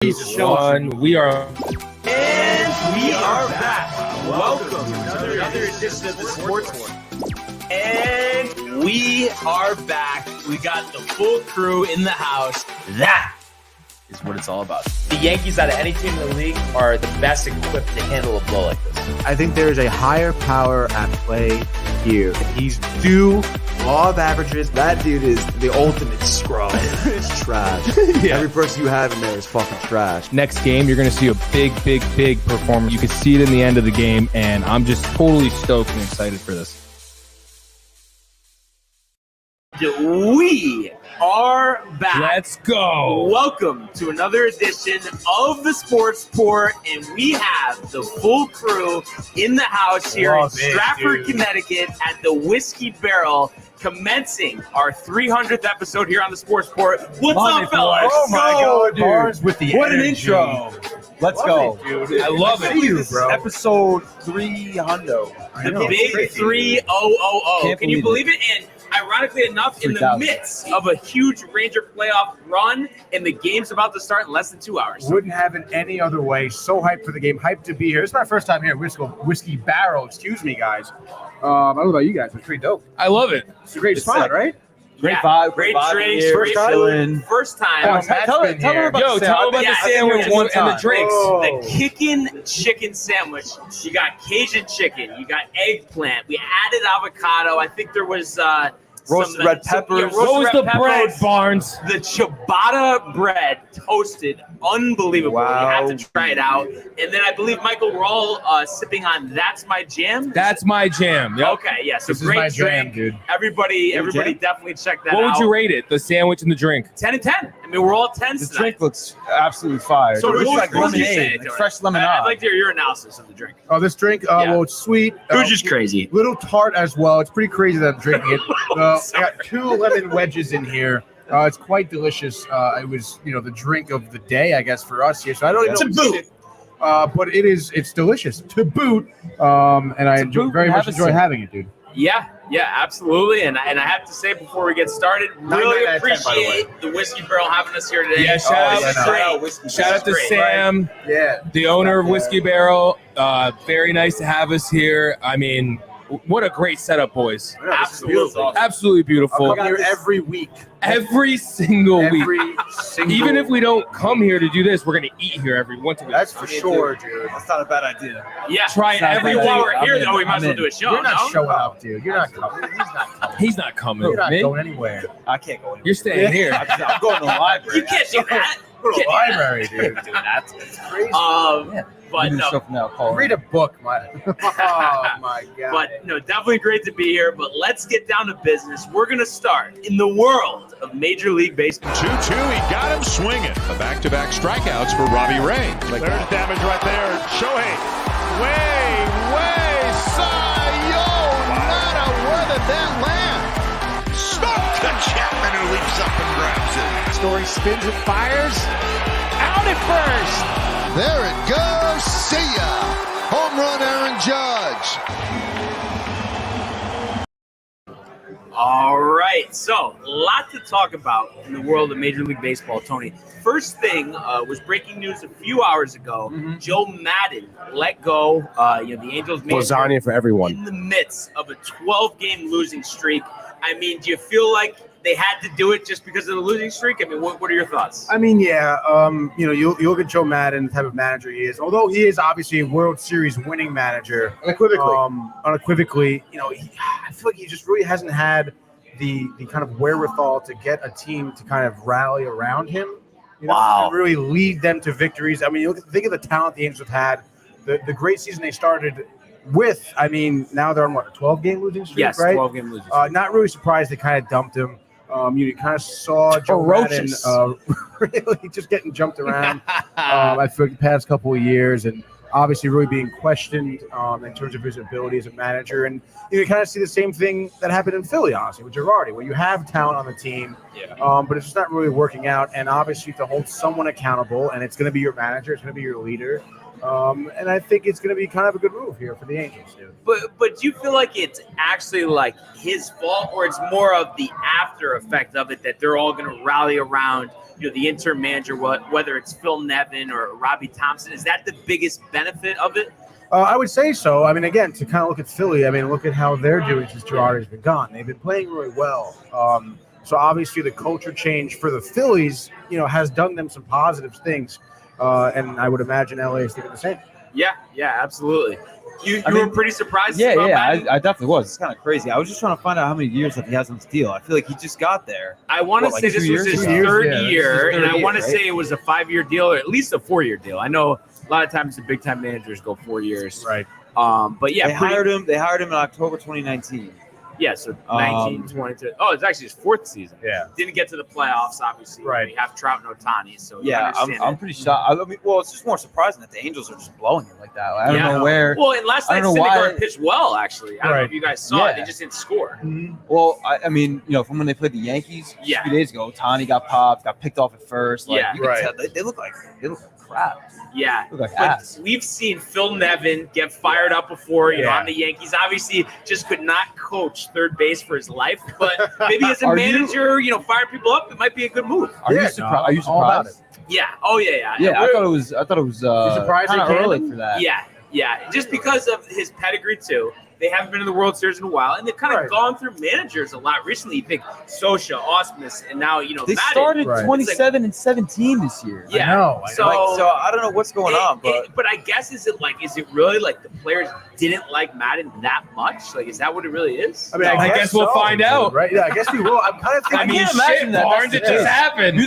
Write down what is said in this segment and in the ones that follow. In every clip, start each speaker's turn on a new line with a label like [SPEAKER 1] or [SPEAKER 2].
[SPEAKER 1] We are
[SPEAKER 2] back. Welcome to another edition of the Sports War. And we are back. We got the full crew in the house. That is what it's all about. The Yankees, out of any team in the league, are the best equipped to handle a blow like this.
[SPEAKER 3] I think there is a higher power at play here. He's due law of averages. That dude is the ultimate scrub. It's trash. Yeah. Every person you have in there is fucking trash.
[SPEAKER 1] next game. You're going to see a big performance. You can see it in the end of the game, and I'm just totally stoked and excited for this.
[SPEAKER 2] We are back.
[SPEAKER 1] Let's go.
[SPEAKER 2] Welcome to another edition of the Sports Port, and we have the full crew in the house here in Stratford, Connecticut at the Whiskey Barrel, commencing our 300th episode here on the Sports Port. What's up, fellas?
[SPEAKER 3] Oh my God, dude.
[SPEAKER 4] Bars with the
[SPEAKER 3] What an
[SPEAKER 4] energy.
[SPEAKER 3] intro.
[SPEAKER 4] Let's go.
[SPEAKER 3] Dude.
[SPEAKER 1] I love it.
[SPEAKER 3] You, bro.
[SPEAKER 4] Episode 300.
[SPEAKER 2] The big 3000. Can you believe it? And ironically enough, in the
[SPEAKER 4] 3,000.
[SPEAKER 2] midst of a huge Ranger playoff run, and the game's about to start in less than 2 hours.
[SPEAKER 4] Wouldn't have it any other way. So hyped for the game. Hyped to be here. This is my first time here at Whiskey Barrel. Excuse me, guys. I don't know about you guys, but it's pretty dope.
[SPEAKER 1] I love it.
[SPEAKER 4] It's a great spot, right?
[SPEAKER 2] Great
[SPEAKER 3] vibe,
[SPEAKER 2] great
[SPEAKER 3] vibe
[SPEAKER 2] drinks,
[SPEAKER 3] here.
[SPEAKER 2] great
[SPEAKER 3] First
[SPEAKER 2] food.
[SPEAKER 3] time?
[SPEAKER 2] First time.
[SPEAKER 4] Oh, tell them about
[SPEAKER 1] Yo,
[SPEAKER 4] the
[SPEAKER 1] tell them about
[SPEAKER 2] Yeah,
[SPEAKER 1] the
[SPEAKER 2] I've been
[SPEAKER 1] sandwich
[SPEAKER 4] here one
[SPEAKER 1] and the
[SPEAKER 4] time.
[SPEAKER 1] drinks.
[SPEAKER 4] Oh.
[SPEAKER 2] The kickin' chicken sandwich. You got Cajun chicken. You got eggplant. We added avocado. I think there was
[SPEAKER 3] Roasted red peppers.
[SPEAKER 1] What was the bread, Barnes?
[SPEAKER 2] The ciabatta bread, toasted, unbelievable.
[SPEAKER 3] Wow.
[SPEAKER 2] You have to try it out. And then I believe, Michael, we're all sipping on That's My Jam.
[SPEAKER 1] That's my jam. Yep.
[SPEAKER 2] Okay, yeah. So
[SPEAKER 4] This is
[SPEAKER 2] great
[SPEAKER 4] my
[SPEAKER 2] drink.
[SPEAKER 4] jam, dude.
[SPEAKER 2] Everybody
[SPEAKER 3] jam?
[SPEAKER 2] definitely check that out.
[SPEAKER 1] What would you rate it? The sandwich and the drink?
[SPEAKER 2] 10 and 10. I mean, we're all 10s
[SPEAKER 4] This
[SPEAKER 2] tonight.
[SPEAKER 4] drink looks absolutely fire.
[SPEAKER 2] So
[SPEAKER 4] It looks
[SPEAKER 2] what
[SPEAKER 4] like
[SPEAKER 2] would you say,
[SPEAKER 4] lemonade,
[SPEAKER 2] Tony?
[SPEAKER 4] like fresh
[SPEAKER 2] I'd
[SPEAKER 4] lemonade.
[SPEAKER 2] like to hear your analysis of the drink.
[SPEAKER 4] Oh, this drink,
[SPEAKER 2] Yeah.
[SPEAKER 4] well, it's sweet.
[SPEAKER 2] It was just crazy.
[SPEAKER 4] Little tart as well. It's pretty crazy that I'm drinking it. I got 2 lemon wedges in here. It's quite delicious. It was, the drink of the day, I guess, for us here. So I don't even know.
[SPEAKER 2] To boot.
[SPEAKER 4] But it's delicious to boot. And I very much enjoy having it, dude.
[SPEAKER 2] Yeah, absolutely. And I have to say before we get started, really
[SPEAKER 4] 9 out of 10, by the way.
[SPEAKER 2] appreciate the Whiskey Barrel having us here today.
[SPEAKER 1] Yeah, shout out
[SPEAKER 2] This is
[SPEAKER 1] to-
[SPEAKER 2] great.
[SPEAKER 1] Shout out to
[SPEAKER 2] This is great.
[SPEAKER 1] Sam,
[SPEAKER 4] Yeah.
[SPEAKER 1] the owner of Whiskey Barrel. Very nice to have us here. I mean, what a great setup, boys.
[SPEAKER 2] Absolutely.
[SPEAKER 1] Absolutely beautiful.
[SPEAKER 4] I'll come here every week.
[SPEAKER 1] Every single week.
[SPEAKER 4] Every single
[SPEAKER 1] Even if we don't come here to do this, we're going to eat here every once in a while.
[SPEAKER 4] That's for sure, dude.
[SPEAKER 3] That's not a bad idea.
[SPEAKER 2] Yeah.
[SPEAKER 1] Try it every
[SPEAKER 2] While
[SPEAKER 1] week.
[SPEAKER 2] we're here,
[SPEAKER 3] I'm in.
[SPEAKER 2] though, we might as well
[SPEAKER 3] I'm
[SPEAKER 2] do a show.
[SPEAKER 4] You're not
[SPEAKER 2] no?
[SPEAKER 4] showing up, dude. You're not coming. He's not coming.
[SPEAKER 1] He's not coming.
[SPEAKER 4] You're not
[SPEAKER 1] Me?
[SPEAKER 4] going anywhere.
[SPEAKER 3] I can't go anywhere.
[SPEAKER 1] You're staying here.
[SPEAKER 3] I'm going to the library.
[SPEAKER 2] You can't do that.
[SPEAKER 4] Go to
[SPEAKER 2] You
[SPEAKER 4] the
[SPEAKER 2] can't do that.
[SPEAKER 4] library, dude.
[SPEAKER 2] Do that.
[SPEAKER 4] It's crazy.
[SPEAKER 2] But no,
[SPEAKER 4] Read a book, my. Oh my god.
[SPEAKER 2] But no, definitely great to be here. But let's get down to business. We're going to start in the world of Major League Baseball.
[SPEAKER 5] 2-2, he got him swinging. The back-to-back strikeouts for Robbie Ray. There's damage right there. Shohei, way, Cy-Yo, nada, where did that land? Smoke to Chapman, who leaps up and grabs it.
[SPEAKER 6] Story spins and fires. Out at first.
[SPEAKER 7] There it goes. See ya. Home run, Aaron Judge.
[SPEAKER 2] All right, so a lot to talk about in the world of Major League Baseball, Tony. First thing was breaking news a few hours ago. Joe Madden let go. The Angels made
[SPEAKER 4] lasagna for everyone.
[SPEAKER 2] in the midst of a 12-game losing streak. I mean, do you feel like they had to do it just because of the losing streak? I mean, what are your thoughts?
[SPEAKER 4] I mean, yeah. You look at Joe Madden, the type of manager he is. Although he is obviously a World Series winning manager, unequivocally, I feel like he just really hasn't had the kind of wherewithal to get a team to kind of rally around him. And really lead them to victories. I mean, think of the talent the Angels have had, the great season they started with. I mean, now they're on what, a 12-game losing streak,
[SPEAKER 2] Yes,
[SPEAKER 4] right?
[SPEAKER 2] 12-game losing streak.
[SPEAKER 4] Not really surprised they kind of dumped him. You kind of saw Joe Madden really just getting jumped around. I feel like the past couple of years, and obviously really being questioned in terms of his ability as a manager. And you kind of see the same thing that happened in Philly, honestly, with Girardi, where you have talent on the team, but it's just not really working out. And obviously to hold someone accountable, and it's going to be your manager, it's going to be your leader. And I think it's going to be kind of a good move here for the Angels, dude.
[SPEAKER 2] But do you feel like it's actually like his fault, or it's more of the after effect of it that they're all going to rally around, the interim manager, whether it's Phil Nevin or Robbie Thompson? Is that the biggest benefit of it?
[SPEAKER 4] I would say so. I mean, again, to kind of look at Philly, look at how they're doing since Girardi's been gone. They've been playing really well. So obviously the culture change for the Phillies, has done them some positive things. And I would imagine LA is thinking the same.
[SPEAKER 2] Yeah, absolutely. You were pretty surprised?
[SPEAKER 3] Yeah, I definitely was. It's kind of crazy. I was just trying to find out how many years that he has on this deal. I feel like he just got there.
[SPEAKER 2] I want to say this was his third year, and I want to say it was a 5-year deal or at least a 4-year deal. I know a lot of times the big-time managers go 4 years.
[SPEAKER 4] Right.
[SPEAKER 2] But yeah.
[SPEAKER 3] They hired him in October 2019.
[SPEAKER 2] Yeah, so 19, 22. Oh, it's actually his 4th season.
[SPEAKER 4] Yeah.
[SPEAKER 2] Didn't get to the playoffs, obviously.
[SPEAKER 4] Right.
[SPEAKER 2] We have Trout and Ohtani, so
[SPEAKER 3] yeah, I'm pretty shocked. It's just more surprising that the Angels are just blowing it like that. I don't know where.
[SPEAKER 2] Well, and last night Syndergaard pitched well, actually. I don't know if you guys saw it. They just didn't score.
[SPEAKER 4] Mm-hmm.
[SPEAKER 3] Well, from when they played the Yankees a few days ago, Ohtani got popped, got picked off at first. Like, you can tell, they look like crap.
[SPEAKER 2] Yeah,
[SPEAKER 3] like
[SPEAKER 2] but we've seen Phil Nevin get fired up before, on the Yankees. Obviously, just could not coach third base for his life. But maybe as a manager, firing people up, it might be a good move.
[SPEAKER 3] Are you surprised? Are you surprised?
[SPEAKER 2] Yeah. Oh yeah.
[SPEAKER 3] Yeah, I thought it was kind of early for that.
[SPEAKER 2] Yeah. Just because of his pedigree too. They haven't been in the World Series in a while, and they've kind of gone through managers a lot recently. You think Sosha, Osmus, and now
[SPEAKER 3] they
[SPEAKER 2] Madden.
[SPEAKER 3] started 27 and 17 this year.
[SPEAKER 2] Yeah,
[SPEAKER 4] I know.
[SPEAKER 2] So
[SPEAKER 3] I don't know what's going on,
[SPEAKER 2] but I guess is it really like the players didn't like Madden that much? Like, is that what it really is?
[SPEAKER 1] I guess we'll find out.
[SPEAKER 4] Right? Yeah, I guess we will. I'm kind of thinking.
[SPEAKER 1] I can't imagine that. Barnes, it just happened.
[SPEAKER 3] You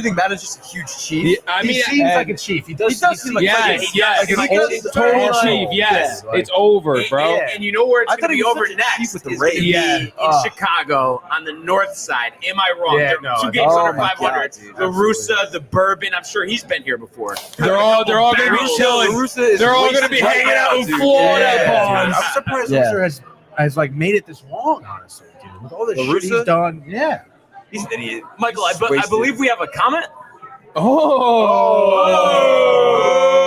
[SPEAKER 3] think Madden's just a huge chief?
[SPEAKER 4] He seems like a chief. He does seem like
[SPEAKER 1] yes,
[SPEAKER 2] He's
[SPEAKER 1] total chief. Yes, it's over, bro.
[SPEAKER 2] And you know where it's going to be over next?
[SPEAKER 3] With the
[SPEAKER 2] is going to be in Chicago on the north side. Am I wrong?
[SPEAKER 4] Yeah,
[SPEAKER 2] They're 2 games under 500. The Russa, the Bourbon. I'm sure he's been here before.
[SPEAKER 1] They're all going to be chilling. They're all going to be hanging out in Florida.
[SPEAKER 4] I'm surprised Russa has made it this long, honestly, dude. With all the shit he's done. Yeah.
[SPEAKER 2] He's an idiot. Michael, I believe we have a comment.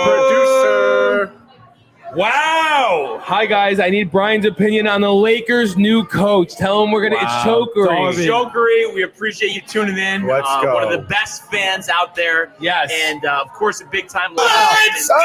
[SPEAKER 1] Producer. Wow. Hi, guys. I need Brian's opinion on the Lakers' new coach. Tell him it's Chokery.
[SPEAKER 2] Chokery, we appreciate you tuning in.
[SPEAKER 4] Let's go.
[SPEAKER 2] One of the best fans out there.
[SPEAKER 1] Yes.
[SPEAKER 2] And, of course, a big-time
[SPEAKER 1] Let's
[SPEAKER 2] go!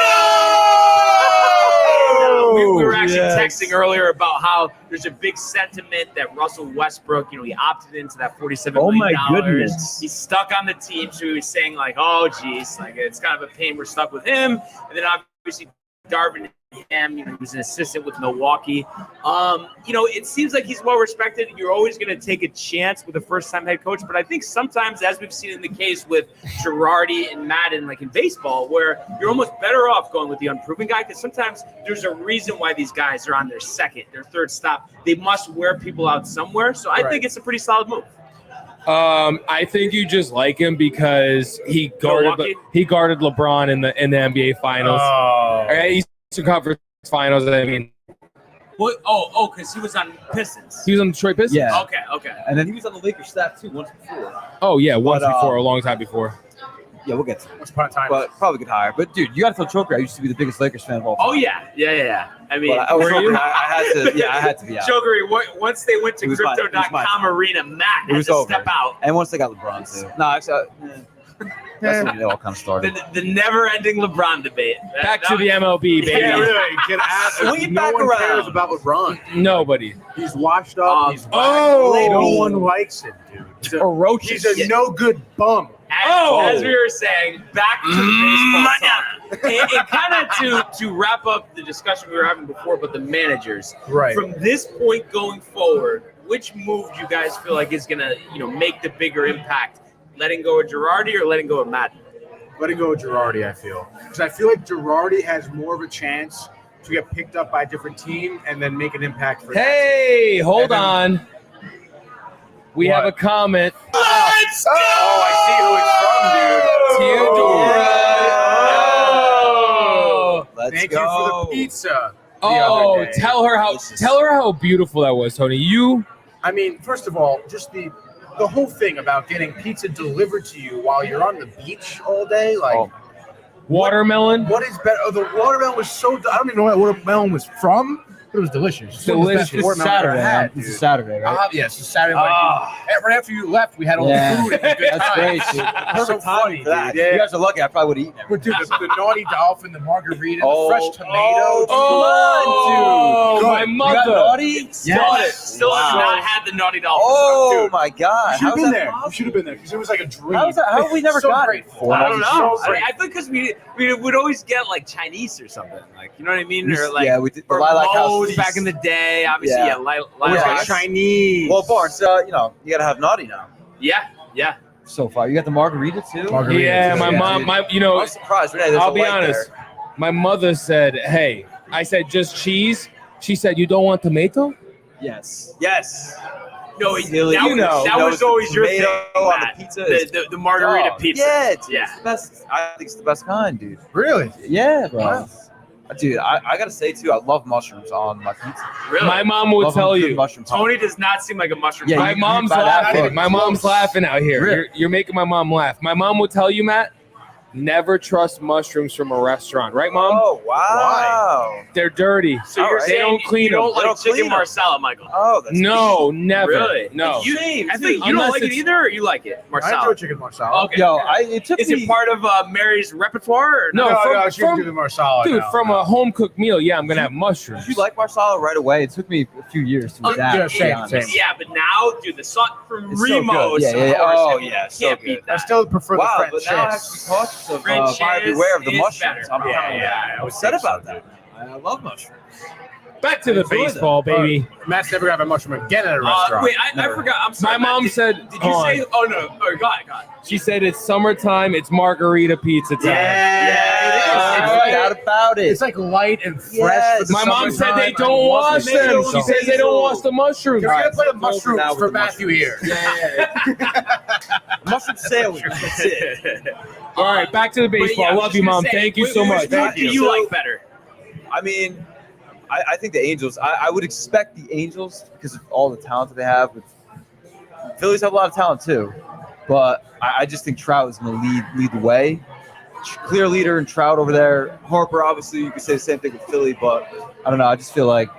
[SPEAKER 2] We were actually texting earlier about how there's a big sentiment that Russell Westbrook, he opted into that $47 million.
[SPEAKER 1] Oh, my goodness.
[SPEAKER 2] He's stuck on the team, so he was saying, oh, geez, it's kind of a pain we're stuck with him. And then, obviously, Darvin Ham, he was an assistant with Milwaukee. It seems like he's well respected. You're always going to take a chance with a first-time head coach, but I think sometimes, as we've seen in the case with Girardi and Madden, like in baseball, where you're almost better off going with the unproven guy, because sometimes there's a reason why these guys are on their third stop. They must wear people out somewhere, so I think it's a pretty solid move.
[SPEAKER 1] I think you just like him because he guarded LeBron in the NBA Finals. Eastern Conference Finals.
[SPEAKER 2] What? Because he was on Pistons.
[SPEAKER 1] He was on Detroit Pistons.
[SPEAKER 3] Yeah.
[SPEAKER 2] Okay.
[SPEAKER 3] And then he was on the Lakers staff too once before.
[SPEAKER 1] Oh yeah, once before, a long time before.
[SPEAKER 3] Yeah, we'll get to it.
[SPEAKER 4] Once upon a time.
[SPEAKER 3] But probably good hire. But dude, you got to tell Choker I used to be the biggest Lakers fan of all time.
[SPEAKER 2] Oh yeah. I mean,
[SPEAKER 3] were you? I had to be out.
[SPEAKER 2] Chokery, once they went to Crypto.com Arena, Matt had to step out.
[SPEAKER 3] And once they got LeBron too. No, actually. That's when it all kind of started.
[SPEAKER 2] The never-ending LeBron debate.
[SPEAKER 1] Back to the MLB, baby.
[SPEAKER 4] Yeah, really. Get asked.
[SPEAKER 3] Swing it
[SPEAKER 4] No
[SPEAKER 3] back
[SPEAKER 4] one
[SPEAKER 3] around.
[SPEAKER 4] cares about LeBron.
[SPEAKER 1] Nobody.
[SPEAKER 4] He's washed up. He's no one likes him, dude. He's a no-good bum.
[SPEAKER 2] As we were saying, back to the baseball talk. And kind of to wrap up the discussion we were having before about the managers.
[SPEAKER 4] Right.
[SPEAKER 2] From this point going forward, which move do you guys feel like is going to, make the bigger impact? Letting go of Girardi or letting go of Madden?
[SPEAKER 4] Letting go of Girardi, I feel. Because I feel like Girardi has more of a chance to get picked up by a different team and then make an impact for
[SPEAKER 1] Hey, hold on. We have a comment.
[SPEAKER 2] Let's go!
[SPEAKER 4] I see who it's from, dude.
[SPEAKER 3] Let's
[SPEAKER 4] Thank
[SPEAKER 3] go.
[SPEAKER 4] you for the pizza.
[SPEAKER 1] Tell her how beautiful that was, Tony.
[SPEAKER 4] I mean, first of all, just the whole thing about getting pizza delivered to you while you're on the beach all day,
[SPEAKER 1] Watermelon.
[SPEAKER 4] What is better? Oh, the watermelon was so. I don't even know where that watermelon was from, but it was delicious.
[SPEAKER 1] Delicious.
[SPEAKER 4] It's Saturday.
[SPEAKER 3] This is Saturday, right?
[SPEAKER 4] Yes, it's Saturday. Right after you left, we had all the food. And good
[SPEAKER 3] That's great, dude.
[SPEAKER 4] Perfect timing
[SPEAKER 3] for that.
[SPEAKER 4] dude. Yeah.
[SPEAKER 3] You guys are lucky. I probably would have eaten
[SPEAKER 4] But dude, the naughty dolphin, the margarita,
[SPEAKER 3] Oh,
[SPEAKER 4] the fresh tomato.
[SPEAKER 1] Oh,
[SPEAKER 4] Good.
[SPEAKER 1] my
[SPEAKER 3] it.
[SPEAKER 1] mother.
[SPEAKER 3] You got naughty?
[SPEAKER 2] Still have not had the naughty dolphin.
[SPEAKER 3] Oh
[SPEAKER 2] Dude.
[SPEAKER 3] my god!
[SPEAKER 4] You should have
[SPEAKER 3] How's
[SPEAKER 4] been
[SPEAKER 3] that
[SPEAKER 4] there. You
[SPEAKER 3] possible?
[SPEAKER 4] should have been there because it was like a dream.
[SPEAKER 3] How have we never
[SPEAKER 4] So
[SPEAKER 3] got
[SPEAKER 4] grateful.
[SPEAKER 3] it?
[SPEAKER 2] I don't know.
[SPEAKER 4] So
[SPEAKER 2] I think because we would always get like Chinese or something, like you know what I mean, or like
[SPEAKER 3] yeah, we did the
[SPEAKER 2] or
[SPEAKER 3] Lilac
[SPEAKER 2] Moe's
[SPEAKER 3] House
[SPEAKER 2] back in the day. Obviously,
[SPEAKER 3] Yeah.
[SPEAKER 2] yeah,
[SPEAKER 4] Always
[SPEAKER 2] Lilac.
[SPEAKER 4] got Chinese.
[SPEAKER 3] Well, Barnes, you gotta have naughty now.
[SPEAKER 2] Yeah.
[SPEAKER 3] So far, you got the margarita too.
[SPEAKER 4] Margarita.
[SPEAKER 1] Yeah, my
[SPEAKER 3] Yeah,
[SPEAKER 1] mom.
[SPEAKER 3] dude.
[SPEAKER 1] My,
[SPEAKER 3] I'm surprised. Renee, there's
[SPEAKER 1] I'll
[SPEAKER 3] a
[SPEAKER 1] be
[SPEAKER 3] light
[SPEAKER 1] honest.
[SPEAKER 3] there.
[SPEAKER 1] My mother said, "Hey," I said, "Just cheese." She said, "You don't want tomato?"
[SPEAKER 3] Yes.
[SPEAKER 2] No,
[SPEAKER 3] Silly.
[SPEAKER 2] that was always your thing.
[SPEAKER 3] tomato on
[SPEAKER 2] Matt.
[SPEAKER 3] the pizza. is
[SPEAKER 2] The margarita
[SPEAKER 3] dog.
[SPEAKER 2] pizza.
[SPEAKER 3] Yeah, it's
[SPEAKER 2] Yeah.
[SPEAKER 3] the best. I think it's the best kind, dude.
[SPEAKER 4] Really?
[SPEAKER 3] Yeah, bro.
[SPEAKER 4] Wow.
[SPEAKER 3] Dude, I gotta say too, I love mushrooms on my pizza.
[SPEAKER 2] Really?
[SPEAKER 1] My mom would
[SPEAKER 3] Love
[SPEAKER 1] tell
[SPEAKER 3] good
[SPEAKER 1] you.
[SPEAKER 3] mushroom pie.
[SPEAKER 2] Tony does not seem like a mushroom.
[SPEAKER 3] Yeah,
[SPEAKER 2] guy.
[SPEAKER 1] My
[SPEAKER 3] you
[SPEAKER 1] mom's
[SPEAKER 3] buy that
[SPEAKER 1] laughing.
[SPEAKER 3] book.
[SPEAKER 1] My mom's laughing out here.
[SPEAKER 3] Really?
[SPEAKER 1] You're making my mom laugh. My mom will tell you, Matt, never trust mushrooms from a restaurant. Right, Mom?
[SPEAKER 3] Oh wow!
[SPEAKER 1] They're dirty.
[SPEAKER 2] So you're
[SPEAKER 3] Alright.
[SPEAKER 1] They
[SPEAKER 2] saying
[SPEAKER 1] don't clean
[SPEAKER 2] you don't
[SPEAKER 1] them.
[SPEAKER 2] like
[SPEAKER 3] They don't
[SPEAKER 2] chicken
[SPEAKER 3] clean 'em.
[SPEAKER 2] marsala, Michael?
[SPEAKER 3] Oh, that's
[SPEAKER 1] No, never.
[SPEAKER 2] Really?
[SPEAKER 1] No.
[SPEAKER 2] You,
[SPEAKER 3] Same,
[SPEAKER 2] I think
[SPEAKER 3] dude.
[SPEAKER 2] you don't
[SPEAKER 1] Unless
[SPEAKER 2] like it
[SPEAKER 1] it's-
[SPEAKER 2] either, or you like it,
[SPEAKER 4] I
[SPEAKER 2] marsala?
[SPEAKER 4] enjoy chicken marsala.
[SPEAKER 2] Okay.
[SPEAKER 3] Yo, it took
[SPEAKER 2] Is
[SPEAKER 3] me.
[SPEAKER 2] it part of Mary's repertoire? Or
[SPEAKER 1] No,
[SPEAKER 4] No,
[SPEAKER 1] from-
[SPEAKER 4] she can do the marsala.
[SPEAKER 1] Dude,
[SPEAKER 4] now.
[SPEAKER 1] from a home cooked meal, yeah, I'm gonna have mushrooms.
[SPEAKER 3] Did you like marsala right away? It took me a few years to adapt.
[SPEAKER 4] yeah,
[SPEAKER 3] to be
[SPEAKER 4] same,
[SPEAKER 3] honest.
[SPEAKER 4] same.
[SPEAKER 2] Yeah, but now, dude, the sauce from
[SPEAKER 3] It's so good.
[SPEAKER 2] Remo's.
[SPEAKER 3] Yeah, yeah,
[SPEAKER 2] of
[SPEAKER 3] yeah.
[SPEAKER 2] course,
[SPEAKER 3] Oh,
[SPEAKER 2] I mean,
[SPEAKER 3] yeah,
[SPEAKER 2] you
[SPEAKER 3] so
[SPEAKER 2] can't
[SPEAKER 3] good.
[SPEAKER 2] beat
[SPEAKER 4] I
[SPEAKER 2] that.
[SPEAKER 4] still prefer
[SPEAKER 3] Wow,
[SPEAKER 4] the
[SPEAKER 3] but
[SPEAKER 4] French
[SPEAKER 3] now I have to be
[SPEAKER 4] chips.
[SPEAKER 3] cautious of
[SPEAKER 2] French
[SPEAKER 3] buyer beware of the
[SPEAKER 2] is
[SPEAKER 3] mushrooms.
[SPEAKER 2] better.
[SPEAKER 3] I'm
[SPEAKER 2] Yeah,
[SPEAKER 4] I would
[SPEAKER 3] upset
[SPEAKER 4] think so,
[SPEAKER 3] about that. I love mushrooms.
[SPEAKER 1] Back to the
[SPEAKER 3] Enjoy them.
[SPEAKER 1] baseball, baby.
[SPEAKER 4] Matt's never gonna have a mushroom again at a restaurant.
[SPEAKER 2] Wait, I
[SPEAKER 3] Never.
[SPEAKER 2] forgot. I'm sorry.
[SPEAKER 1] My mom
[SPEAKER 2] Matt,
[SPEAKER 1] said,
[SPEAKER 2] Did you
[SPEAKER 1] hold
[SPEAKER 2] say?
[SPEAKER 1] on.
[SPEAKER 2] Oh no! Oh, go ahead.
[SPEAKER 1] She said it's summertime. It's margarita pizza time.
[SPEAKER 3] No
[SPEAKER 1] Alright.
[SPEAKER 3] doubt about it.
[SPEAKER 4] It's like light and fresh.
[SPEAKER 3] Yes.
[SPEAKER 4] For the
[SPEAKER 1] My mom said
[SPEAKER 4] summertime.
[SPEAKER 1] they don't wash them. She says they don't wash the mushrooms.
[SPEAKER 4] We're gonna play the
[SPEAKER 3] Alright,
[SPEAKER 4] mushrooms
[SPEAKER 3] now with
[SPEAKER 4] for
[SPEAKER 3] the
[SPEAKER 4] Matthew
[SPEAKER 3] mushrooms.
[SPEAKER 4] here.
[SPEAKER 3] Mushroom sandwich. That's it.
[SPEAKER 1] All right, back to the baseball. I love you, Mom. Thank you so much.
[SPEAKER 2] What do you like better?
[SPEAKER 3] I mean, I think the Angels. I would expect the Angels because of all the talent that they have. Phillies have a lot of talent too, but I just think Trout is going to lead the way. Clear leader in Trout over there. Harper, obviously, you could say the same thing with Philly, but I don't know. I just feel like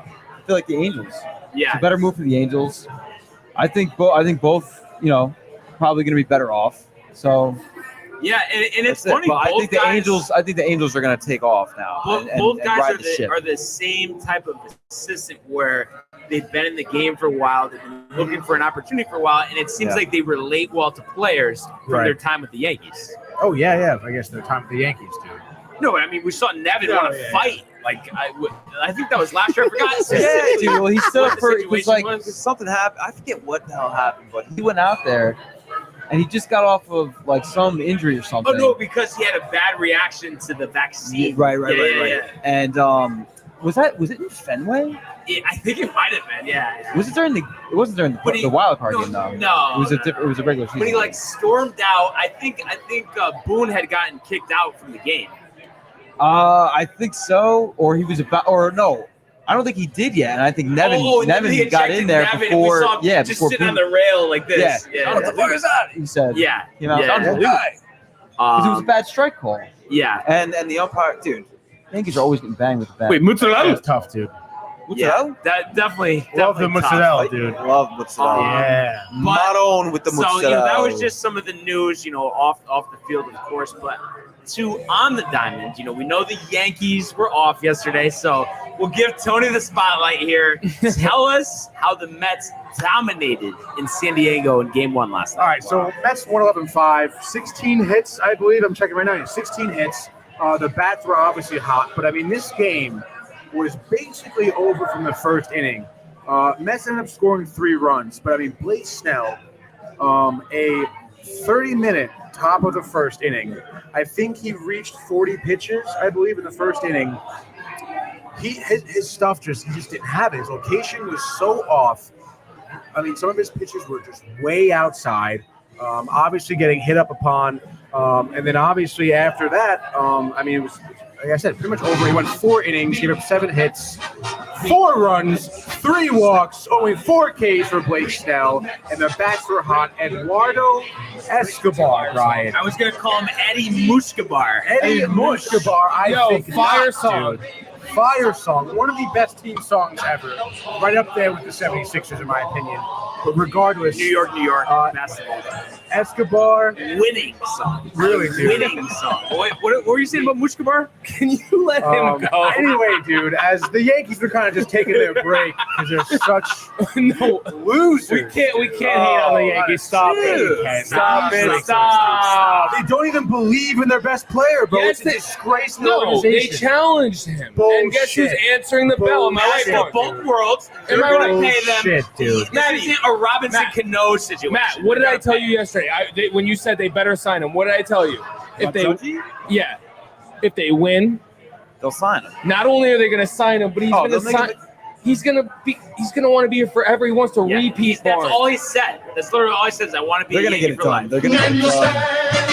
[SPEAKER 3] the Angels. It's
[SPEAKER 2] Yeah.
[SPEAKER 3] a better move for the Angels. I think both. Probably going to be better off. So
[SPEAKER 2] Yeah, and it's
[SPEAKER 3] that's it.
[SPEAKER 2] funny.
[SPEAKER 3] But I
[SPEAKER 2] Both
[SPEAKER 3] think the
[SPEAKER 2] guys,
[SPEAKER 3] Angels. I think the Angels are going to take off now.
[SPEAKER 2] Both
[SPEAKER 3] and
[SPEAKER 2] guys
[SPEAKER 3] ride the ship.
[SPEAKER 2] are the same type of assistant where they've been in the game for a while. They've been looking for an opportunity for a while, and it seems
[SPEAKER 3] Yeah.
[SPEAKER 2] like they relate well to players from
[SPEAKER 4] Right.
[SPEAKER 2] their time with the Yankees.
[SPEAKER 4] Oh yeah. I guess the time for the Yankees, dude.
[SPEAKER 2] No, I mean we saw Nevin
[SPEAKER 4] Yeah,
[SPEAKER 2] want to
[SPEAKER 4] yeah,
[SPEAKER 2] fight. Like I think that was last year. I forgot.
[SPEAKER 3] Yeah, dude. Well, he stood
[SPEAKER 2] What
[SPEAKER 3] up
[SPEAKER 2] the
[SPEAKER 3] for it was
[SPEAKER 2] situation
[SPEAKER 3] like
[SPEAKER 2] was.
[SPEAKER 3] something happened. I forget what the hell happened, but he went out there and he just got off of like some injury or
[SPEAKER 2] Oh
[SPEAKER 3] something.
[SPEAKER 2] no, because he had a bad reaction to the vaccine.
[SPEAKER 3] Right.
[SPEAKER 2] Yeah.
[SPEAKER 3] And was it in Fenway?
[SPEAKER 2] I think it might have been. Yeah.
[SPEAKER 3] Was it during the? It wasn't during
[SPEAKER 2] But
[SPEAKER 3] the wild card game though.
[SPEAKER 2] No.
[SPEAKER 3] It was it was a regular season.
[SPEAKER 2] But he like stormed out. I think Boone had gotten kicked out from the game.
[SPEAKER 3] I think so, or he was about, or no, I don't think he did yet. And I think Nevin
[SPEAKER 2] and then he
[SPEAKER 3] got
[SPEAKER 2] ejected
[SPEAKER 3] in there
[SPEAKER 2] Nevin, and
[SPEAKER 3] before.
[SPEAKER 2] we saw him
[SPEAKER 3] Yeah,
[SPEAKER 2] just
[SPEAKER 3] before
[SPEAKER 2] sitting on
[SPEAKER 3] Boone-
[SPEAKER 2] the rail like this.
[SPEAKER 3] Yeah. What the fuck is that? He said.
[SPEAKER 2] Yeah.
[SPEAKER 3] You know,
[SPEAKER 2] Yeah.
[SPEAKER 3] because it was a bad strike call.
[SPEAKER 2] Yeah.
[SPEAKER 3] And the umpire, dude, Yankees are always getting banged with the bat.
[SPEAKER 4] mozzarella is tough, dude.
[SPEAKER 2] Yeah. That definitely.
[SPEAKER 4] Love the
[SPEAKER 2] definitely tough.
[SPEAKER 4] mozzarella, dude.
[SPEAKER 3] Love mozzarella.
[SPEAKER 4] Yeah.
[SPEAKER 3] Maroon with the
[SPEAKER 2] So
[SPEAKER 3] mozzarella.
[SPEAKER 2] that was just some of the news, off the field, of course. But on the diamond, we know the Yankees were off yesterday, so we'll give Tony the spotlight here. Tell us how the Mets dominated in San Diego in Game 1 last night.
[SPEAKER 4] All right, so Mets 111-5, 16 hits, I believe. I'm checking right now. 16 hits. The bats were obviously hot, but I mean, this game was basically over from the first inning. Mets ended up scoring 3 runs, but I mean, Blake Snell, a 30-minute top of the first inning. I think he reached 40 pitches, I believe, in the first inning. His stuff he just didn't have it. His location was so off. I mean, some of his pitches were just way outside. Obviously getting hit up upon, and then obviously after that, I mean, like I said, pretty much over. He went 4 innings, gave up 7 hits, 4 runs, 3 walks, only 4 Ks for Blake Snell, and the bats were hot. Eduardo Escobar, Ryan.
[SPEAKER 2] I was going to call him Eddie Mushkabar.
[SPEAKER 4] Eddie Mushkabar, I think
[SPEAKER 1] fire
[SPEAKER 4] not,
[SPEAKER 1] song.
[SPEAKER 4] dude. Fire song, one of the best team songs ever. Right up there with the 76ers, in my opinion. But regardless,
[SPEAKER 2] New York, basketball.
[SPEAKER 4] Escobar,
[SPEAKER 2] Winning song.
[SPEAKER 4] really, dude.
[SPEAKER 2] Winning song. Wait, what were you saying about Mushkabar? Can you let him go?
[SPEAKER 4] Anyway, dude, as the Yankees are kind of just taking their break because they're such losers.
[SPEAKER 1] We can't hate on the Yankees. Stop it. Stop.
[SPEAKER 4] They don't even believe in their best player, bro.
[SPEAKER 1] Yes,
[SPEAKER 4] It's a disgrace in the
[SPEAKER 1] No, they
[SPEAKER 4] organization.
[SPEAKER 1] challenged him. And guess who's
[SPEAKER 4] Bullshit.
[SPEAKER 1] answering the bell? Am I
[SPEAKER 2] That's
[SPEAKER 1] right?
[SPEAKER 2] the both worlds.
[SPEAKER 1] Am
[SPEAKER 2] They're
[SPEAKER 1] I
[SPEAKER 2] going
[SPEAKER 1] right?
[SPEAKER 2] to pay them.
[SPEAKER 4] Shit, dude.
[SPEAKER 2] This isn't a Robinson Cano situation.
[SPEAKER 1] Matt, what did I tell you yesterday? When you said they better sign him, what did I tell you? If they win,
[SPEAKER 3] They'll sign him.
[SPEAKER 1] not only are they going to sign him, but he's going to sign. He's gonna want to be here forever. He wants to repeat.
[SPEAKER 2] That's all he said. That's literally all he says. I want to be.
[SPEAKER 3] They're gonna get it done. They're gonna get it done.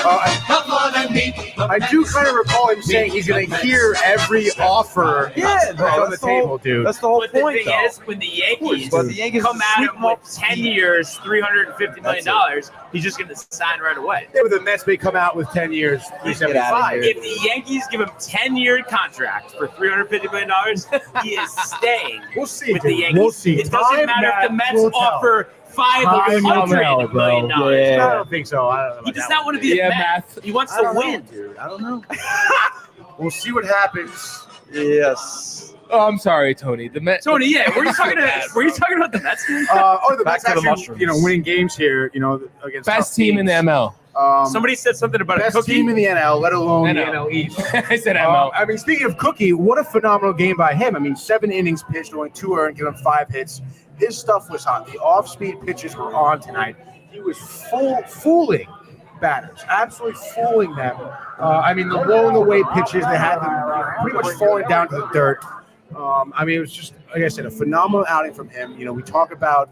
[SPEAKER 4] I do kind of recall him saying he's going to hear every offer on the table, dude.
[SPEAKER 3] That's the whole
[SPEAKER 2] But the
[SPEAKER 3] point,
[SPEAKER 2] thing
[SPEAKER 3] though.
[SPEAKER 2] is, when the Yankees
[SPEAKER 3] Come
[SPEAKER 2] come at him with 10 years, $350 million, he's just going to sign right away.
[SPEAKER 4] Yeah, but the Mets may come out with 10 years,
[SPEAKER 3] Get out of here.
[SPEAKER 2] If the Yankees give him 10-year contract for $350 million, he is staying
[SPEAKER 4] We'll see,
[SPEAKER 2] with the
[SPEAKER 4] dude.
[SPEAKER 2] Yankees.
[SPEAKER 4] We'll see.
[SPEAKER 2] It doesn't matter if the Mets
[SPEAKER 4] will tell.
[SPEAKER 2] offer $500 million.
[SPEAKER 4] I don't think so. I don't know.
[SPEAKER 2] He does not want to be a Met.
[SPEAKER 1] math.
[SPEAKER 2] He wants
[SPEAKER 4] I
[SPEAKER 2] to
[SPEAKER 4] don't know,
[SPEAKER 2] win.
[SPEAKER 4] dude. I don't know. We'll see what happens.
[SPEAKER 3] Yes.
[SPEAKER 1] Oh, I'm sorry, Tony. The Mets.
[SPEAKER 2] Tony, yeah, were you talking about the Mets?
[SPEAKER 4] The
[SPEAKER 3] Back
[SPEAKER 4] Mets
[SPEAKER 3] to the
[SPEAKER 4] actually,
[SPEAKER 3] mushrooms.
[SPEAKER 4] winning games here, against
[SPEAKER 1] Best
[SPEAKER 4] tough
[SPEAKER 1] team in the
[SPEAKER 4] teams.
[SPEAKER 1] ML.
[SPEAKER 2] Somebody said something about
[SPEAKER 4] Best
[SPEAKER 2] a cookie.
[SPEAKER 4] team in the NL, let alone the
[SPEAKER 1] NL.
[SPEAKER 4] NL East.
[SPEAKER 1] I said ML.
[SPEAKER 4] I mean, speaking of Cookie, what a phenomenal game by him. I mean, 7 innings pitched, only 2 earned, giving him 5 hits. His stuff was hot. The off-speed pitches were on tonight. He was fooling batters, absolutely fooling them. I mean, the blowing away pitches, they had them pretty much falling down to the dirt. I mean, it was just, like I said, a phenomenal outing from him. We talk about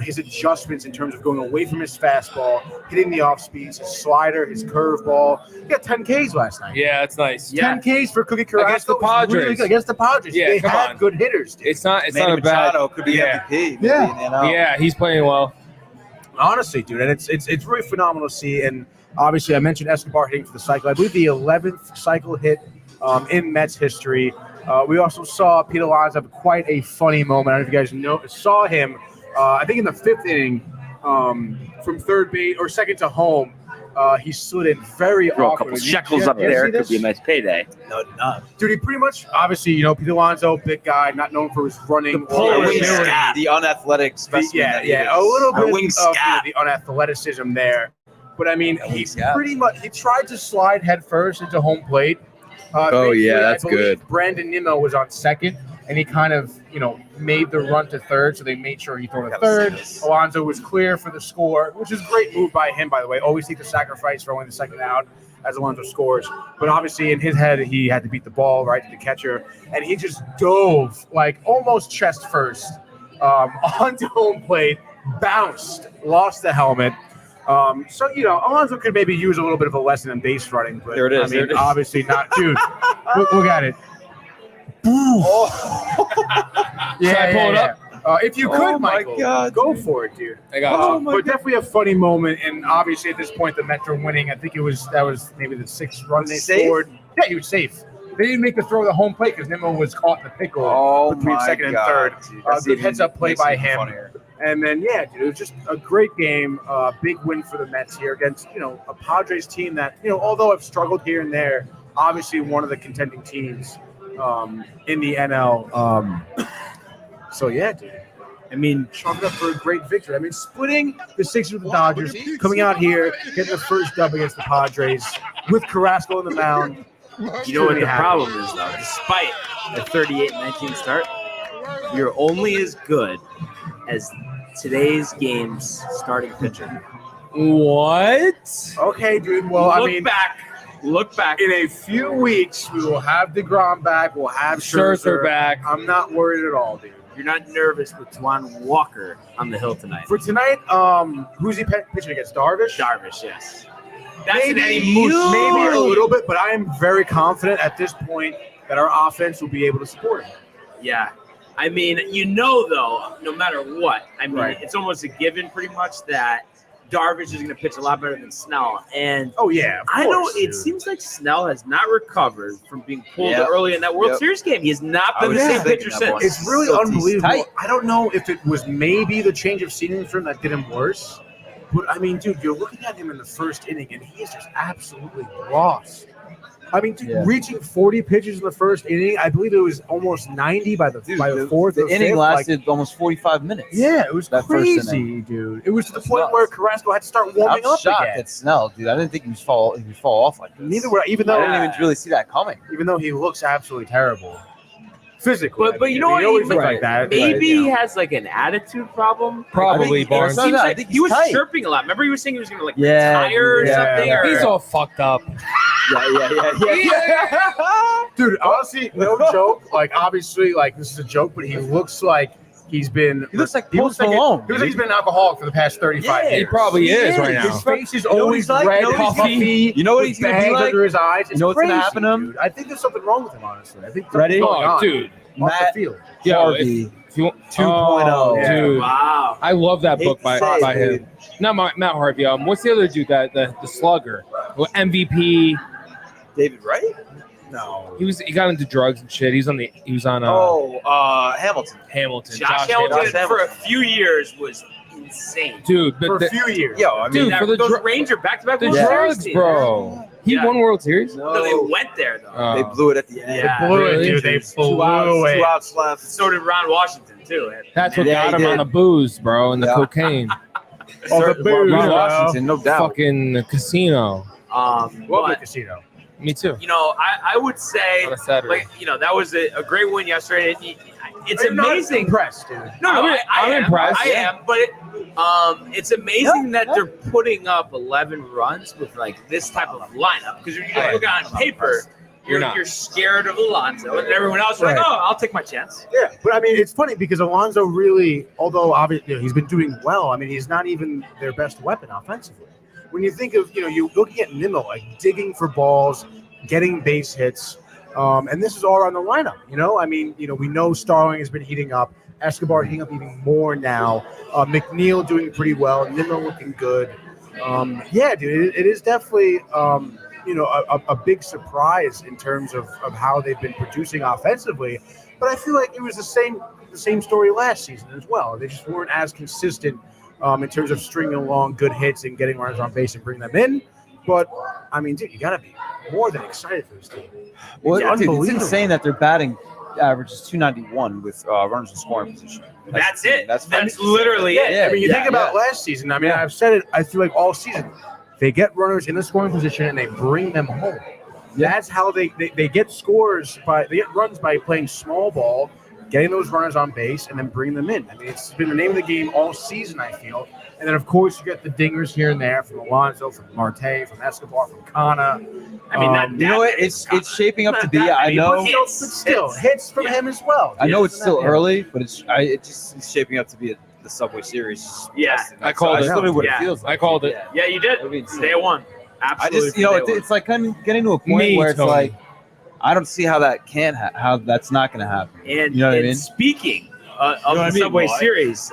[SPEAKER 4] his adjustments in terms of going away from his fastball, hitting the off speeds, his slider, his curveball. He got 10 Ks last night.
[SPEAKER 1] Yeah, that's nice.
[SPEAKER 4] 10 Ks for Cookie Carrasco.
[SPEAKER 1] Against the
[SPEAKER 4] was really
[SPEAKER 1] Padres.
[SPEAKER 4] good. Against the Padres.
[SPEAKER 1] Yeah,
[SPEAKER 4] they
[SPEAKER 1] come
[SPEAKER 4] have
[SPEAKER 1] on.
[SPEAKER 4] good hitters. Dude.
[SPEAKER 1] It's not a
[SPEAKER 3] Manny
[SPEAKER 1] bad.
[SPEAKER 3] Machado could be MVP.
[SPEAKER 4] Yeah.
[SPEAKER 1] Yeah, he's playing well.
[SPEAKER 4] Honestly, dude, and it's really phenomenal to see. And obviously, I mentioned Escobar hitting for the cycle. I believe the 11th cycle hit in Mets history. We also saw Pete Alonso have quite a funny moment. I don't know if you guys saw him. I think in the 5th inning, from third base or second to home, he slid in very
[SPEAKER 8] Throw a
[SPEAKER 4] awkwardly.
[SPEAKER 8] couple shekels up there. Could be a nice payday.
[SPEAKER 2] No.
[SPEAKER 4] Dude, he pretty much, obviously, Pete Alonso, big guy, not known for his running.
[SPEAKER 3] The unathletic specimen. that he is.
[SPEAKER 4] A little bit
[SPEAKER 2] wing
[SPEAKER 4] of
[SPEAKER 2] scat.
[SPEAKER 4] the unathleticism there. But I mean, he tried to slide headfirst into home plate. Thankfully,
[SPEAKER 8] that's
[SPEAKER 4] I believe
[SPEAKER 8] good.
[SPEAKER 4] Brandon Nimmo was on second, and he kind of, made the run to third, so they made sure he threw to third. Alonso was clear for the score, which is a great move by him, by the way. Always take the sacrifice for only the second out as Alonso scores. But obviously, in his head, he had to beat the ball right to the catcher, and he just dove, like almost chest first, onto home plate, bounced, lost the helmet. So, Alonso could maybe use a little bit of a lesson in base running, but
[SPEAKER 3] There it is,
[SPEAKER 4] I
[SPEAKER 3] there
[SPEAKER 4] mean,
[SPEAKER 3] it is.
[SPEAKER 4] obviously not. Dude, look at it.
[SPEAKER 1] Should I pull it up?
[SPEAKER 4] If you could,
[SPEAKER 3] Oh, my
[SPEAKER 4] Michael,
[SPEAKER 3] God,
[SPEAKER 4] go
[SPEAKER 3] dude.
[SPEAKER 4] for it, dude.
[SPEAKER 1] I got
[SPEAKER 4] But definitely a funny moment, and obviously at this point, the Mets are winning. I think that was maybe the 6th run they
[SPEAKER 3] Safe?
[SPEAKER 4] scored. Yeah, he was safe. They didn't make the throw to the home plate because Nimmo was caught in the pickle between second and third. Good heads-up play by him. And then, dude, it was just a great game. Big win for the Mets here against, a Padres team that, although have struggled here and there, obviously one of the contending teams in the NL. So, dude. I mean, chalk it up for a great victory. I mean, splitting the Sixers with the Dodgers, coming out here, getting the first dub against the Padres with Carrasco on the mound.
[SPEAKER 2] You know what the problem is, though? Despite the 38-19 start, you're only as good as today's game's starting pitcher.
[SPEAKER 1] What?
[SPEAKER 4] Okay, dude. Well,
[SPEAKER 2] Look back.
[SPEAKER 4] In a few weeks, we will have DeGrom back. We'll have
[SPEAKER 1] Scherzer back.
[SPEAKER 4] I'm not worried at all, dude.
[SPEAKER 2] You're not nervous with Juan Walker on the hill tonight.
[SPEAKER 4] For tonight, who's he pitching against? Darvish?
[SPEAKER 2] Darvish, yes. That's
[SPEAKER 4] maybe a little bit, but I am very confident at this point that our offense will be able to support him.
[SPEAKER 2] Yeah. I mean, though, no matter what, I mean, it's almost a given pretty much that Darvish is going to pitch a lot better than Snell. And I know it seems like Snell has not recovered from being pulled early in that World Series game. He has not been the same pitcher since.
[SPEAKER 4] It's really unbelievable. I don't know if it was maybe the change of scenery for him that did him worse. But, I mean, dude, you're looking at him in the first inning, and he is just absolutely lost. I mean, reaching 40 pitches in the first inning, I believe it was almost 90 by the fourth.
[SPEAKER 3] The inning lasted almost 45 minutes.
[SPEAKER 4] Yeah, it was crazy, dude. It was to the point where Carrasco had to start warming up
[SPEAKER 3] shocked
[SPEAKER 4] again.
[SPEAKER 3] at Snell, dude. I didn't think he would fall off like this.
[SPEAKER 4] Neither were I, even though
[SPEAKER 3] I didn't even really see that coming.
[SPEAKER 4] Even though he looks absolutely terrible. Physically.
[SPEAKER 2] But you know what?
[SPEAKER 4] Like that,
[SPEAKER 2] maybe he has like an attitude problem.
[SPEAKER 1] Probably, Barnes.
[SPEAKER 2] I think he was chirping a lot. Remember he was saying he was going to retire or something? Or...
[SPEAKER 1] He's all fucked up.
[SPEAKER 4] Dude, honestly, no joke. Like, obviously, like, this is a joke, but he looks like he's been...
[SPEAKER 3] He looks like Post Malone.
[SPEAKER 4] He looks like he's been an alcoholic for the past 35 years.
[SPEAKER 1] He probably is right now.
[SPEAKER 4] His face is always red, puffy.
[SPEAKER 3] You know what he's going to be like?
[SPEAKER 4] Under his eyes.
[SPEAKER 3] You know what's going to happen to him?
[SPEAKER 4] Dude. I think there's something wrong with him, honestly. I think
[SPEAKER 3] Ready?
[SPEAKER 1] Dude.
[SPEAKER 4] Matt Field.
[SPEAKER 3] Harvey 2.0.
[SPEAKER 1] Dude.
[SPEAKER 2] Wow.
[SPEAKER 1] I love that book by him. Not Matt Harvey. What's the other dude? The slugger. MVP.
[SPEAKER 3] David Wright?
[SPEAKER 1] No. He got into drugs and shit. He was on
[SPEAKER 3] Hamilton.
[SPEAKER 2] Josh Hamilton for a few years was insane.
[SPEAKER 1] Dude, but
[SPEAKER 4] for a few years.
[SPEAKER 3] Yo, I mean,
[SPEAKER 1] for
[SPEAKER 2] those Ranger back-to-back
[SPEAKER 1] the
[SPEAKER 2] World
[SPEAKER 1] drugs,
[SPEAKER 2] Series,
[SPEAKER 1] bro. He won World Series?
[SPEAKER 2] No, they went there, though.
[SPEAKER 3] They blew it at the end.
[SPEAKER 2] Yeah.
[SPEAKER 4] They blew it, dude. They blew it.
[SPEAKER 3] 2 outs left.
[SPEAKER 2] So did Ron Washington, too.
[SPEAKER 1] That's what got him on the booze, bro, and the cocaine.
[SPEAKER 4] The booze,
[SPEAKER 3] Ron Washington, no doubt.
[SPEAKER 1] Fucking casino.
[SPEAKER 4] Love the casino.
[SPEAKER 1] Me too.
[SPEAKER 2] You know, I would say, like, you know, that was a great win yesterday. It's amazing.
[SPEAKER 4] Not impressed, dude.
[SPEAKER 2] No, I'm
[SPEAKER 1] impressed.
[SPEAKER 2] I am, but it's amazing that they're putting up 11 runs with like this type of lineup. Because when you look on paper, you're scared of Alonso, and everyone else is like, oh, I'll take my chance.
[SPEAKER 4] Yeah, but I mean, it's funny because Alonso really, although obviously he's been doing well, I mean, he's not even their best weapon offensively. When you think of, you're looking at Nimmo, like digging for balls, getting base hits, and this is all around the lineup, I mean, we know Starling has been heating up, Escobar heating up even more now, McNeil doing pretty well, Nimmo looking good. Yeah, dude, it is definitely, a big surprise in terms of how they've been producing offensively, but I feel like it was the same story last season as well. They just weren't as consistent in terms of stringing along good hits and getting runners on base and bringing them in. But, I mean, dude, you got to be more than excited for this team.
[SPEAKER 3] Well, dude, it's insane that their batting average is 291 with runners in scoring position.
[SPEAKER 2] That's it. That's literally it.
[SPEAKER 4] I mean, you think about last season. I mean, I've said it, I feel like all season. They get runners in the scoring position and they bring them home. That's how they get scores they get runs by playing small ball, getting those runners on base, and then bringing them in. I mean, it's been the name of the game all season, I feel. And then, of course, you get the dingers here and there from Alonso, from Marte, from Escobar, from Kana.
[SPEAKER 2] I mean,
[SPEAKER 3] you know what? It's shaping up to be. I know,
[SPEAKER 4] but still hits from him as well.
[SPEAKER 3] I know it's still early, but it's shaping up to be the Subway Series.
[SPEAKER 2] Yeah,
[SPEAKER 1] I called it.
[SPEAKER 3] Literally what it feels like.
[SPEAKER 1] I called it.
[SPEAKER 2] Yeah, you did. Day one. Absolutely.
[SPEAKER 3] It's like kind of getting to a point where it's like, I don't see how how that's not going to happen.
[SPEAKER 2] And,
[SPEAKER 3] you know what I mean?
[SPEAKER 2] Speaking of the Subway Series,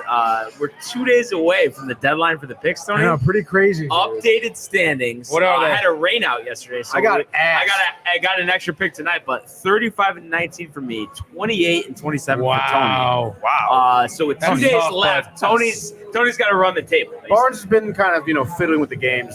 [SPEAKER 2] we're 2 days away from the deadline for the picks, Tony.
[SPEAKER 4] Yeah, pretty crazy.
[SPEAKER 2] Updated standings.
[SPEAKER 1] What are they?
[SPEAKER 2] I had a rain out yesterday, so I got an extra pick tonight, but 35-19 for me, 28-27 for Tony.
[SPEAKER 1] Wow.
[SPEAKER 2] So with 2 days left, Tony's got to run the table.
[SPEAKER 4] Barnes has been kind of fiddling with the games.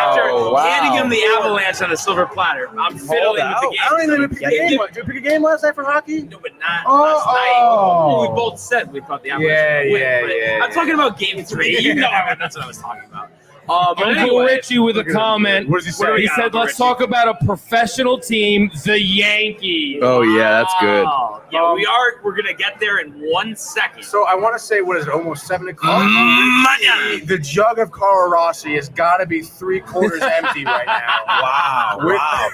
[SPEAKER 2] After handing him the Avalanche on a silver platter, I'm fiddling with the game.
[SPEAKER 4] I don't even pick a game. Did you pick a game last night for hockey?
[SPEAKER 2] No, but not last night. We both said we thought the Avalanche would win.
[SPEAKER 4] Yeah.
[SPEAKER 2] I'm talking about game 3. You know that's what I was talking about. But
[SPEAKER 1] Uncle
[SPEAKER 2] anyway,
[SPEAKER 1] Richie with a comment.
[SPEAKER 4] What does he say?
[SPEAKER 1] He said, let's talk about a professional team, the Yankees.
[SPEAKER 3] Oh, yeah, that's good.
[SPEAKER 2] Yeah, we're going to get there in 1 second.
[SPEAKER 4] So I want to say, what is it, almost 7 o'clock? The jug of Carl Rossi has got to be 3/4 empty right now.
[SPEAKER 3] Wow.
[SPEAKER 2] Wow.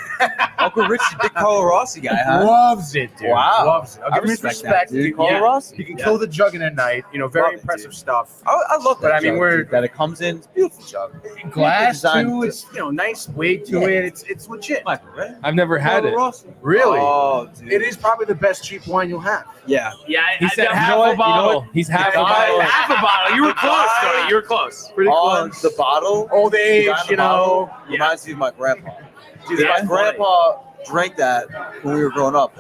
[SPEAKER 2] Uncle Rich's a big Carlo Rossi guy, huh?
[SPEAKER 4] Loves it, dude.
[SPEAKER 2] Wow.
[SPEAKER 4] Loves it. I'll
[SPEAKER 2] I
[SPEAKER 4] give him his
[SPEAKER 2] respect
[SPEAKER 4] respect.
[SPEAKER 2] that, dude.
[SPEAKER 4] He can-
[SPEAKER 2] Carlo Rossi.
[SPEAKER 4] He can kill the jug in a night. Very
[SPEAKER 2] Love it,
[SPEAKER 4] impressive
[SPEAKER 2] dude.
[SPEAKER 4] stuff.
[SPEAKER 2] I love that.
[SPEAKER 4] But I mean,
[SPEAKER 2] jug,
[SPEAKER 4] we're-
[SPEAKER 2] dude, that it comes in. It's beautiful jug.
[SPEAKER 4] Glass
[SPEAKER 2] Designed
[SPEAKER 4] too.
[SPEAKER 2] to-
[SPEAKER 4] It's nice weight to it. It's legit.
[SPEAKER 2] Michael, right?
[SPEAKER 1] I've never had
[SPEAKER 2] Carlo
[SPEAKER 1] it.
[SPEAKER 2] Rossi.
[SPEAKER 4] Really,
[SPEAKER 2] Oh, dude.
[SPEAKER 4] it is probably the best cheap wine you'll have.
[SPEAKER 2] Yeah.
[SPEAKER 6] Yeah,
[SPEAKER 1] He said
[SPEAKER 6] I-
[SPEAKER 1] half
[SPEAKER 2] what?
[SPEAKER 1] a
[SPEAKER 2] You know
[SPEAKER 1] bottle.
[SPEAKER 2] what?
[SPEAKER 1] He's half a
[SPEAKER 2] guy-
[SPEAKER 1] bottle.
[SPEAKER 6] half a bottle. You were close, Tony. You were close.
[SPEAKER 4] Pretty
[SPEAKER 2] On
[SPEAKER 4] close.
[SPEAKER 2] the bottle,
[SPEAKER 4] Old
[SPEAKER 2] the
[SPEAKER 4] age,
[SPEAKER 2] guy on the bottle reminds me of my grandpa. Dude,
[SPEAKER 6] Yeah,
[SPEAKER 2] my
[SPEAKER 6] it's
[SPEAKER 2] grandpa drank that when we were growing up,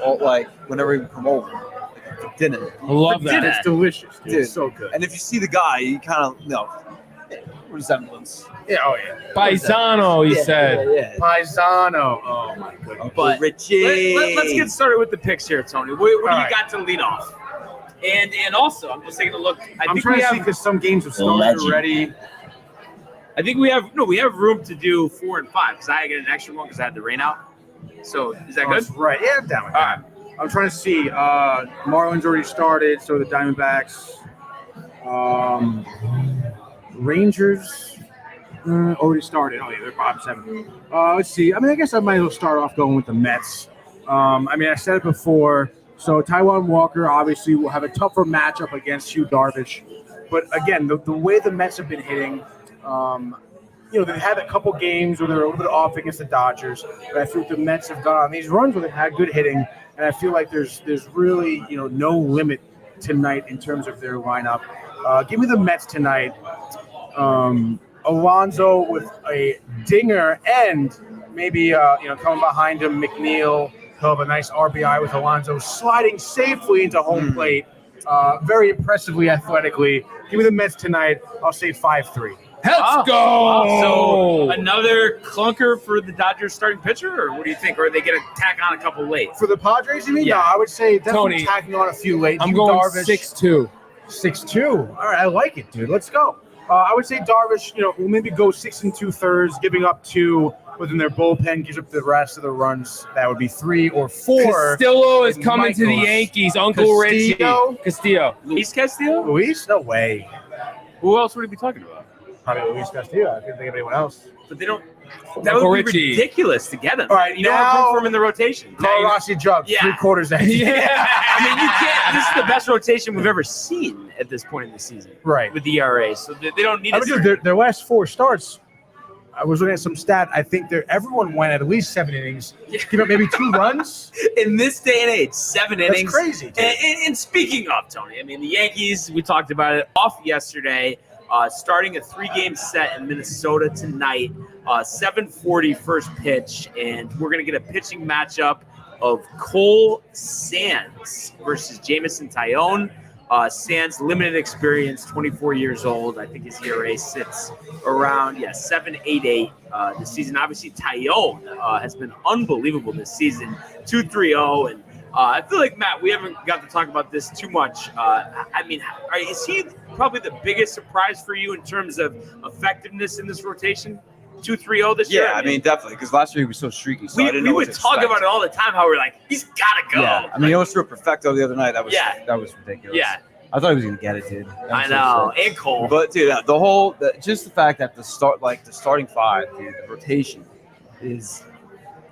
[SPEAKER 2] whenever he would come over, like, for dinner.
[SPEAKER 1] I love that.
[SPEAKER 4] It's delicious, dude.
[SPEAKER 2] Dude.
[SPEAKER 4] It's so good.
[SPEAKER 2] And if you see the guy, you kind of resemblance.
[SPEAKER 4] Yeah, oh yeah.
[SPEAKER 1] Paisano, he said.
[SPEAKER 2] Yeah.
[SPEAKER 4] Paisano. Oh my goodness.
[SPEAKER 6] But
[SPEAKER 2] Richie.
[SPEAKER 6] let's get started with the picks here, Tony. What do you
[SPEAKER 4] right.
[SPEAKER 6] got to lead off? And also, I'm just taking a look. I
[SPEAKER 4] I'm
[SPEAKER 6] think
[SPEAKER 4] trying
[SPEAKER 6] we
[SPEAKER 4] to see
[SPEAKER 6] have.
[SPEAKER 4] because some games have started
[SPEAKER 2] Legend.
[SPEAKER 4] already.
[SPEAKER 6] I think we have room to do 4 and 5 because I get an extra one because I had the rain out. So is that
[SPEAKER 4] Oh,
[SPEAKER 6] good?
[SPEAKER 4] that's right. Yeah, I'm down with
[SPEAKER 6] All
[SPEAKER 4] that.
[SPEAKER 6] right.
[SPEAKER 4] I'm trying to see. Marlins already started, so the Diamondbacks. Rangers already started. Oh yeah, they're 5-7. Let's see. I mean, I guess I might as well start off going with the Mets. I mean, I said it before. So Taijuan Walker obviously will have a tougher matchup against Hugh Darvish. But again, the way the Mets have been hitting, they've had a couple games where they're a little bit off against the Dodgers. But I feel like the Mets have gone on these runs where they've had good hitting, and I feel like there's really no limit tonight in terms of their lineup. Give me the Mets tonight. Alonso with a dinger, and maybe coming behind him, McNeil. He'll have a nice RBI with Alonso sliding safely into home plate. Very impressively athletically. Give me the Mets tonight. I'll say 5-3.
[SPEAKER 1] Let's go.
[SPEAKER 6] So another clunker for the Dodgers starting pitcher, or what do you think? Or are they going to tack on a couple late?
[SPEAKER 4] For the Padres, you mean?
[SPEAKER 6] Yeah.
[SPEAKER 4] No, I would say definitely
[SPEAKER 1] Tony,
[SPEAKER 4] tacking on a few late.
[SPEAKER 1] I'm
[SPEAKER 4] Hugh
[SPEAKER 1] going
[SPEAKER 4] Darvish,
[SPEAKER 1] 6-2.
[SPEAKER 4] 6-2. All right, I like it, dude. Let's go. I would say Darvish, will maybe go 6 2/3, giving up 2 within their bullpen, gives up the rest of the runs. That would be 3 or 4.
[SPEAKER 1] Castillo is coming to the
[SPEAKER 4] Michaels.
[SPEAKER 1] Yankees. Uncle
[SPEAKER 4] Castillo?
[SPEAKER 1] Richie. Castillo.
[SPEAKER 6] Luis Castillo?
[SPEAKER 4] Luis? No way.
[SPEAKER 6] Who else would he be talking about?
[SPEAKER 4] Probably Luis Castillo. I couldn't think of anyone else.
[SPEAKER 6] But they don't. That
[SPEAKER 1] Uncle
[SPEAKER 6] would be
[SPEAKER 1] Richie.
[SPEAKER 6] ridiculous to get him.
[SPEAKER 4] All right,
[SPEAKER 6] you don't
[SPEAKER 4] now-
[SPEAKER 6] have room for him in the rotation.
[SPEAKER 4] Carl Rossi jumped
[SPEAKER 6] Yeah.
[SPEAKER 4] 3/4 in.
[SPEAKER 1] Yeah.
[SPEAKER 6] I mean, you can't. This is the best rotation we've ever seen at this point in the season.
[SPEAKER 4] Right.
[SPEAKER 6] With the ERA, so they don't need
[SPEAKER 4] I
[SPEAKER 6] to.
[SPEAKER 4] mean, dude, their last 4 starts, I was looking at some stat. I think everyone went at least 7 innings, give up maybe 2 runs.
[SPEAKER 6] In this day and age, 7
[SPEAKER 4] That's
[SPEAKER 6] innings.
[SPEAKER 4] crazy, dude.
[SPEAKER 6] And speaking of, Tony, I mean, the Yankees, we talked about it off yesterday, starting a 3-game set in Minnesota tonight, 7:40 first pitch, and we're going to get a pitching matchup of Cole Sands versus Jamison Tyone. Sands, limited experience, 24 years old. I think his ERA sits around 7.88 this season. Obviously, Tyone has been unbelievable this season, 2.30, and I feel like, Matt, we haven't got to talk about this too much. I mean, is he probably the biggest surprise for you in terms of effectiveness in this rotation? 2.30 this year?
[SPEAKER 2] Yeah, I mean, definitely, because last year he was so streaky. So I didn't
[SPEAKER 6] we
[SPEAKER 2] know
[SPEAKER 6] would
[SPEAKER 2] what to
[SPEAKER 6] talk
[SPEAKER 2] expect.
[SPEAKER 6] about it all the time, how we're like, he's got to go.
[SPEAKER 2] Yeah, I mean, he almost threw a perfecto the other night. That was
[SPEAKER 6] Yeah.
[SPEAKER 2] that was ridiculous.
[SPEAKER 6] Yeah.
[SPEAKER 2] I thought he was gonna get it, dude. That was
[SPEAKER 6] I
[SPEAKER 2] so
[SPEAKER 6] know.
[SPEAKER 2] sick.
[SPEAKER 6] And Cole.
[SPEAKER 2] But dude, just the fact that the starting 5, dude, the rotation is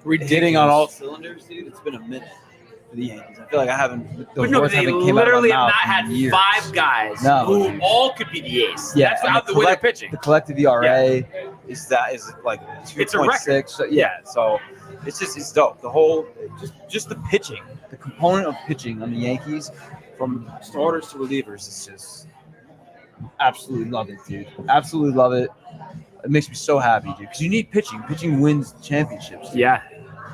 [SPEAKER 2] hitting on all cylinders, dude. It's been a minute for the Yankees. I feel like I haven't.
[SPEAKER 6] But
[SPEAKER 2] Those
[SPEAKER 6] no,
[SPEAKER 2] words
[SPEAKER 6] they
[SPEAKER 2] haven't came out of my
[SPEAKER 6] literally have
[SPEAKER 2] mouth
[SPEAKER 6] not
[SPEAKER 2] in
[SPEAKER 6] had
[SPEAKER 2] years.
[SPEAKER 6] 5 guys
[SPEAKER 2] No.
[SPEAKER 6] who all could be the ace.
[SPEAKER 2] Yeah,
[SPEAKER 6] That's
[SPEAKER 2] and
[SPEAKER 6] how the way they're pitching.
[SPEAKER 2] The collective ERA is like
[SPEAKER 6] It's a record.
[SPEAKER 2] 2.6. So, yeah, so it's dope. The whole just the pitching, the component of pitching on the Yankees, from starters to relievers, is just absolutely love it, dude. Absolutely love it. It makes me so happy, dude, because you need pitching. Pitching wins championships. Dude.
[SPEAKER 6] Yeah.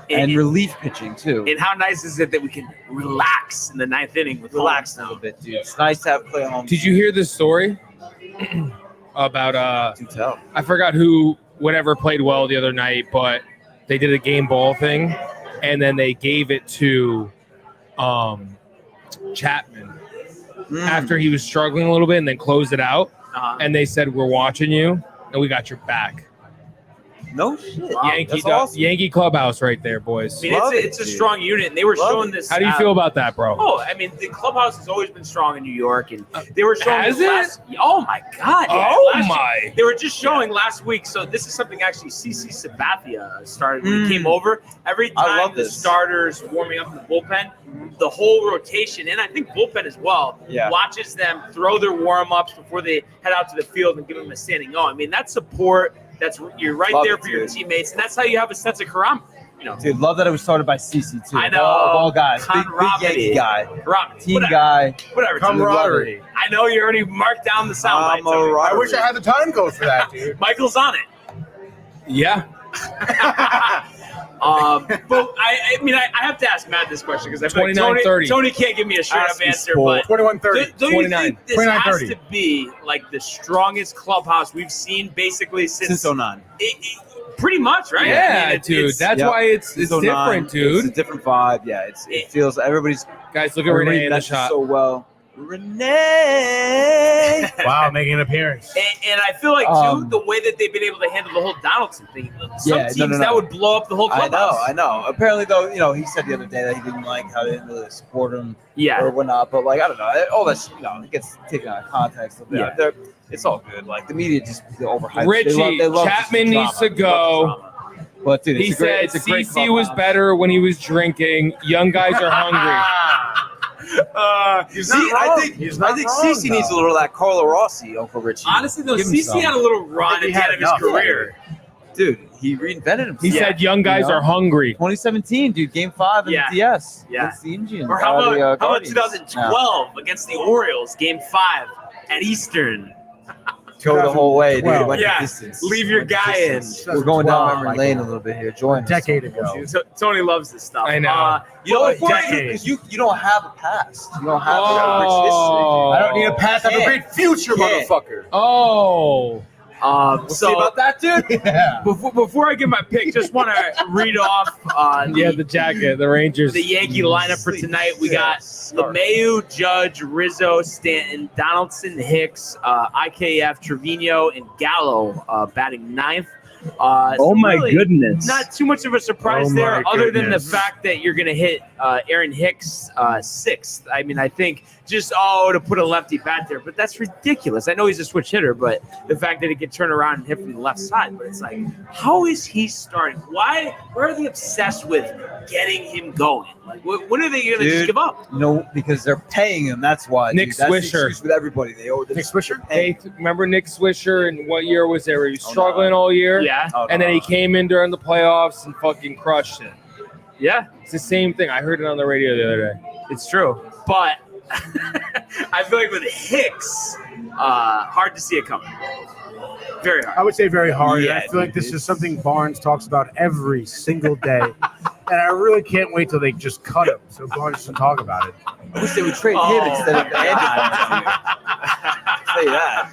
[SPEAKER 2] And relief pitching too.
[SPEAKER 6] And how nice is it that we can relax in the 9th inning with
[SPEAKER 2] Relax
[SPEAKER 6] home
[SPEAKER 2] a little bit, dude. It's nice to have play at home.
[SPEAKER 1] Did you hear this story about
[SPEAKER 2] Do tell.
[SPEAKER 1] I forgot whatever played well the other night, but they did a game ball thing, and then they gave it to Chapman after he was struggling a little bit, and then closed it out.
[SPEAKER 6] Uh-huh.
[SPEAKER 1] And they said, "We're watching you, and we got your back."
[SPEAKER 3] No shit.
[SPEAKER 1] Yankee clubhouse right there, boys.
[SPEAKER 6] I mean, it's a strong unit, and they were showing this.
[SPEAKER 1] How do you feel about that, bro?
[SPEAKER 6] Oh, I mean, the clubhouse has always been strong in New York, and they were showing
[SPEAKER 1] Has
[SPEAKER 6] this
[SPEAKER 1] it?
[SPEAKER 6] last. Oh my God! Yeah,
[SPEAKER 1] Oh
[SPEAKER 6] last
[SPEAKER 1] my!
[SPEAKER 6] year. They were just showing last week. So this is something actually CC Sabathia started when he came over. Every time the starters warming up in the bullpen, the whole rotation, and I think bullpen as well, watches them throw their warm ups before they head out to the field and give them a standing O. I mean, that's support. You're right there for your teammates, and that's how you have a sense of camaraderie.
[SPEAKER 3] Dude, love that it was started by CC too.
[SPEAKER 6] I know.
[SPEAKER 3] All guys, big Yankee guy, team guy,
[SPEAKER 6] whatever.
[SPEAKER 4] Camaraderie.
[SPEAKER 6] I know you already marked down the sound bites.
[SPEAKER 4] I wish I had the time code for that, dude.
[SPEAKER 6] Michael's on it.
[SPEAKER 1] Yeah.
[SPEAKER 6] But I mean, I have to ask Matt this question because I feel like Tony can't give me a straight up answer. But
[SPEAKER 4] 21-30.
[SPEAKER 6] Do you think this has to be like the strongest clubhouse we've seen basically since
[SPEAKER 3] 09?
[SPEAKER 6] Pretty much, right?
[SPEAKER 1] Yeah,
[SPEAKER 6] I mean,
[SPEAKER 1] dude. That's why it's different, dude.
[SPEAKER 3] It's a different vibe. Yeah, it feels everybody's.
[SPEAKER 1] Guys, look at Renee in the shot.
[SPEAKER 3] So well. Renee.
[SPEAKER 4] Wow, making an appearance.
[SPEAKER 6] And I feel like, too, the way that they've been able to handle the whole Donaldson thing, some teams that would blow up the whole clubhouse.
[SPEAKER 3] I know. Apparently, though, he said the other day that he didn't like how they didn't really support him or whatnot. But, like, I don't know. All that, it gets taken out of context. It's all good. Like, the media just overhyped.
[SPEAKER 1] Richie,
[SPEAKER 3] they love
[SPEAKER 1] Chapman needs to go.
[SPEAKER 3] But, dude,
[SPEAKER 1] he said CC was better when he was drinking. Young guys are hungry.
[SPEAKER 3] I think CC needs a little of that Carlo Rossi, Uncle Richie.
[SPEAKER 6] Honestly, though, CC had a little run at the end of his career.
[SPEAKER 3] Dude, he reinvented himself.
[SPEAKER 1] He said young guys are hungry.
[SPEAKER 3] 2017, dude, Game 5 in the DS. Against the Indians.
[SPEAKER 6] Or how about 2012 against the Orioles, Game 5 at Eastern?
[SPEAKER 3] Go the whole way, dude. Went the distance.
[SPEAKER 6] Leave your guy in.
[SPEAKER 3] We're going down memory lane a little bit here. Join us.
[SPEAKER 4] A decade ago.
[SPEAKER 6] Tony loves this stuff.
[SPEAKER 1] I know.
[SPEAKER 3] Because you don't have a past. You don't have a rich
[SPEAKER 1] Oh.
[SPEAKER 3] history.
[SPEAKER 4] I don't need a past. I have a great future, motherfucker.
[SPEAKER 1] Oh.
[SPEAKER 6] We'll
[SPEAKER 3] see about that, dude.
[SPEAKER 4] Yeah.
[SPEAKER 6] Before I give my pick, just want to read off
[SPEAKER 1] the jacket, the Rangers.
[SPEAKER 6] The Yankee lineup for tonight. We got LeMahieu, Judge, Rizzo, Stanton, Donaldson, Hicks, IKF, Trevino, and Gallo batting ninth.
[SPEAKER 8] Oh my goodness!
[SPEAKER 6] Not too much of a surprise there, other than the fact that you're going to hit Aaron Hicks sixth. I mean, I think just to put a lefty bat there, but that's ridiculous. I know he's a switch hitter, but the fact that he can turn around and hit from the left side, but it's like, how is he starting? Why are they obsessed with getting him going? Like, when are they going to just give up?
[SPEAKER 3] No, because they're paying him. That's why.
[SPEAKER 1] Nick Swisher
[SPEAKER 3] with everybody. They owe
[SPEAKER 4] Nick Swisher.
[SPEAKER 1] Hey, remember Nick Swisher and what year was there? He was struggling all year.
[SPEAKER 6] Yeah.
[SPEAKER 1] And then he came in during the playoffs and fucking crushed it.
[SPEAKER 6] Yeah.
[SPEAKER 1] It's the same thing. I heard it on the radio the other day.
[SPEAKER 6] It's true. But I feel like with Hicks, hard to see it coming. Very hard.
[SPEAKER 4] I would say very hard.
[SPEAKER 6] Yeah,
[SPEAKER 4] I feel like this is something Barnes talks about every single day. And I really can't wait till they just cut him so Barnes doesn't talk about it.
[SPEAKER 3] I wish they would trade him instead of Andy. Say that.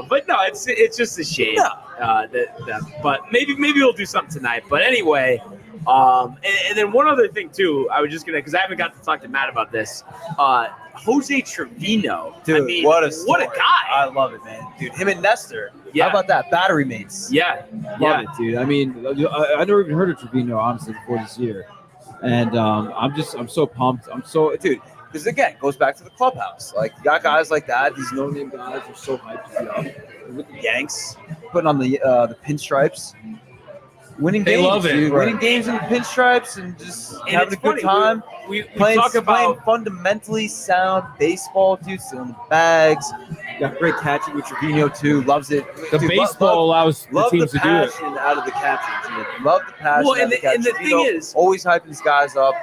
[SPEAKER 6] But no, it's just a shame. But maybe we'll do something tonight. But anyway, and then one other thing too, I was just gonna, because I haven't got to talk to Matt about this. Jose Trevino,
[SPEAKER 3] dude,
[SPEAKER 6] I mean,
[SPEAKER 3] what a
[SPEAKER 6] guy!
[SPEAKER 3] I love it, man, dude. Him and Nestor.
[SPEAKER 6] Yeah.
[SPEAKER 3] How about that? Battery mates.
[SPEAKER 6] Yeah,
[SPEAKER 9] love it, dude. I mean, I never even heard of Trevino honestly before this year, and I'm so pumped.
[SPEAKER 3] Dude. Because again, it goes back to the clubhouse. Like, you got guys like that. These no-name guys are so hyped to be up with the Yanks, putting on the pinstripes, winning games.
[SPEAKER 1] They love it.
[SPEAKER 3] Dude. Winning games in the pinstripes and just having a good time.
[SPEAKER 6] We
[SPEAKER 3] playing
[SPEAKER 6] talk about
[SPEAKER 3] fundamentally sound baseball, dude. Stealing the bags. Got great catching with Trevino too. Loves it.
[SPEAKER 1] The
[SPEAKER 3] dude,
[SPEAKER 1] baseball allows the teams to do it.
[SPEAKER 3] Love the passion out of the catching, dude. Love the passion.
[SPEAKER 6] Well, and the thing is,
[SPEAKER 3] always hyping these guys up.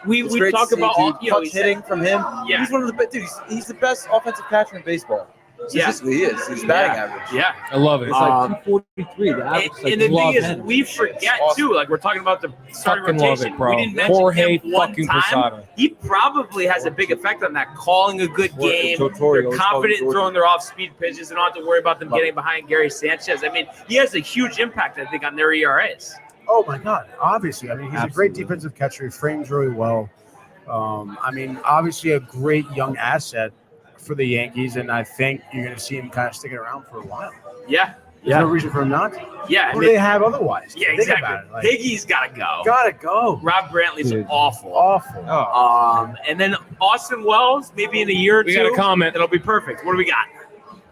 [SPEAKER 6] We talk about
[SPEAKER 3] punch hitting from him.
[SPEAKER 6] Yeah.
[SPEAKER 3] He's one of the best. Dude, he's the best offensive catcher in baseball. Statistically, he is. He's batting average.
[SPEAKER 6] Yeah,
[SPEAKER 1] I love it.
[SPEAKER 9] It's like 243. The average,
[SPEAKER 6] and the thing is, we forget too. Like, we're talking about the starting
[SPEAKER 1] Fucking love
[SPEAKER 6] rotation.
[SPEAKER 1] it, bro.
[SPEAKER 6] We didn't mention
[SPEAKER 1] Jorge
[SPEAKER 6] him one
[SPEAKER 1] fucking
[SPEAKER 6] time.
[SPEAKER 1] Posada.
[SPEAKER 6] He probably has a big effect on that. Calling a good game.
[SPEAKER 3] Tortorial.
[SPEAKER 6] They're confident in throwing their off-speed pitches and don't have to worry about them getting behind Gary Sanchez. I mean, he has a huge impact, I think, on their ERAs.
[SPEAKER 4] Oh my God! Obviously, I mean, he's a great defensive catcher. He frames really well. I mean, obviously a great young asset for the Yankees, and I think you're going to see him kind of sticking around for a while.
[SPEAKER 6] Yeah,
[SPEAKER 4] There's no reason for him not to.
[SPEAKER 6] Yeah.
[SPEAKER 4] Who do they have otherwise?
[SPEAKER 6] Yeah,
[SPEAKER 4] Think
[SPEAKER 6] exactly.
[SPEAKER 4] about it. Like,
[SPEAKER 6] Higgy's got to go.
[SPEAKER 4] gotta go.
[SPEAKER 6] Rob Brantley's awful.
[SPEAKER 4] Awful.
[SPEAKER 6] And then Austin Wells, maybe in a year or
[SPEAKER 1] We
[SPEAKER 6] two.
[SPEAKER 1] got a comment.
[SPEAKER 6] That'll be perfect. What do we got?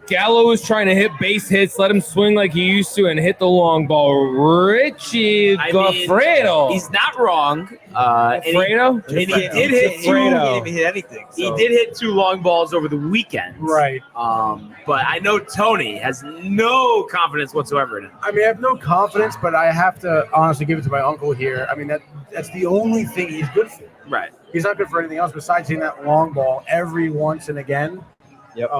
[SPEAKER 1] Gallo is trying to hit base hits. Let him swing like he used to and hit the long ball. Richie Goffredo.
[SPEAKER 6] He's not wrong.
[SPEAKER 1] Fredo?
[SPEAKER 6] And he did hit two.
[SPEAKER 9] He didn't even hit anything.
[SPEAKER 6] He did hit 2 long balls over the weekend.
[SPEAKER 4] Right.
[SPEAKER 6] But I know Tony has no confidence whatsoever in him.
[SPEAKER 4] I mean, I have no confidence, but I have to honestly give it to my uncle here. I mean, that's the only thing he's good for.
[SPEAKER 6] Right.
[SPEAKER 4] He's not good for anything else besides hitting that long ball every once and again.
[SPEAKER 9] Yep.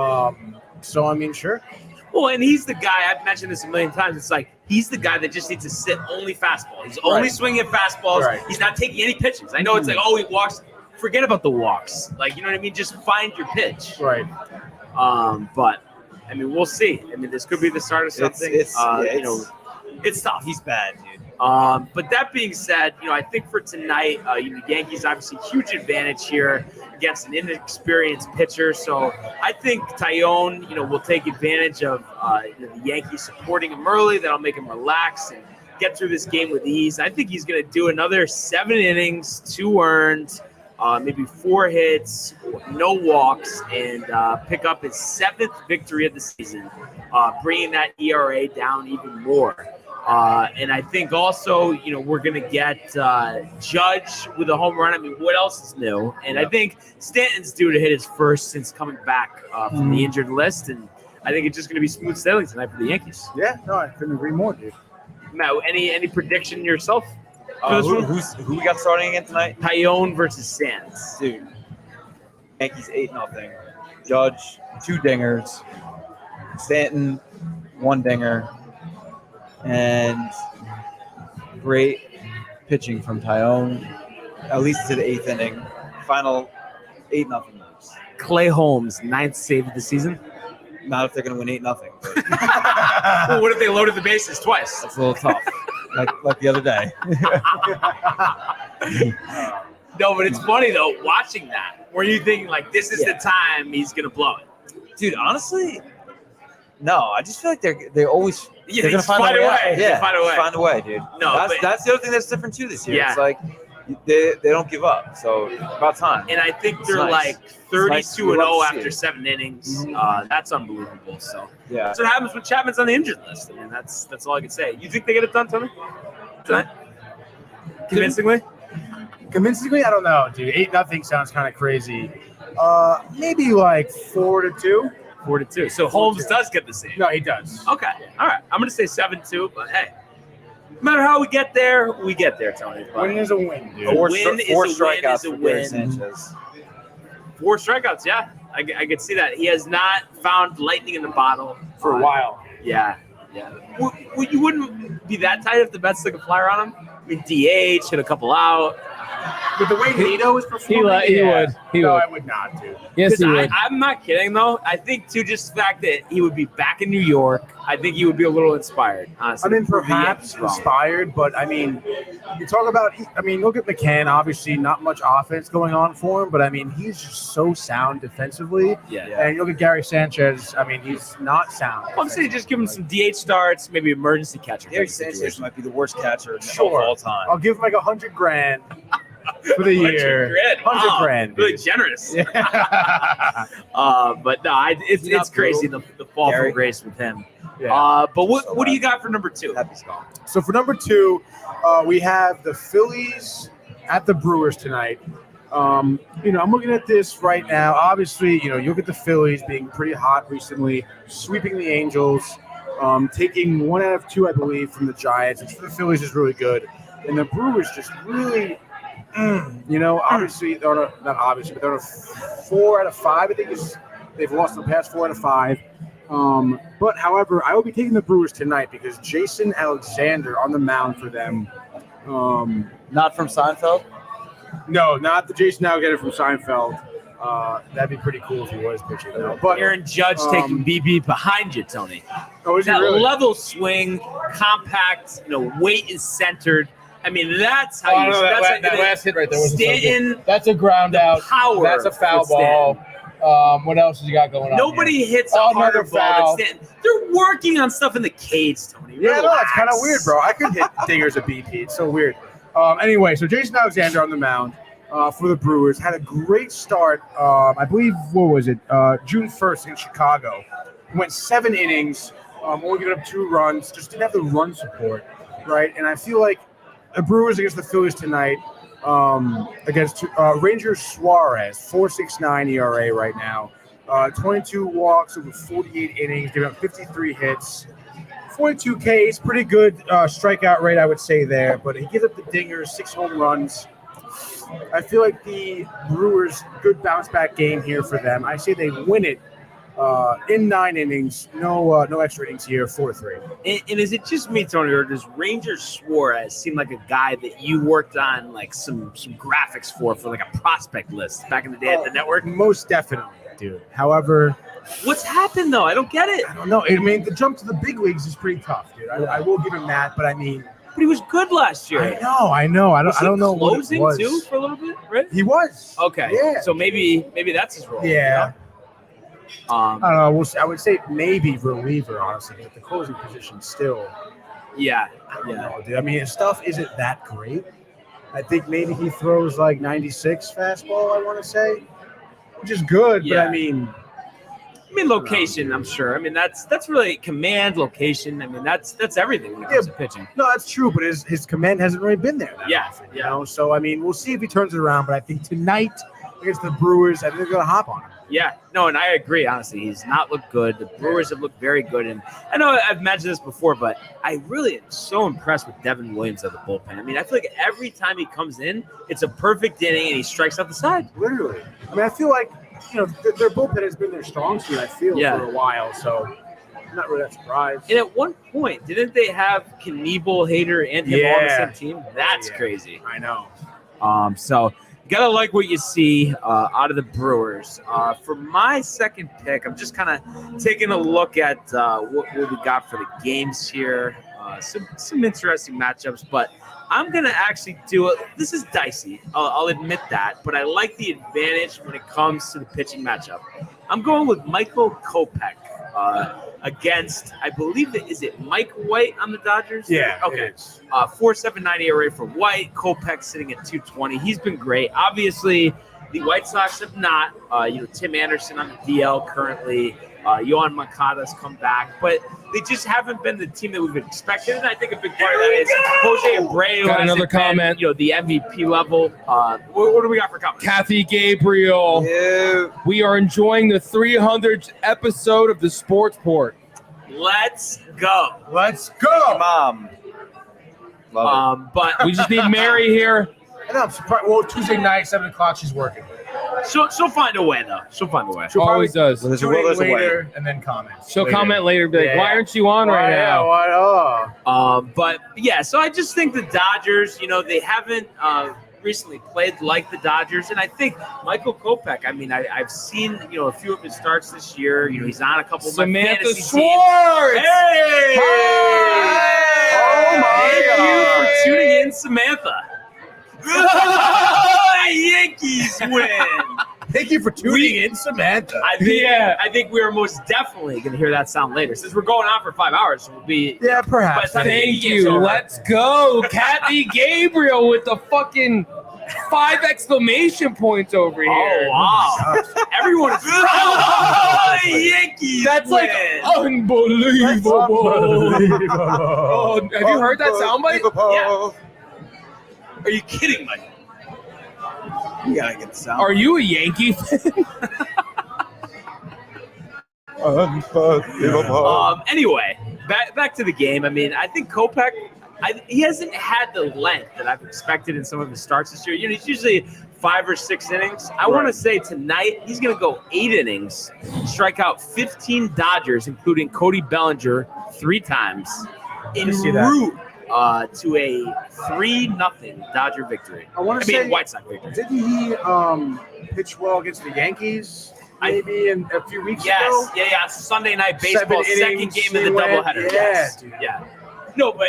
[SPEAKER 4] So, I mean, sure.
[SPEAKER 6] Well, and he's the guy, I've mentioned this a million times, it's like he's the guy that just needs to sit only fastball. He's only swinging fastballs.
[SPEAKER 4] Right.
[SPEAKER 6] He's not taking any pitches. I know it's like, he walks. Forget about the walks. Like, you know what I mean? Just find your pitch.
[SPEAKER 4] Right.
[SPEAKER 6] But, I mean, we'll see. I mean, this could be the start of something. It's tough.
[SPEAKER 9] He's bad, dude.
[SPEAKER 6] But that being said, I think for tonight, the Yankees obviously huge advantage here against an inexperienced pitcher. So I think Tyone, will take advantage of the Yankees supporting him early. That'll make him relax and get through this game with ease. I think he's going to do another 7 innings, 2 earned, maybe 4 hits, no walks, and pick up his 7th victory of the season, bringing that ERA down even more. And I think also, we're going to get Judge with a home run. I mean, what else is new? And I think Stanton's due to hit his first since coming back from the injured list. And I think it's just going to be smooth sailing tonight for the Yankees.
[SPEAKER 4] Yeah, no, I couldn't agree more, dude.
[SPEAKER 6] Matt, any prediction yourself?
[SPEAKER 9] Who we got starting again tonight?
[SPEAKER 6] Tyone versus Sands.
[SPEAKER 9] Dude. Yankees 8-0. Judge, 2 dingers. Stanton, 1 dinger. And great pitching from Tyone, at least to the 8th inning. Final 8-0 moves.
[SPEAKER 6] Clay Holmes, 9th save of the season.
[SPEAKER 9] Not if they're going to win 8-0.
[SPEAKER 6] Well, what if they loaded the bases twice?
[SPEAKER 9] That's a little tough, like the other day.
[SPEAKER 6] No, but it's funny though, watching that. Were you thinking like this is the time he's going to blow it?
[SPEAKER 9] Dude, honestly, no. I just feel like they're always.
[SPEAKER 6] Yeah,
[SPEAKER 9] they're gonna find a way.
[SPEAKER 6] Yeah, find a way,
[SPEAKER 9] dude.
[SPEAKER 6] No,
[SPEAKER 9] that's the other thing that's different too this year.
[SPEAKER 6] Yeah.
[SPEAKER 9] It's like they don't give up. So about time.
[SPEAKER 6] And I think they're
[SPEAKER 9] nice.
[SPEAKER 6] like 32-0 after
[SPEAKER 9] it.
[SPEAKER 6] 7 innings. That's unbelievable. So
[SPEAKER 9] Yeah.
[SPEAKER 6] that's what happens when Chapman's on the injured list. I mean, that's all I can say. You think they get it done, Tony? Tonight? Convincingly?
[SPEAKER 4] Convincingly, I don't know, dude. 8-0 sounds kind of crazy. Maybe like 4-2.
[SPEAKER 6] 4-2. So Holmes does get the save.
[SPEAKER 4] No, he does.
[SPEAKER 6] Okay. All right. I'm going to say 7-2, but hey, no matter how we get there, Tony.
[SPEAKER 4] Win is a win, dude.
[SPEAKER 9] Four
[SPEAKER 6] strikeouts
[SPEAKER 9] strikeouts
[SPEAKER 6] is a
[SPEAKER 9] for Gary
[SPEAKER 6] win.
[SPEAKER 9] Sanchez.
[SPEAKER 6] 4 strikeouts, yeah. I could see that. He has not found lightning in the bottle
[SPEAKER 4] For a while.
[SPEAKER 6] Yeah. You wouldn't be that tight if the Mets took a flyer on him? I mean, DH, hit a couple out.
[SPEAKER 4] With the way Nato is performing,
[SPEAKER 1] He would.
[SPEAKER 4] I would not, dude.
[SPEAKER 1] Yes, he would.
[SPEAKER 6] I'm not kidding, though. I think, too, just the fact that he would be back in New York, I think he would be a little inspired, honestly.
[SPEAKER 4] I mean, perhaps inspired, but I mean, you talk about, look at McCann, obviously not much offense going on for him, but I mean, he's just so sound defensively.
[SPEAKER 6] Yeah.
[SPEAKER 4] And you look at Gary Sanchez, I mean, he's not sound.
[SPEAKER 6] I'm saying just give him some DH starts, maybe emergency catcher.
[SPEAKER 9] Gary Sanchez might be the worst catcher of
[SPEAKER 4] Sure.
[SPEAKER 9] all time.
[SPEAKER 4] I'll give him like $100,000 for the year. $100,000.
[SPEAKER 6] Really generous. But no, it's crazy the fall from grace with him.
[SPEAKER 4] Yeah.
[SPEAKER 6] But what do you got for number 2?
[SPEAKER 4] So for number 2, we have the Phillies at the Brewers tonight. I'm looking at this right now. Obviously, you look at the Phillies being pretty hot recently, sweeping the Angels, taking 1 out of 2, I believe, from the Giants. And for the Phillies is really good. And the Brewers just really, obviously, they're on not obviously, but they're on a 4 out of 5. I think they've lost the past 4 out of 5. But however, I will be taking the Brewers tonight because Jason Alexander on the mound for them.
[SPEAKER 9] Not from Seinfeld?
[SPEAKER 4] No, not the Jason Alexander from Seinfeld. That'd be pretty cool if he was pitching. But
[SPEAKER 6] Aaron Judge taking BB behind you, Tony.
[SPEAKER 4] Oh, is he
[SPEAKER 6] that
[SPEAKER 4] really?
[SPEAKER 6] level swing, compact, weight is centered. I mean, that's how
[SPEAKER 1] that last hit right there was
[SPEAKER 4] uh,
[SPEAKER 6] Stanton.
[SPEAKER 1] That's a ground out.
[SPEAKER 6] Power.
[SPEAKER 1] That's a foul
[SPEAKER 6] with Stanton.
[SPEAKER 1] ball. What else has you got going on?
[SPEAKER 6] Nobody hits a harder ball. They're working on stuff in the cage, Tony.
[SPEAKER 4] Yeah, no, it's kind of weird, bro. I couldn't hit dingers at BP. It's so weird. Anyway, so Jason Alexander on the mound for the Brewers had a great start. I believe, what was it? June 1st in Chicago. Went 7 innings, only giving up 2 runs. Just didn't have the run support, right? And I feel like the Brewers against the Phillies tonight, against Rangers Suarez, 4.69 ERA right now. 22 walks over 48 innings, giving up 53 hits. 42 Ks, pretty good strikeout rate, I would say there. But he gives up the dingers, 6 home runs. I feel like the Brewers, good bounce back game here for them. I say they win it in 9 innings. No extra innings here, 4-3.
[SPEAKER 6] And is it just me, Tony, or does Ranger Suarez seem like a guy that you worked on like some graphics for like a prospect list back in the day at the network?
[SPEAKER 4] Most definitely, dude. However,
[SPEAKER 6] what's happened though? I don't get it.
[SPEAKER 4] I don't know. I mean, the jump to the big leagues is pretty tough, dude. I will give him that, but I mean,
[SPEAKER 6] but he was good last year.
[SPEAKER 4] I know. I don't know
[SPEAKER 6] closing
[SPEAKER 4] what it was.
[SPEAKER 6] too for a little bit, right?
[SPEAKER 4] He was.
[SPEAKER 6] Okay.
[SPEAKER 4] Yeah.
[SPEAKER 6] So maybe that's his role.
[SPEAKER 4] Yeah.
[SPEAKER 6] You know?
[SPEAKER 4] I don't know. I would say maybe reliever, honestly, but the closing position still.
[SPEAKER 6] Yeah.
[SPEAKER 4] I don't know, dude. I mean, his stuff isn't that great. I think maybe he throws like 96 fastball, I want to say, which is good.
[SPEAKER 6] Yeah.
[SPEAKER 4] But I mean,
[SPEAKER 6] location, I'm sure. I mean, that's really command, location. I mean, that's everything when it comes to pitching.
[SPEAKER 4] No, that's true, but his command hasn't really been there.
[SPEAKER 6] Often,
[SPEAKER 4] you know. So I mean, we'll see if he turns it around. But I think tonight against the Brewers, I think they're gonna hop on him.
[SPEAKER 6] Yeah, no, and I agree. Honestly, he's not looked good. The Brewers have looked very good, and I know I've mentioned this before, but I really am so impressed with Devin Williams at the bullpen. I mean, I feel like every time he comes in, it's a perfect inning, and he strikes out the side.
[SPEAKER 4] Literally. I mean, I feel like their bullpen has been their strong suit. I feel for a while, so I'm not really that surprised.
[SPEAKER 6] And at one point, didn't they have Knievel, Hader, and him all on the same team? That's crazy.
[SPEAKER 4] I know.
[SPEAKER 6] So. Gotta like what you see out of the Brewers. For my second pick, I'm just kind of taking a look at what we got for the games here. Some interesting matchups, but I'm gonna actually do it. This is dicey. I'll admit that, but I like the advantage when it comes to the pitching matchup. I'm going with Michael Kopech against, I believe is it Mike White on the Dodgers?
[SPEAKER 4] Yeah.
[SPEAKER 6] Okay. 4.79 ERA for White. Kopech sitting at 2.20. He's been great. Obviously, the White Sox have not. Tim Anderson on the DL currently. Yohan Moncada's come back, but they just haven't been the team that we've expected. And I think a big part of that is Jose Abreu.
[SPEAKER 1] Got another comment.
[SPEAKER 6] The MVP level. What do we got for comments?
[SPEAKER 1] Kathy Gabriel.
[SPEAKER 3] Yeah.
[SPEAKER 1] We are enjoying the 300th episode of the Sports Port.
[SPEAKER 6] Let's go.
[SPEAKER 4] Let's go,
[SPEAKER 3] Mom.
[SPEAKER 6] But
[SPEAKER 1] We just need Mary here.
[SPEAKER 4] I know, I'm surprised. Well, Tuesday night, 7 o'clock, she's working.
[SPEAKER 6] she'll find a way though. She'll find a way.
[SPEAKER 4] She'll
[SPEAKER 1] Always does.
[SPEAKER 3] There's a
[SPEAKER 4] tune in
[SPEAKER 3] will, there's a way.
[SPEAKER 4] later and then comment.
[SPEAKER 1] She'll comment later and be like, why aren't you on right now?
[SPEAKER 6] But yeah, so I just think the Dodgers, they haven't recently played like the Dodgers, and I think Michael Kopech. I mean, I've seen a few of his starts this year. He's on a couple of my
[SPEAKER 1] Samantha
[SPEAKER 6] fantasy
[SPEAKER 1] Schwartz.
[SPEAKER 6] teams. Hey!
[SPEAKER 4] Oh my
[SPEAKER 6] Thank you
[SPEAKER 4] God.
[SPEAKER 6] for tuning in, Samantha. Yankees win.
[SPEAKER 4] Thank you for tuning in, Samantha.
[SPEAKER 6] I think we are most definitely going to hear that sound later. Since we're going on for 5 hours, so we'll be.
[SPEAKER 4] Yeah, perhaps.
[SPEAKER 6] By the time the
[SPEAKER 1] Thank
[SPEAKER 6] game's
[SPEAKER 1] you.
[SPEAKER 6] over.
[SPEAKER 1] Let's go. Kathy Gabriel with the fucking 5 exclamation points over here.
[SPEAKER 6] Oh, wow. Everyone is Yankees
[SPEAKER 1] That's
[SPEAKER 6] win.
[SPEAKER 1] like unbelievable. Oh, have you heard that soundbite?
[SPEAKER 6] Yeah. Are you kidding me?
[SPEAKER 3] You gotta get the sound.
[SPEAKER 1] Are you a Yankee fan?
[SPEAKER 6] Anyway, back to the game. I mean, I think Kopech, he hasn't had the length that I've expected in some of his starts this year. He's usually 5 or 6 innings. I want to say tonight he's going to go 8 innings, strike out 15 Dodgers, including Cody Bellinger 3 times, en route to a 3-0 Dodger victory. White Sox victory.
[SPEAKER 4] Didn't he pitch well against the Yankees? Maybe in a few weeks ago?
[SPEAKER 6] Yeah. Sunday night baseball,
[SPEAKER 4] 7
[SPEAKER 6] second
[SPEAKER 4] innings,
[SPEAKER 6] game of the doubleheader.
[SPEAKER 4] Yeah, dude.
[SPEAKER 6] Yeah. No, but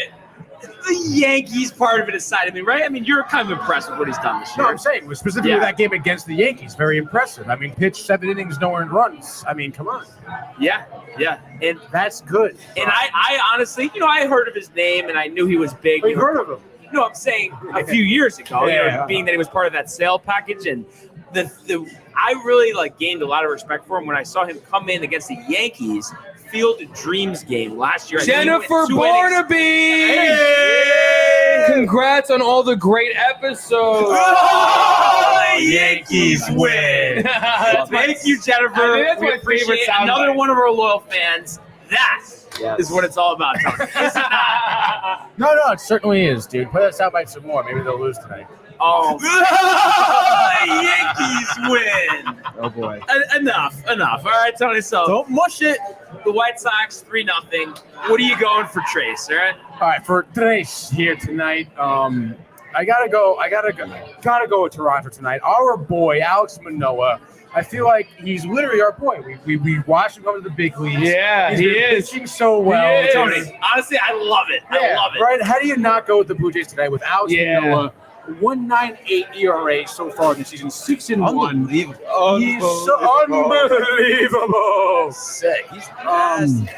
[SPEAKER 6] the Yankees part of it aside, I mean, right? I mean, you're kind of impressed with what he's done this year.
[SPEAKER 4] No, I'm saying specifically that game against the Yankees, very impressive. I mean, pitched 7 innings, no earned runs. I mean, come on.
[SPEAKER 6] Yeah, and
[SPEAKER 4] that's good.
[SPEAKER 6] And I honestly, I heard of his name and I knew he was big.
[SPEAKER 4] You heard of him?
[SPEAKER 6] No, I'm saying a few years ago, being that he was part of that sale package, and I really gained a lot of respect for him when I saw him come in against the Yankees. Field of Dreams game last year.
[SPEAKER 1] Jennifer Barnaby! Hey! Congrats on all the great episodes.
[SPEAKER 6] Oh, Yankees win. Thank you, Jennifer.
[SPEAKER 1] I mean, that's
[SPEAKER 6] we
[SPEAKER 1] my
[SPEAKER 6] appreciate
[SPEAKER 1] favorite sound
[SPEAKER 6] another
[SPEAKER 1] bite.
[SPEAKER 6] one of our loyal fans. That is what it's all about.
[SPEAKER 4] No, it certainly is, dude. Play that soundbite some more. Maybe they'll lose tonight.
[SPEAKER 6] Oh, Yankees win.
[SPEAKER 9] Oh boy.
[SPEAKER 6] Enough. All right, Tony. So
[SPEAKER 4] don't mush it.
[SPEAKER 6] The White Sox 3-0. What are you going for, Trace? All
[SPEAKER 4] right, for Trace here tonight. I gotta go with Toronto tonight. Our boy Alex Manoah. I feel like he's literally our boy. We watched him come to the big leagues.
[SPEAKER 1] Yeah,
[SPEAKER 4] he's
[SPEAKER 1] he
[SPEAKER 4] been
[SPEAKER 1] is
[SPEAKER 4] pitching so well.
[SPEAKER 6] Tony, honestly, I love it. I love it.
[SPEAKER 4] Right? How do you not go with the Blue Jays today with Alex Manoah? 1.98 ERA so far this season, 6-1.
[SPEAKER 9] Unbelievable.
[SPEAKER 4] He's so unbelievable.
[SPEAKER 6] Sick. He's nasty.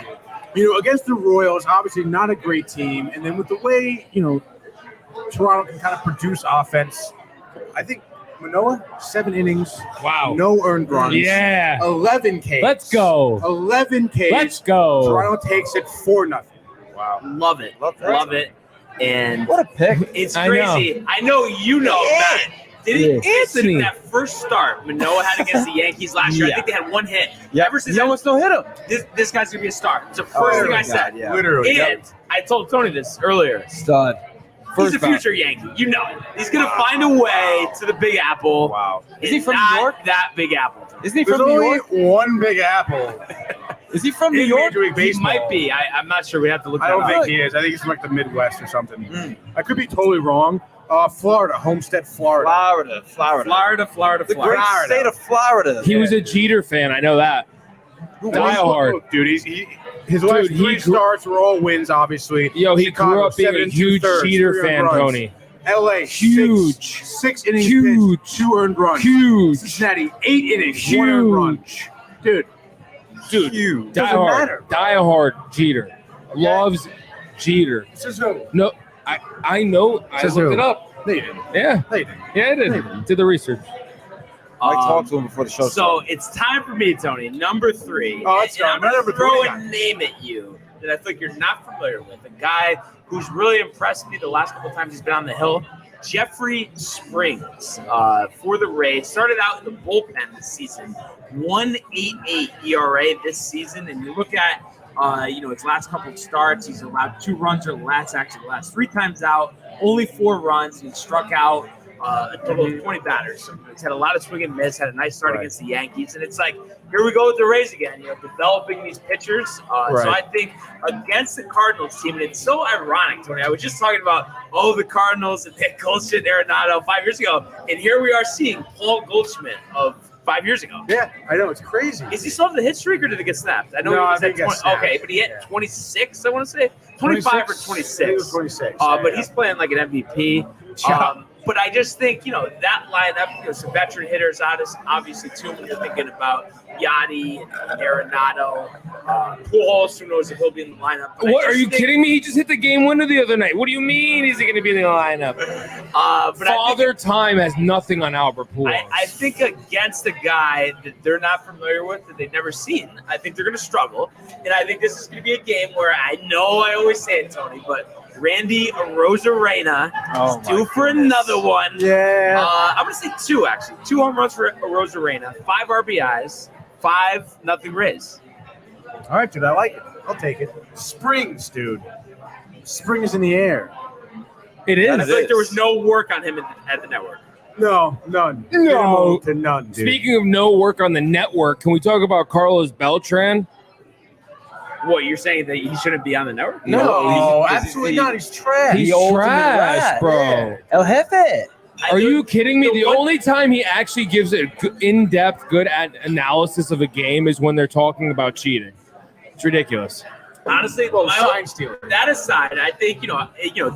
[SPEAKER 4] Against the Royals, obviously not a great team. And then with the way, Toronto can kind of produce offense, I think Manoah, 7 innings.
[SPEAKER 1] Wow.
[SPEAKER 4] No earned runs.
[SPEAKER 1] Yeah.
[SPEAKER 4] 11 Ks.
[SPEAKER 1] Let's go.
[SPEAKER 4] 11 Ks.
[SPEAKER 1] Let's go.
[SPEAKER 4] Toronto takes it 4-0. Wow.
[SPEAKER 6] Love it. Love it. And
[SPEAKER 9] what a pick.
[SPEAKER 6] It's crazy. I know you know that. Did
[SPEAKER 1] Anthony
[SPEAKER 6] that first start Manoah had against the Yankees last year? I think they had 1 hit.
[SPEAKER 9] Yeah.
[SPEAKER 6] Ever since
[SPEAKER 9] he almost no hit him.
[SPEAKER 6] This guy's gonna be a star. It's the first thing I said.
[SPEAKER 9] Yeah.
[SPEAKER 4] Literally.
[SPEAKER 6] And I told Tony this earlier.
[SPEAKER 9] Stud.
[SPEAKER 6] He's a future Yankee. You know it. He's gonna find a way to the Big Apple.
[SPEAKER 4] Wow.
[SPEAKER 9] Is he from New York?
[SPEAKER 6] That Big Apple.
[SPEAKER 9] Isn't he
[SPEAKER 4] There's
[SPEAKER 9] from New
[SPEAKER 4] only
[SPEAKER 9] York?
[SPEAKER 4] one Big Apple.
[SPEAKER 9] Is he from New
[SPEAKER 4] In
[SPEAKER 9] York?
[SPEAKER 4] Major League
[SPEAKER 6] He
[SPEAKER 4] Baseball.
[SPEAKER 6] might be. I'm not sure. We have to look.
[SPEAKER 4] I
[SPEAKER 6] that
[SPEAKER 4] don't
[SPEAKER 6] up.
[SPEAKER 4] think he is. I think he's from like the Midwest or something. I could be totally wrong. Florida, Homestead, Florida.
[SPEAKER 6] Florida.
[SPEAKER 9] The great state of Florida.
[SPEAKER 1] He was a Jeter fan. I know that. Die hard.
[SPEAKER 4] Dude, his last
[SPEAKER 1] Dude,
[SPEAKER 4] 3 starts were all wins, obviously.
[SPEAKER 1] Yo, he
[SPEAKER 4] Chicago,
[SPEAKER 1] grew up being
[SPEAKER 4] 7
[SPEAKER 1] a huge
[SPEAKER 4] 2/3,
[SPEAKER 1] Jeter
[SPEAKER 4] 3
[SPEAKER 1] fan,
[SPEAKER 4] runs.
[SPEAKER 1] Tony.
[SPEAKER 4] LA,
[SPEAKER 1] Huge.
[SPEAKER 4] 6 innings
[SPEAKER 1] Huge.
[SPEAKER 4] pitched, 2 earned runs.
[SPEAKER 1] Huge.
[SPEAKER 4] Cincinnati, 8 innings, 1 earned run.
[SPEAKER 1] Dude,
[SPEAKER 4] Huge.
[SPEAKER 1] die
[SPEAKER 4] Doesn't
[SPEAKER 1] hard.
[SPEAKER 4] matter.
[SPEAKER 1] Die hard Jeter. Loves Jeter.
[SPEAKER 4] Says who?
[SPEAKER 1] No, I know. I
[SPEAKER 4] Says
[SPEAKER 1] looked
[SPEAKER 4] who?
[SPEAKER 1] it up.
[SPEAKER 4] They didn't.
[SPEAKER 1] Yeah.
[SPEAKER 4] They didn't.
[SPEAKER 1] Yeah, I did. Did the research.
[SPEAKER 9] I talked to him before the show.
[SPEAKER 6] So it's time for me, Tony. Number 3.
[SPEAKER 4] Oh, let's
[SPEAKER 6] And
[SPEAKER 4] go.
[SPEAKER 6] I'm gonna
[SPEAKER 4] Number
[SPEAKER 6] throw
[SPEAKER 4] 3.
[SPEAKER 6] a name at you that I think you're not familiar with. A guy who's really impressed me the last couple times he's been on the hill. Jeffrey Springs for the Rays. Started out in the bullpen this season. 1.88 ERA this season. And you look at his last couple of starts, he's allowed 2 runs or less, actually the last 3 times out, only 4 runs. He struck out a total of 20 batters. So he's had a lot of swing and miss, had a nice start against the Yankees. And it's like, here we go with the Rays again, developing these pitchers. So I think against the Cardinals team, and it's so ironic, Tony. I was just talking about, the Cardinals and Nick Goldschmidt, Arenado 5 years ago. And here we are seeing Paul Goldschmidt of 5 years ago.
[SPEAKER 4] Yeah, I know. It's crazy.
[SPEAKER 6] Is he still on the hit streak or did it get snapped? I know
[SPEAKER 4] No,
[SPEAKER 6] he
[SPEAKER 4] I
[SPEAKER 6] was
[SPEAKER 4] think
[SPEAKER 6] at
[SPEAKER 4] it got
[SPEAKER 6] 20.
[SPEAKER 4] snapped.
[SPEAKER 6] Okay, but he hit 26, I want to say. 25 or 26.
[SPEAKER 4] I think it was 26.
[SPEAKER 6] But he's playing like an MVP. But I just think, that lineup, some veteran hitters, obviously, too, when you're thinking about Yachty, Arenado, Pujols, who knows if he'll be in the lineup. But
[SPEAKER 1] What? Are you kidding me? He just hit the game winner the other night. What do you mean is he going to be in the lineup? Father Time has nothing on Albert Pujols.
[SPEAKER 6] I think against a guy that they're not familiar with, that they've never seen, I think they're going to struggle. And I think this is going to be a game where I know I always say it, Tony, but Randy Arozarena is due for another one.
[SPEAKER 4] Yeah.
[SPEAKER 6] I'm going to say 2, actually. 2 home runs for Arozarena, 5 RBIs, 5-0 Rays.
[SPEAKER 4] All right, dude. I like it. I'll take it. Springs, dude. Spring is in the air.
[SPEAKER 1] It is.
[SPEAKER 6] I feel like there was no work on him at the network.
[SPEAKER 4] No, none.
[SPEAKER 1] No.
[SPEAKER 4] To none, dude.
[SPEAKER 1] Speaking of no work on the network, can we talk about Carlos Beltran?
[SPEAKER 6] What, you're saying that he shouldn't be on the network?
[SPEAKER 4] No, absolutely not. He's trash.
[SPEAKER 1] He's trash, bro.
[SPEAKER 9] El Jefe.
[SPEAKER 1] Are you kidding me? The only time he actually gives an in-depth, good analysis of a game is when they're talking about cheating. It's ridiculous.
[SPEAKER 6] Honestly,
[SPEAKER 4] sign stealer.
[SPEAKER 6] That aside, I think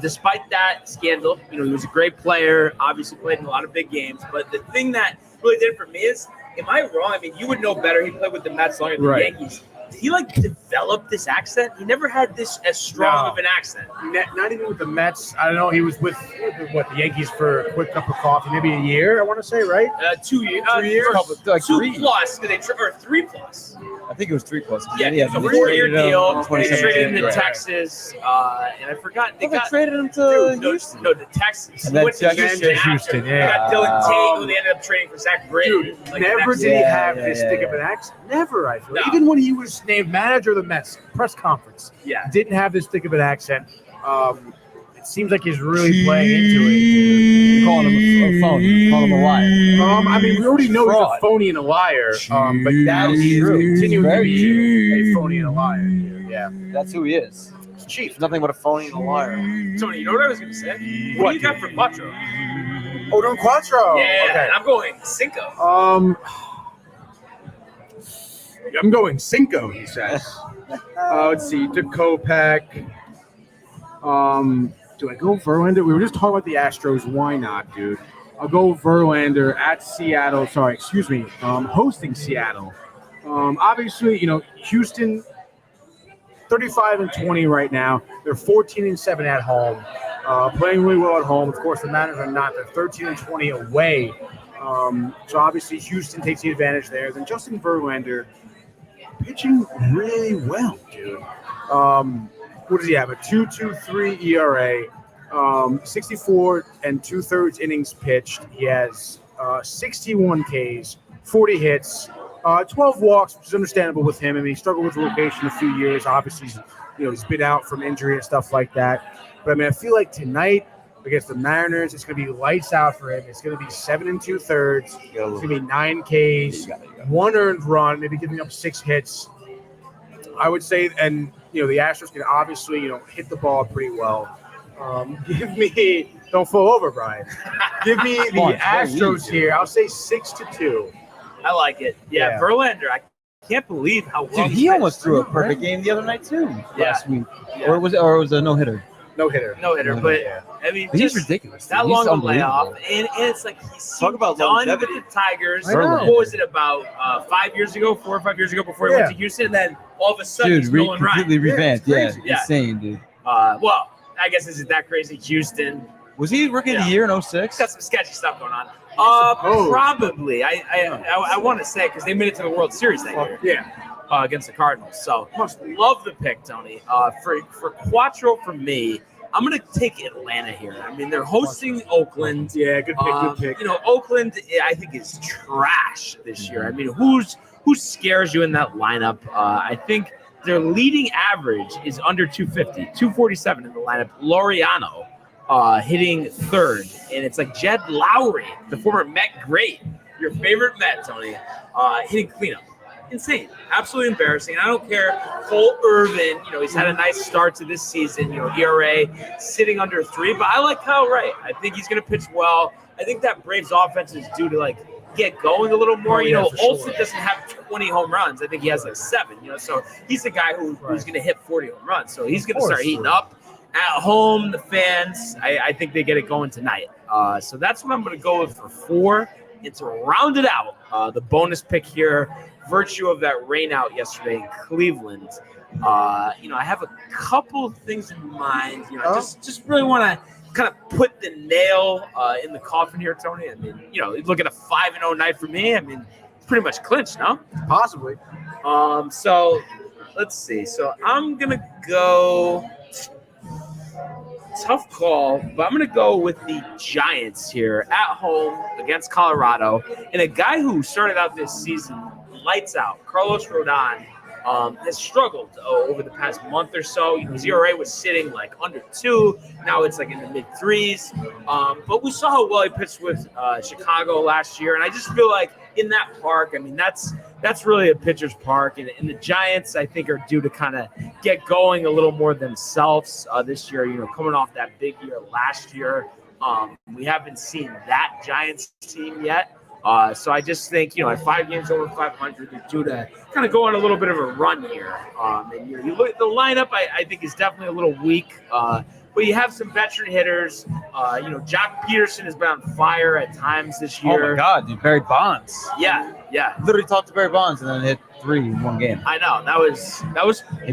[SPEAKER 6] despite that scandal, he was a great player. Obviously, played in a lot of big games. But the thing that really did it for me is, am I wrong? I mean, you would know better. He played with the Mets longer than the Yankees. Did he develop this accent? He never had this as strong of an accent.
[SPEAKER 4] Not even with the Mets. I don't know. He was with the Yankees for a quick cup of coffee, maybe a year. I want to say, right?
[SPEAKER 6] 2 years.
[SPEAKER 4] 2 years.
[SPEAKER 6] Two plus. Or 3 plus.
[SPEAKER 9] I think it was 3+.
[SPEAKER 6] Yeah, it was a 4-year deal. They traded him to Texas, and I forgot they
[SPEAKER 9] traded him to
[SPEAKER 6] Houston. No, to Texas.
[SPEAKER 9] And then
[SPEAKER 6] went to
[SPEAKER 4] Houston.
[SPEAKER 6] They got Dylan Tate, who they ended up trading for Zach Britton.
[SPEAKER 4] Never did he have this thick of an accent. Never, I feel.
[SPEAKER 6] No.
[SPEAKER 4] Even when he was named manager of the Mets press conference, didn't have this thick of an accent. It seems like he's really playing into it.
[SPEAKER 9] You're calling him a phony. You're calling him a liar.
[SPEAKER 4] I mean, we already know he's a phony and a liar. But that is continuing to be a phony and a liar. Yeah,
[SPEAKER 9] that's who he is.
[SPEAKER 4] Chief.
[SPEAKER 9] He's nothing but a phony and a liar.
[SPEAKER 6] Tony, you know what I was going to say? What do you got for Quattro?
[SPEAKER 4] Rodon Quattro.
[SPEAKER 6] Yeah,
[SPEAKER 4] okay.
[SPEAKER 6] I'm going Cinco.
[SPEAKER 4] I'm going Cinco, he says. Let's see, Kopech. Do I go Verlander? We were just talking about the Astros. Why not, dude? I'll go Verlander at Seattle. Sorry, excuse me. Hosting Seattle. Obviously, Houston, 35-20 right now. They're 14-7 at home. Playing really well at home. Of course, the Mariners are not. They're 13-20 away. So obviously, Houston takes the advantage there. Then Justin Verlander pitching really well, dude. What does he have? A 2.23 ERA, 64 2/3 innings pitched. He has 61 Ks, 40 hits, 12 walks, which is understandable with him. I mean, he struggled with the rotation a few years. Obviously, he's been out from injury and stuff like that. But I mean, I feel like tonight against the Mariners, it's going to be lights out for him. It's going to be 7 2/3. It's going to be 9 Ks, 1 earned run, maybe giving up 6 hits. I would say, and the Astros can obviously, hit the ball pretty well. Give me, don't fall over, Brian. Give me the Astros here. I'll say 6-2.
[SPEAKER 6] I like it. Yeah, Verlander. I can't believe how well
[SPEAKER 9] he almost threw a perfect game the other night too. Last week, or was it a no hitter?
[SPEAKER 4] No hitter.
[SPEAKER 6] But I mean,
[SPEAKER 9] he's ridiculous.
[SPEAKER 6] That long of a layoff, and it's like he's done with the Tigers. What was it about 5 years ago, 4 or 5 years ago, before he went to Houston, and then all of a sudden he's going
[SPEAKER 9] completely revamped.
[SPEAKER 6] Yeah,
[SPEAKER 9] insane, dude.
[SPEAKER 6] Well, I guess is it that crazy? Houston.
[SPEAKER 9] Was he rookie of the year in 06?
[SPEAKER 6] Got some sketchy stuff going on. Probably. I want to say because they made it to the World Series that year.
[SPEAKER 4] Yeah.
[SPEAKER 6] Against the Cardinals. So love the pick, Tony. For Quattro for me, I'm going to take Atlanta here. I mean, they're hosting Oakland.
[SPEAKER 4] Yeah, good pick, good pick.
[SPEAKER 6] Oakland, I think, is trash this year. I mean, who scares you in that lineup? I think their leading average is under 250, 247 in the lineup. Laureano hitting third. And it's like Jed Lowry, the former Met great, your favorite Met, Tony, hitting cleanup. Insane, absolutely embarrassing. I don't care. Cole Irvin, he's had a nice start to this season. ERA sitting under 3, but I like Kyle Wright. I think he's going to pitch well. I think that Braves offense is due to get going a little more. Olsen doesn't have 20 home runs. I think he has 7. So he's the guy who's going to hit 40 home runs. So he's going to start heating up at home. The fans, I think they get it going tonight. So that's what I'm going to go with for 4. And to round it out, the bonus pick here. Virtue of that rain out yesterday in Cleveland, I have a couple things in mind. Just really want to kind of put the nail in the coffin here, Tony. I mean, look at a 5-0 night for me. I mean, it's pretty much clinched, no?
[SPEAKER 4] Possibly.
[SPEAKER 6] So let's see. So I'm gonna go. Tough call, but I'm going to go with the Giants here at home against Colorado. And a guy who started out this season lights out, Carlos Rodon, has struggled over the past month or so. His ERA was sitting under 2. Now it's in the mid 3s. But we saw how well he pitched with Chicago last year. And I just feel like in that park, I mean, that's really a pitcher's park. And the Giants, I think, are due to kind of get going a little more themselves this year, coming off that big year last year. We haven't seen that Giants team yet. So I just think, at 5 games over 500, they're due to kind of go on a little bit of a run here. And you look at the lineup, I think is definitely a little weak. But you have some veteran hitters. Jock Peterson has been on fire at times this year.
[SPEAKER 9] Oh my God, dude, Barry Bonds.
[SPEAKER 6] Yeah.
[SPEAKER 9] Literally talked to Barry Bonds and then hit 3 in one game.
[SPEAKER 6] I know that was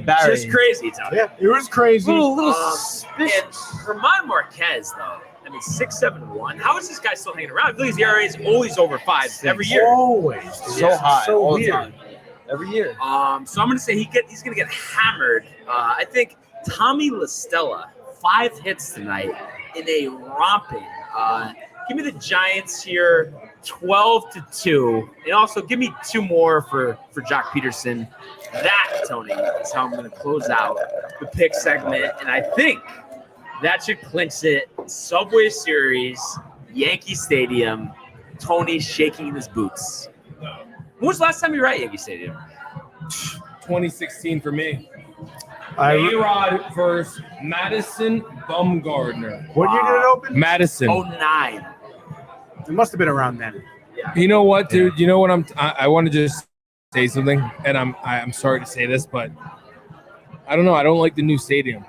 [SPEAKER 9] Barry.
[SPEAKER 6] just crazy. Tony.
[SPEAKER 4] Yeah, it was crazy.
[SPEAKER 6] And Herman Marquez, though, 6.71. How is this guy still hanging around? I believe his ERA is always over 5 every year.
[SPEAKER 4] Always.
[SPEAKER 9] So high.
[SPEAKER 4] So
[SPEAKER 9] all
[SPEAKER 4] weird.
[SPEAKER 9] the time. Every year.
[SPEAKER 6] So I'm going to say he's going to get hammered. I think Tommy La Stella, 5 hits tonight in a romping. Give me the Giants here, 12-2, and also give me 2 more for Jock Peterson. That, Tony, is how I'm going to close out the pick segment, and I think that should clinch it. Subway Series, Yankee Stadium. Tony shaking in his boots. When was the last time you were at Yankee Stadium?
[SPEAKER 1] 2016 for me.
[SPEAKER 4] I-
[SPEAKER 1] A-Rod versus Madison Bumgarner.
[SPEAKER 4] What year did it open?
[SPEAKER 1] Madison.
[SPEAKER 6] 09.
[SPEAKER 4] It must have been around then.
[SPEAKER 1] You know what, dude? You know what? I want to just say something, and I'm sorry to say this, but I don't know. I don't like the new stadium.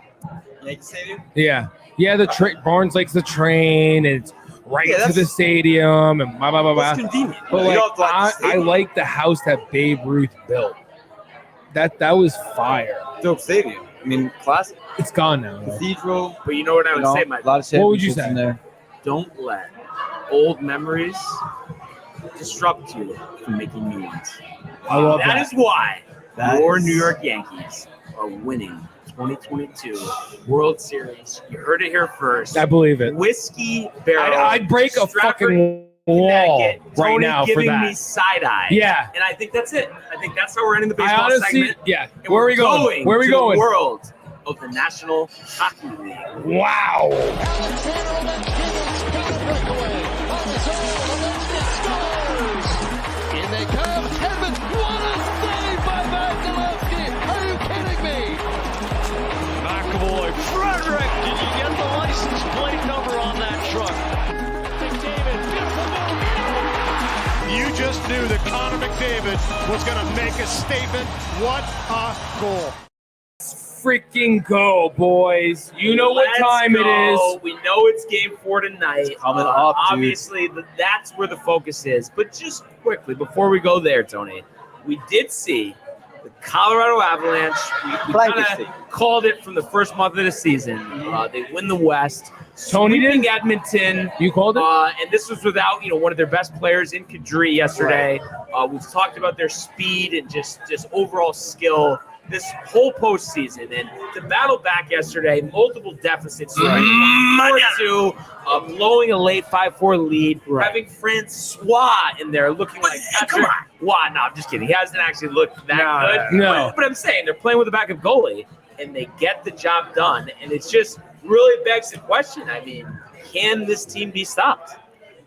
[SPEAKER 9] Yankee Stadium?
[SPEAKER 1] Yeah. The Barnes likes the train, and it's right to the stadium, and blah blah blah blah.
[SPEAKER 6] It's convenient.
[SPEAKER 1] But I like the house that Babe Ruth built. That was fire.
[SPEAKER 9] Dope stadium. I mean, classic.
[SPEAKER 1] It's gone now, though.
[SPEAKER 9] Cathedral.
[SPEAKER 6] But you know what I would say, Mike?
[SPEAKER 9] A lot of
[SPEAKER 1] What would you
[SPEAKER 9] championships
[SPEAKER 1] say?
[SPEAKER 9] in there.
[SPEAKER 6] Don't let old memories disrupt you from making new ones.
[SPEAKER 1] I love
[SPEAKER 6] That
[SPEAKER 1] that.
[SPEAKER 6] is why
[SPEAKER 9] That
[SPEAKER 6] your
[SPEAKER 9] is-
[SPEAKER 6] New York Yankees are winning 2022 World Series. You heard it here first.
[SPEAKER 1] I believe it.
[SPEAKER 6] Whiskey Barrel.
[SPEAKER 1] I'd break a
[SPEAKER 6] Stratford,
[SPEAKER 1] fucking wall
[SPEAKER 6] Connecticut.
[SPEAKER 1] right
[SPEAKER 6] Tony
[SPEAKER 1] now for
[SPEAKER 6] giving
[SPEAKER 1] that.
[SPEAKER 6] me side eye.
[SPEAKER 1] Yeah.
[SPEAKER 6] And I think that's it. I think that's how we're ending the
[SPEAKER 1] I
[SPEAKER 6] baseball
[SPEAKER 1] honestly,
[SPEAKER 6] segment.
[SPEAKER 1] yeah.
[SPEAKER 6] And
[SPEAKER 1] Where are we
[SPEAKER 6] we're
[SPEAKER 1] going? Where are we
[SPEAKER 6] to
[SPEAKER 1] going?
[SPEAKER 6] The world of the National Hockey League.
[SPEAKER 1] Wow.
[SPEAKER 7] In they come. Edmund, what a save by Vasilevsky. Are you kidding me?
[SPEAKER 5] McAvoy, Frederick, did you get the license plate number on that truck? McDavid, beautiful move. You just knew that Connor McDavid was going to make a statement. What a goal.
[SPEAKER 1] Freaking go, boys. You know what
[SPEAKER 6] Let's
[SPEAKER 1] time
[SPEAKER 6] go.
[SPEAKER 1] it is.
[SPEAKER 6] We know it's game 4 tonight.
[SPEAKER 9] coming up, dude.
[SPEAKER 6] Obviously, that's where the focus is. But just quickly, before we go there, Tony, we did see the Colorado Avalanche. We kind of called it from the first month of the season. They win the West.
[SPEAKER 1] Tony did?
[SPEAKER 6] Sweeping Edmonton.
[SPEAKER 1] You called it?
[SPEAKER 6] And this was without, one of their best players in Kadri yesterday. We've talked about their speed and just overall skill this whole postseason, and to battle back yesterday, multiple deficits, 4-2, blowing a late 5-4 lead, having Francois in there looking like Patrick. Wow, no, I'm just kidding. He hasn't actually looked that good.
[SPEAKER 1] No.
[SPEAKER 6] But I'm saying they're playing with a backup goalie, and they get the job done, and it's just really begs the question. I mean, can this team be stopped?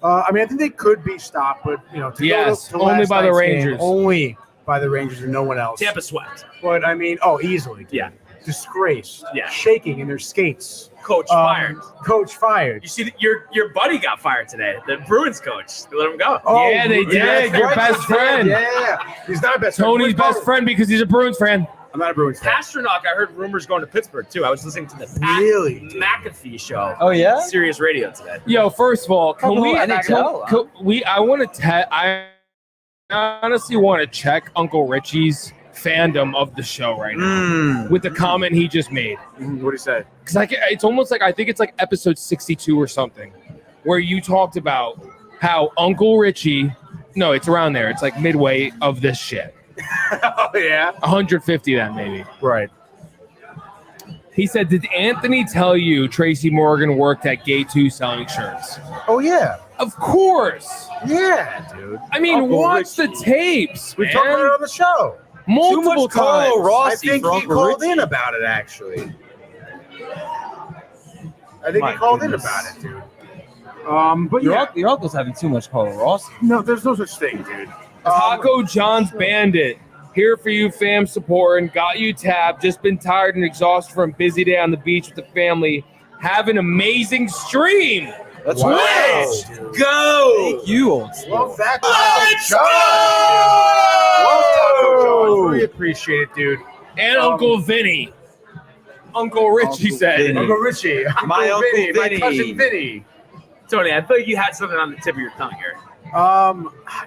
[SPEAKER 4] I think they could be stopped, but
[SPEAKER 1] Yes,
[SPEAKER 4] to
[SPEAKER 1] only
[SPEAKER 4] last
[SPEAKER 1] by the
[SPEAKER 4] night's game,
[SPEAKER 1] Rangers.
[SPEAKER 4] only by the Rangers and no one else.
[SPEAKER 6] Tampa swept.
[SPEAKER 4] But easily. Dude.
[SPEAKER 6] Yeah.
[SPEAKER 4] Disgraced.
[SPEAKER 6] Yeah.
[SPEAKER 4] Shaking in their skates.
[SPEAKER 6] Coach fired.
[SPEAKER 4] Coach fired.
[SPEAKER 6] You see, that your buddy got fired today. The Bruins coach. They let him go.
[SPEAKER 4] Oh,
[SPEAKER 1] Yeah, they did. Your best friend.
[SPEAKER 4] Yeah. He's not a best friend.
[SPEAKER 1] Tony's best friend because he's a Bruins fan.
[SPEAKER 4] I'm not a Bruins fan.
[SPEAKER 6] Pasternak, I heard rumors going to Pittsburgh too. I was listening to the Pat
[SPEAKER 4] Really?
[SPEAKER 6] McAfee show.
[SPEAKER 9] Oh, yeah?
[SPEAKER 6] Sirius Radio today.
[SPEAKER 1] Yo, first of all, can we?
[SPEAKER 9] NHL.
[SPEAKER 1] I honestly want to check Uncle Richie's fandom of the show right now with the comment he just made.
[SPEAKER 4] What do you say?
[SPEAKER 1] Because it's almost like I think it's like episode 62 or something, where you talked about how Uncle Richie. No, it's around there. It's like midway of this shit.
[SPEAKER 4] Oh, yeah?
[SPEAKER 1] 150 then maybe.
[SPEAKER 4] Right.
[SPEAKER 1] He said, "Did Anthony tell you Tracy Morgan worked at Gate 2 selling shirts?"
[SPEAKER 4] Oh, yeah.
[SPEAKER 1] Of course.
[SPEAKER 4] Yeah, dude.
[SPEAKER 1] I mean,
[SPEAKER 4] Uncle
[SPEAKER 1] watch
[SPEAKER 4] Richie.
[SPEAKER 1] the tapes.
[SPEAKER 4] We talked about it on the show.
[SPEAKER 1] Multiple times.
[SPEAKER 4] I think he called in about it, actually. I think he called in about it, dude. But
[SPEAKER 9] Your uncle's having too much Carl Ross.
[SPEAKER 4] no, there's no such thing, dude.
[SPEAKER 1] Taco John's Bandit. Here for you, fam supporting. Got you tabbed. Just been tired and exhausted from a busy day on the beach with the family. Have an amazing stream.
[SPEAKER 9] That's
[SPEAKER 4] Wow.
[SPEAKER 9] right.
[SPEAKER 2] Let's go.
[SPEAKER 9] Thank you, old school.
[SPEAKER 4] Love that.
[SPEAKER 2] Let's
[SPEAKER 4] Taco
[SPEAKER 2] go.
[SPEAKER 4] Love Taco John's. Really appreciate it, dude.
[SPEAKER 1] And Uncle Vinny. Uncle Richie said.
[SPEAKER 9] Vinny.
[SPEAKER 4] Uncle Richie.
[SPEAKER 2] My Uncle
[SPEAKER 4] Vinny. My
[SPEAKER 2] Vinny.
[SPEAKER 4] cousin Vinny.
[SPEAKER 6] Tony, I feel like you had something on the tip of your tongue here.
[SPEAKER 4] I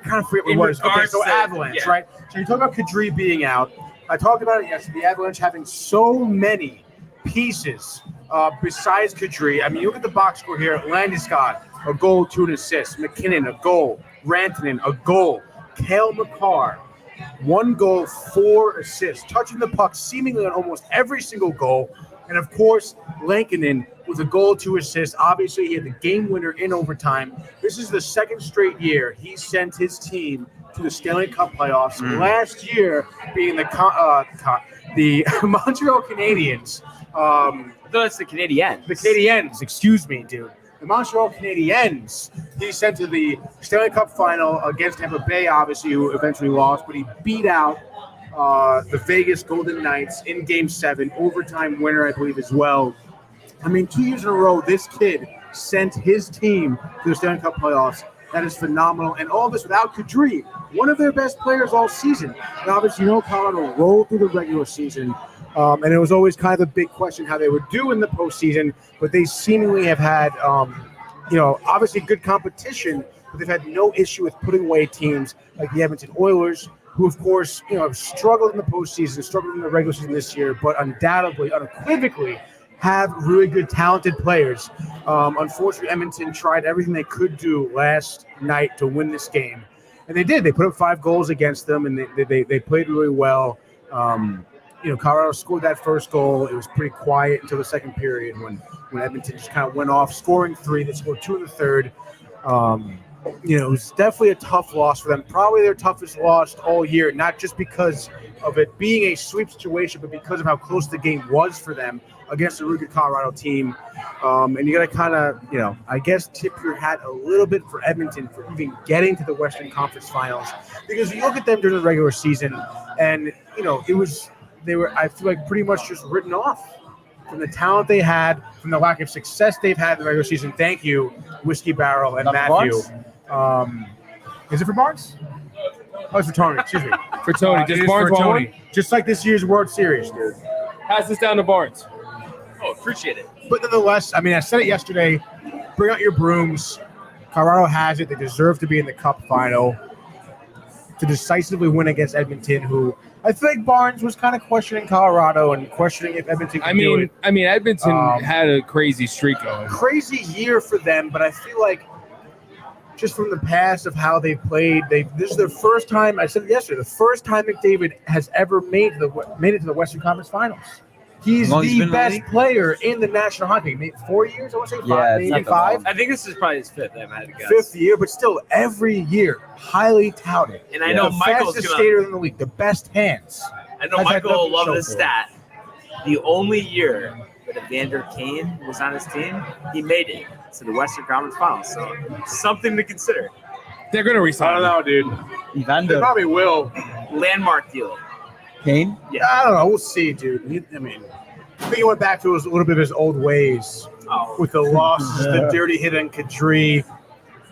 [SPEAKER 4] kind of forget what it
[SPEAKER 6] In
[SPEAKER 4] was. Okay,
[SPEAKER 6] regards
[SPEAKER 4] so
[SPEAKER 6] to-
[SPEAKER 4] Avalanche,
[SPEAKER 6] yeah.
[SPEAKER 4] right? So you talk about Kadri being out. I talked about it yesterday. The Avalanche having so many pieces besides Kadri. I mean, you look at the box score here. Landeskog, a goal, 2 assists. McKinnon, a goal. Rantanen, a goal. Cale Makar, 1 goal, 4 assists. Touching the puck seemingly on almost every single goal. And, of course, Lankinen with a goal, 2 assists. Obviously, he had the game winner in overtime. This is the second straight year he sent his team to the Stanley Cup playoffs. Last year being the Montreal Canadiens.
[SPEAKER 6] I thought it's the Canadiens.
[SPEAKER 4] The Canadiens, excuse me, dude. The Montreal Canadiens, he sent to the Stanley Cup final against Tampa Bay, obviously, who eventually lost, but he beat out the Vegas Golden Knights in Game 7, overtime winner, I believe, as well. I mean, 2 years in a row, this kid sent his team to the Stanley Cup playoffs. That is phenomenal. And all this without Kadri, one of their best players all season. And obviously, Colorado rolled through the regular season. And it was always kind of a big question how they would do in the postseason. But they seemingly have had, obviously good competition, but they've had no issue with putting away teams like the Edmonton Oilers, who, of course, have struggled in the postseason, struggled in the regular season this year, but undoubtedly, unequivocally, have really good, talented players. Unfortunately, Edmonton tried everything they could do last night to win this game. And they did. They put up 5 goals against them, and they played really well. Colorado scored that first goal. It was pretty quiet until the second period when Edmonton just kind of went off, scoring 3. They scored 2 in the third. It was definitely a tough loss for them. Probably their toughest loss all year, not just because of it being a sweep situation, but because of how close the game was for them against a really good Colorado team. And you got to kind of, I guess, tip your hat a little bit for Edmonton for even getting to the Western Conference Finals. Because you look at them during the regular season, and, they were, I feel like, pretty much just written off from the talent they had, from the lack of success they've had in the regular season. Thank you, Whiskey Barrel and Matthew. Is it for Barnes? Oh, it's for Tony. Excuse me.
[SPEAKER 1] For Tony.
[SPEAKER 4] It
[SPEAKER 1] Just
[SPEAKER 4] is
[SPEAKER 1] Barnes
[SPEAKER 4] for
[SPEAKER 1] want
[SPEAKER 4] Tony.
[SPEAKER 1] one?
[SPEAKER 4] Just like this year's World Series, dude.
[SPEAKER 1] Pass this down to Barnes.
[SPEAKER 6] Oh, appreciate it.
[SPEAKER 4] But nonetheless, I mean, I said it yesterday. Bring out your brooms. Colorado has it. They deserve to be in the Cup final to decisively win against Edmonton, who I think Barnes was kind of questioning Colorado and questioning if Edmonton could do it.
[SPEAKER 1] Edmonton had a crazy streak going.
[SPEAKER 4] Crazy year for them, but I feel like just from the past of how they've played, this is their first time. I said it yesterday, the first time McDavid has ever made it to the Western Conference Finals. He's the best player in the National Hockey League. 4 years, I want to say 5, maybe 5.
[SPEAKER 6] I think this is probably his 5th. I had to guess.
[SPEAKER 4] 5th year, but still every year highly touted.
[SPEAKER 6] And I know
[SPEAKER 4] the
[SPEAKER 6] Michael's
[SPEAKER 4] fastest
[SPEAKER 6] gonna.
[SPEAKER 4] skater in the league, the best hands.
[SPEAKER 6] I know
[SPEAKER 4] Has had
[SPEAKER 6] Michael
[SPEAKER 4] nothing
[SPEAKER 6] will
[SPEAKER 4] to
[SPEAKER 6] love
[SPEAKER 4] show
[SPEAKER 6] this
[SPEAKER 4] for it.
[SPEAKER 6] stat. The only year that Evander Kane was on his team, he made it to the Western Conference Finals. So something to consider.
[SPEAKER 1] They're going to resign.
[SPEAKER 4] I don't know, dude. They
[SPEAKER 9] Evander
[SPEAKER 4] probably will.
[SPEAKER 6] Landmark deal.
[SPEAKER 9] Kane.
[SPEAKER 6] Yeah.
[SPEAKER 4] I don't know. We'll see, dude. I think he went back to a little bit of his old ways with the losses, the dirty hit on Kadri.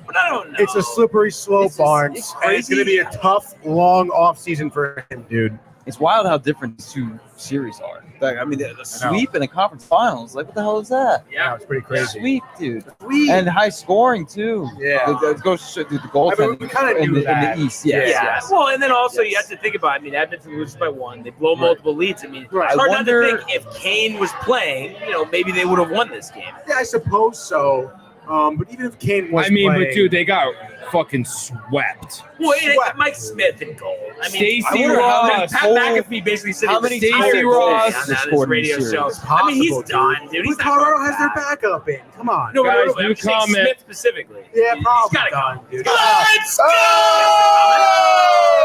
[SPEAKER 6] But I don't know.
[SPEAKER 4] It's a slippery slope, Barnes.
[SPEAKER 6] it's
[SPEAKER 4] And it's going to
[SPEAKER 6] crazy.
[SPEAKER 4] be a tough, long offseason for him, dude.
[SPEAKER 9] It's wild how different these 2 series are. Like, I mean, the sweep and the conference finals. Like, what the hell is that?
[SPEAKER 4] Yeah, it's pretty crazy.
[SPEAKER 9] Sweep, dude. And high scoring, too.
[SPEAKER 4] Yeah.
[SPEAKER 9] It goes to the goaltending
[SPEAKER 4] we kinda
[SPEAKER 9] in
[SPEAKER 4] knew
[SPEAKER 9] the
[SPEAKER 4] that.
[SPEAKER 9] East. Yes,
[SPEAKER 6] Yeah.
[SPEAKER 9] yes.
[SPEAKER 6] Well, and then also you have to think about. Edmonton loses by 1. They blow multiple leads. It's
[SPEAKER 4] Right.
[SPEAKER 6] hard
[SPEAKER 9] I
[SPEAKER 6] not to
[SPEAKER 9] wonder-
[SPEAKER 6] think if Kane was playing. Maybe they would have won this game.
[SPEAKER 4] Yeah, I suppose so. But even if Kane was playing,
[SPEAKER 1] but dude, they got fucking swept.
[SPEAKER 6] Well,
[SPEAKER 4] Swept.
[SPEAKER 6] Mike Smith and goal.
[SPEAKER 1] Stacey
[SPEAKER 6] Pat
[SPEAKER 1] Ross.
[SPEAKER 6] McAfee basically said
[SPEAKER 9] How
[SPEAKER 6] he was
[SPEAKER 9] many
[SPEAKER 6] tired
[SPEAKER 9] Stacey
[SPEAKER 6] today
[SPEAKER 9] Ross
[SPEAKER 6] on
[SPEAKER 9] has
[SPEAKER 6] his
[SPEAKER 9] scored in
[SPEAKER 6] radio
[SPEAKER 9] this
[SPEAKER 6] show.
[SPEAKER 9] series?
[SPEAKER 6] He's
[SPEAKER 4] Possible,
[SPEAKER 6] done, dude. He's
[SPEAKER 4] But
[SPEAKER 6] not
[SPEAKER 4] Colorado
[SPEAKER 6] coming
[SPEAKER 4] has their
[SPEAKER 6] back.
[SPEAKER 4] backup in. Come on.
[SPEAKER 6] No,
[SPEAKER 1] Guys,
[SPEAKER 6] I'm
[SPEAKER 1] new
[SPEAKER 6] saying
[SPEAKER 1] comment.
[SPEAKER 6] Smith specifically.
[SPEAKER 4] Yeah,
[SPEAKER 6] He's
[SPEAKER 4] probably
[SPEAKER 6] gotta
[SPEAKER 4] done, dude.
[SPEAKER 6] Let's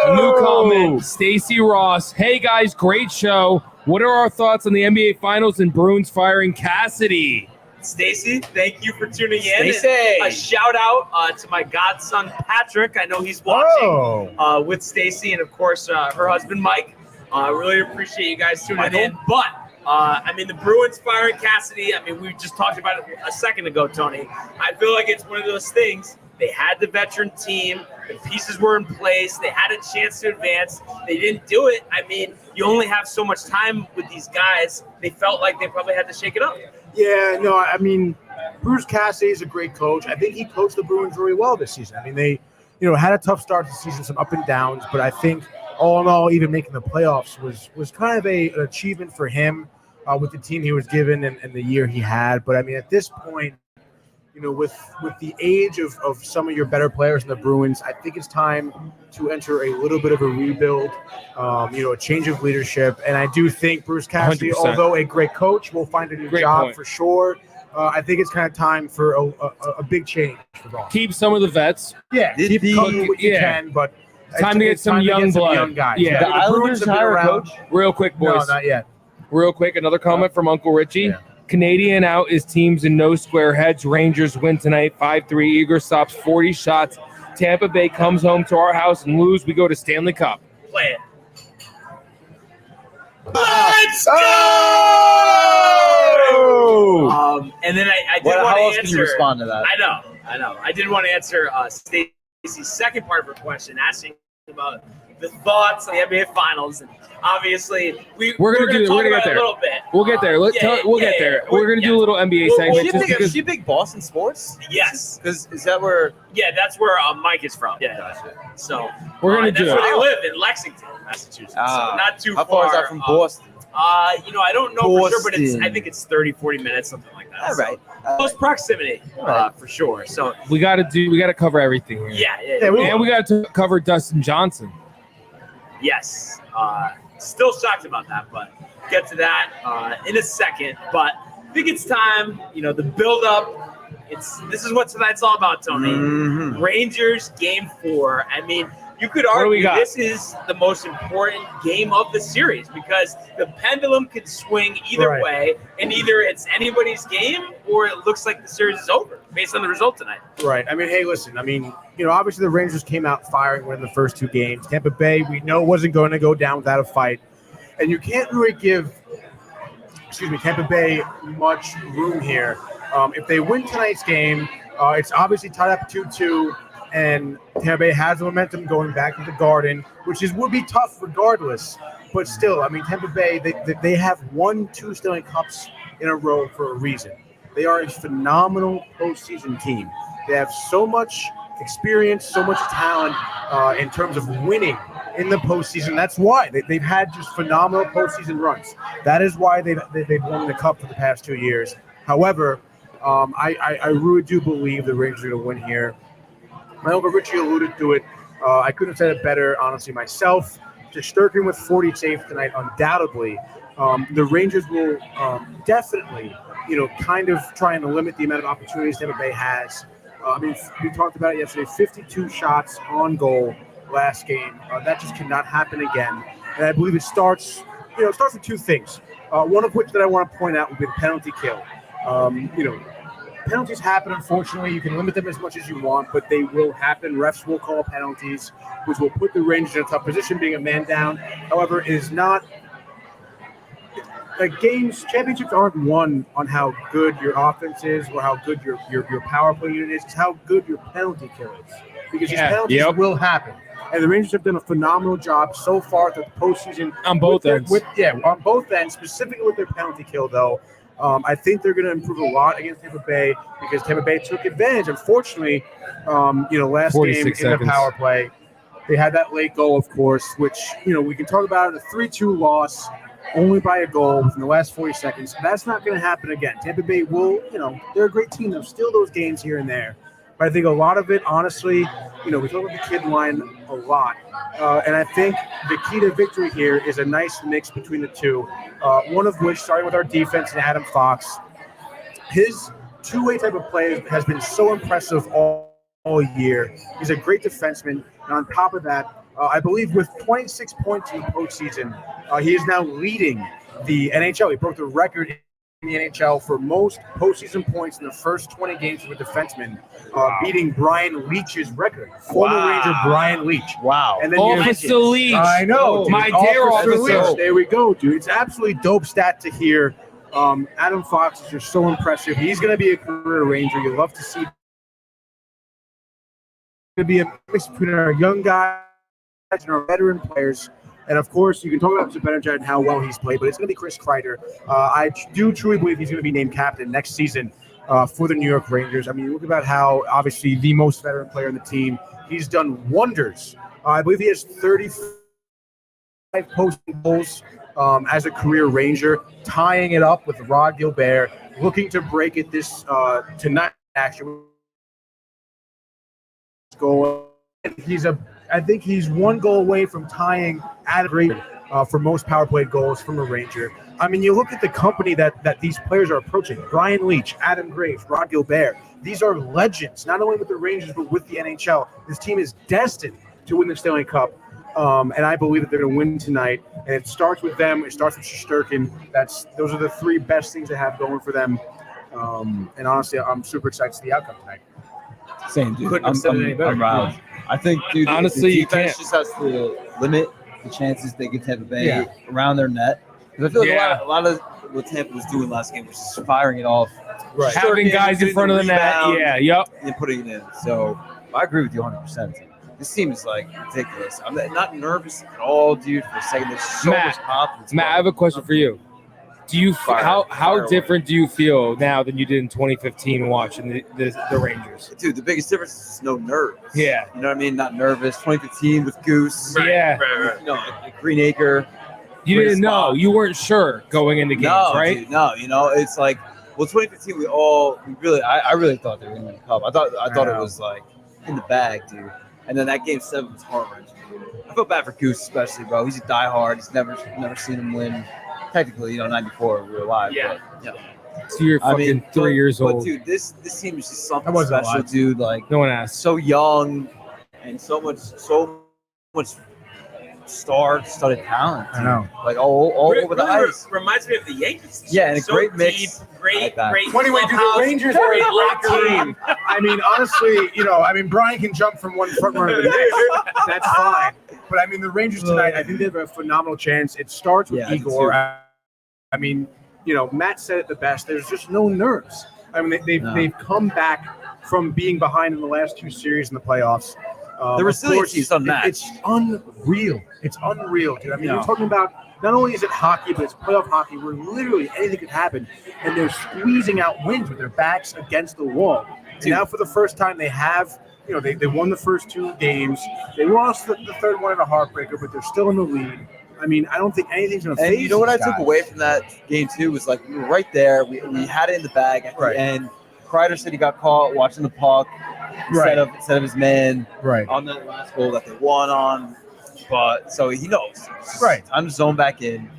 [SPEAKER 1] A new comment. Stacey Ross. Hey guys, great show. What are our thoughts on the NBA Finals and Bruins firing Cassidy?
[SPEAKER 6] Stacey, thank you for tuning in.
[SPEAKER 2] Stacey.
[SPEAKER 6] And a shout out to my godson Patrick. I know he's watching with Stacey and of course her husband Mike. Really appreciate you guys tuning in. But I mean, the Bruins firing Cassidy. I mean, we just talked about it a second ago, Tony. I feel like it's one of those things. They had the veteran team. The pieces were in place. They had a chance to advance. They didn't do it. I mean, you only have so much time with these guys. They felt like they probably had to shake it up.
[SPEAKER 4] Yeah, no, I mean, Bruce Cassidy is a great coach. I think he coached the Bruins really well this season. I mean, they, had a tough start to the season, some up and downs, but I think all in all, even making the playoffs was kind of an achievement for him with the team he was given and the year he had. But I mean, at this point, with the age of some of your better players in the Bruins, I think it's time to enter a little bit of a rebuild, a change of leadership. And I do think Bruce Cassidy,
[SPEAKER 1] 100%.
[SPEAKER 4] Although a great coach, will find a new job for sure. I think it's kind of time for a big change for Rodon.
[SPEAKER 1] Keep some of the vets.
[SPEAKER 4] Yeah, keep cooking what you can, but
[SPEAKER 1] time to get some young blood.
[SPEAKER 4] Young guys.
[SPEAKER 1] Yeah,
[SPEAKER 8] the Islanders hire a coach?
[SPEAKER 1] Real quick, boys.
[SPEAKER 4] No, not yet.
[SPEAKER 1] Real quick, another comment from Uncle Richie.
[SPEAKER 4] Yeah.
[SPEAKER 1] Canadian out is teams in no square heads. Rangers win tonight 5-3. Eager stops 40 shots. Tampa Bay comes home to our house and lose. We go to Stanley Cup.
[SPEAKER 6] Play it.
[SPEAKER 2] Let's go!
[SPEAKER 6] And then I did
[SPEAKER 8] How
[SPEAKER 6] want
[SPEAKER 8] else
[SPEAKER 6] to
[SPEAKER 8] can you
[SPEAKER 6] answer.
[SPEAKER 8] respond to that?
[SPEAKER 6] I know. I did want to answer Stacey's second part of her question, asking about the thoughts on the NBA Finals. And obviously, we're going to talk about it a little bit.
[SPEAKER 1] We'll get there. We'll get there. We're going to do a little NBA segment.
[SPEAKER 8] Is she a big Boston sports?
[SPEAKER 6] Yes.
[SPEAKER 8] Is that where?
[SPEAKER 6] Yeah, that's where Mike is from. Yeah.
[SPEAKER 8] Gotcha.
[SPEAKER 6] So
[SPEAKER 1] We're going to do
[SPEAKER 6] that's where
[SPEAKER 1] it.
[SPEAKER 6] they live, in Lexington, Massachusetts. So not too far.
[SPEAKER 8] How far is that from Boston?
[SPEAKER 6] I don't know for sure, but
[SPEAKER 8] Boston.
[SPEAKER 6] I think it's 30, 40 minutes, something like that.
[SPEAKER 8] All right.
[SPEAKER 6] Close proximity, for sure. So
[SPEAKER 1] We got to cover everything here.
[SPEAKER 6] yeah.
[SPEAKER 1] And we got to cover Dustin Johnson.
[SPEAKER 6] Yes. Still shocked about that, but get to that in a second. But I think it's time, the build up. This is what tonight's all about, Tony.
[SPEAKER 8] Mm-hmm.
[SPEAKER 6] Rangers game 4. I mean, you could
[SPEAKER 1] do we
[SPEAKER 6] argue
[SPEAKER 1] got?
[SPEAKER 6] this is the most important game of the series because the pendulum could swing either
[SPEAKER 4] Right.
[SPEAKER 6] way, and either it's anybody's game or it looks like the series is over based on the result tonight.
[SPEAKER 4] Right. I mean, hey, listen. I mean, obviously the Rangers came out firing winning the first 2 games. Tampa Bay, we know, wasn't going to go down without a fight. And you can't really give, Tampa Bay much room here. If they win tonight's game, it's obviously tied up 2-2, and Tampa Bay has the momentum going back to the Garden, which would be tough regardless. But still, I mean, Tampa Bay, they have won 2 Stanley Cups in a row for a reason. They are a phenomenal postseason team. They have so much experience, so much talent in terms of winning in the postseason. That's why they've had just phenomenal postseason runs. That is why they've won the Cup for the past 2 years. However, I really do believe the Rangers are going to win here. My uncle Richie alluded to it. I couldn't have said it better, honestly, myself. Shesterkin with 40 saves tonight, undoubtedly. The Rangers will definitely, kind of trying to limit the amount of opportunities Tampa Bay has. I mean, we talked about it yesterday, 52 shots on goal last game. That just cannot happen again. And I believe it starts with 2 things. One of which that I want to point out would be the penalty kill. Penalties happen, unfortunately. You can limit them as much as you want, but they will happen. Refs will call penalties, which will put the Rangers in a tough position, being a man down. However, it is not championships aren't won on how good your offense is or how good your power play unit is. It's how good your penalty kill is, because these penalties will happen. And the Rangers have done a phenomenal job so far through the postseason
[SPEAKER 1] On both ends.
[SPEAKER 4] On both ends, specifically with their penalty kill, though. I think they're going to improve a lot against Tampa Bay because Tampa Bay took advantage. Unfortunately, last game in the power play, they had that late goal, of course, which, we can talk about it, a 3-2 loss only by a goal within the last 40 seconds. That's not going to happen again. Tampa Bay will, they're a great team. They'll steal those games here and there. But I think a lot of it, honestly, we talk about the kid line a lot. And I think the key to victory here is a nice mix between the two. One of which, starting with our defense and Adam Fox, his two-way type of play has been so impressive all year. He's a great defenseman. And on top of that, I believe with 26 points in the postseason, he is now leading the NHL. He broke the record in the NHL for most postseason points in the first 20 games with a defenseman, beating Brian Leach's record. Former Ranger Brian Leach.
[SPEAKER 8] Wow.
[SPEAKER 4] And then
[SPEAKER 1] Officer Leach.
[SPEAKER 4] I know.
[SPEAKER 1] My dear officer.
[SPEAKER 4] Leach. There we go, dude. It's absolutely dope stat to hear. Adam Fox is just so impressive. He's going to be a career Ranger. You love to see. Going to be a mix between our young guys and our veteran players. And of course, you can talk about Zibanejad and how well he's played, but it's going to be Chris Kreider. I do truly believe he's going to be named captain next season for the New York Rangers. I mean, look about how obviously the most veteran player on the team. He's done wonders. I believe he has 35 posting goals as a career Ranger, tying it up with Rod Gilbert, looking to break it this tonight. Actually, goal. I think he's one goal away from tying Adam Graves for most power play goals from a Ranger. I mean, you look at the company that these players are approaching. Brian Leach, Adam Graves, Rod Gilbert. These are legends, not only with the Rangers, but with the NHL. This team is destined to win the Stanley Cup. And I believe that they're going to win tonight. And it starts with them. It starts with Shesterkin. Those are the three best things they have going for them. And honestly, I'm super excited to see the outcome tonight.
[SPEAKER 9] Same, dude. I'm riled. I think, dude,
[SPEAKER 1] honestly,
[SPEAKER 9] the
[SPEAKER 1] you
[SPEAKER 9] defense
[SPEAKER 1] can't
[SPEAKER 9] just has to limit the chances they get Tampa Bay around their net. Because I feel like a lot of what Tampa was doing last game was just firing it off.
[SPEAKER 1] Right. Having guys in front of the net. Yeah, yep.
[SPEAKER 9] And putting it in. So I agree with you 100%. This team is like ridiculous. I'm not nervous at all, dude, for a second. There's so much confidence.
[SPEAKER 1] Matt, I have a question for you. Do you how different do you feel now than you did in 2015 watching the Rangers?
[SPEAKER 9] Dude, the biggest difference is no nerves.
[SPEAKER 1] Yeah.
[SPEAKER 9] You know what I mean? Not nervous. 2015 with Goose.
[SPEAKER 1] Right.
[SPEAKER 9] You know, like Greenacre.
[SPEAKER 1] You didn't know. You weren't sure going into games, right?
[SPEAKER 9] Dude, no, you know, it's like, well, 2015, I really thought they were going to win the Cup. I thought it was like in the bag, dude. And then that game 7 was heart-wrenching. I feel bad for Goose, especially, bro. He's a diehard. He's never seen him win. Technically, 94, we were alive.
[SPEAKER 6] Yeah.
[SPEAKER 9] But,
[SPEAKER 1] So you're fucking 3 years old.
[SPEAKER 9] But, dude, this team is just something special, dude. Like,
[SPEAKER 1] no one asked.
[SPEAKER 9] So young and so much star-studded talent. Dude.
[SPEAKER 4] I know.
[SPEAKER 9] Like, all over the ice.
[SPEAKER 6] Reminds me of the Yankees.
[SPEAKER 9] Yeah, and a
[SPEAKER 6] so
[SPEAKER 9] great mix.
[SPEAKER 6] Deep, great.
[SPEAKER 4] Funny way, dude, the Rangers are a great team. I mean, honestly, Brian can jump from one front runner to the next. That's fine. But I mean, the Rangers tonight, I think they have a phenomenal chance. It starts with Igor. I mean, Matt said it the best. There's just no nerves. I mean, they've come back from being behind in the last 2 series in the playoffs.
[SPEAKER 9] The resiliency is unmatched.
[SPEAKER 4] It's unreal. It's unreal, dude. I mean, you're talking about not only is it hockey, but it's playoff hockey where literally anything could happen, and they're squeezing out wins with their backs against the wall. And now for the first time they have, they won the first 2 games. They lost the third one in a heartbreaker, but they're still in the lead. I mean, I don't think anything's going to phase.
[SPEAKER 9] And you know what I
[SPEAKER 4] these
[SPEAKER 9] took
[SPEAKER 4] guys.
[SPEAKER 9] away from that game, too, was like we were right there. We had it in the bag at the end. Kreider said he got caught watching the puck instead of his man on that last goal that they won on. But so he knows. Time to zone back in,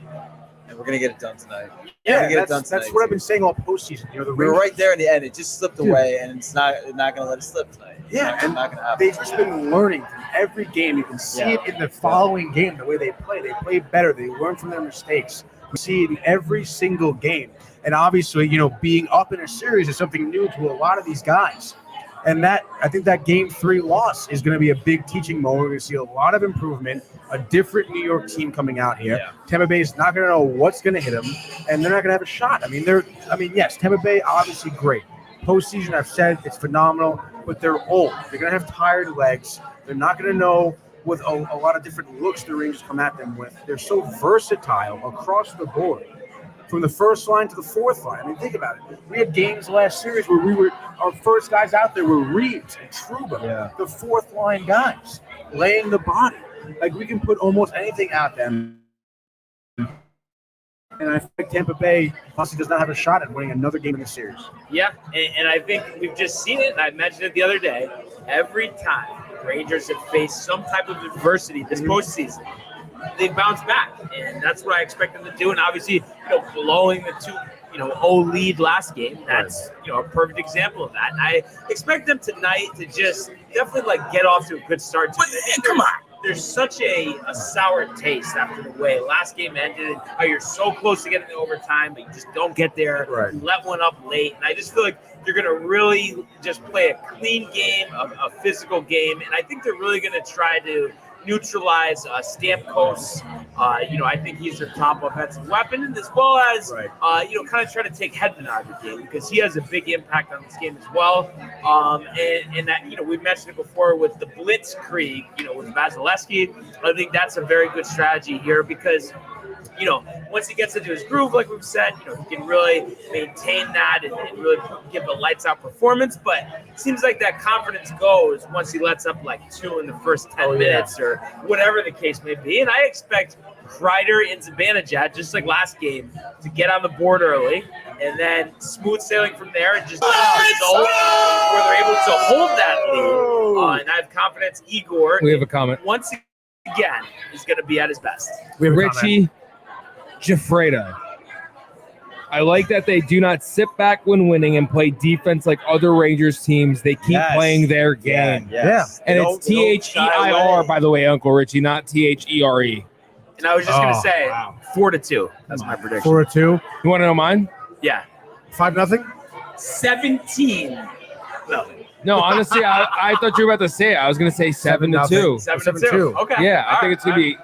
[SPEAKER 9] and we're gonna get it done tonight.
[SPEAKER 4] Yeah, that's what I've been saying all postseason. The
[SPEAKER 9] we were right there in the end. It just slipped away, and it's not gonna let it slip tonight.
[SPEAKER 4] Yeah,
[SPEAKER 9] it's not gonna happen.
[SPEAKER 4] They've just been learning from every game. You can see it in the following game, the way they play. They play better. They learn from their mistakes. We see it in every single game. And obviously, being up in a series is something new to a lot of these guys. And I think that Game 3 loss is going to be a big teaching moment. We're going to see a lot of improvement, a different New York team coming out here. Yeah. Tampa Bay is not going to know what's going to hit them, and they're not going to have a shot. I mean, yes, Tampa Bay, obviously great. Postseason, I've said, it's phenomenal, but they're old. They're going to have tired legs. They're not going to know with a lot of different looks the Rangers come at them with. They're so versatile across the board. From the first line to the fourth line. I mean, think about it. We had games last series where our first guys out there were Reeves and Trouba, the fourth line guys, laying the body. Like, we can put almost anything at them. And I think Tampa Bay honestly does not have a shot at winning another game in the series.
[SPEAKER 6] Yeah, and I think we've just seen it, and I mentioned it the other day. Every time Rangers have faced some type of adversity this postseason, they bounce back, and that's what I expect them to do. And obviously, blowing the 2-0 lead last game, that's a perfect example of that. And I expect them tonight to just definitely get off to a good start. But come on, there's such a sour taste after the way last game ended. How you're so close to getting to overtime, but you just don't get there.
[SPEAKER 4] Right.
[SPEAKER 6] You let one up late, and I just feel like they're going to really just play a clean game, a physical game, and I think they're really going to try to neutralize Stamkos. I think he's their top offensive weapon, and as well as kind of try to take Hedman out of the game because he has a big impact on this game as well. And that we mentioned it before with the blitzkrieg, with Vasilevsky. I think that's a very good strategy here because once he gets into his groove, like we've said, he can really maintain that and really give a lights out performance. But it seems like that confidence goes once he lets up like 2 in the first 10 minutes or whatever the case may be. And I expect Kreider and Zibanejad, just like last game, to get on the board early and then smooth sailing from there and just get a result where they're able to hold that lead. And I have confidence Igor,
[SPEAKER 1] We have a comment.
[SPEAKER 6] once again, is going to be at his best.
[SPEAKER 4] We have a
[SPEAKER 1] Richie Giuffreda. I like that they do not sit back when winning and play defense like other Rangers teams. They keep playing their game. And it's Their, by the way, Uncle Richie, not There.
[SPEAKER 6] And I was just going to say 4-2. That's my prediction.
[SPEAKER 4] 4-2.
[SPEAKER 1] You want to know mine?
[SPEAKER 6] Yeah.
[SPEAKER 4] 5-0.
[SPEAKER 6] 17.
[SPEAKER 1] No, honestly, I thought you were about to say it. I was going to say 7-2.
[SPEAKER 6] 7-2. Okay.
[SPEAKER 1] Yeah, I think it's going to be.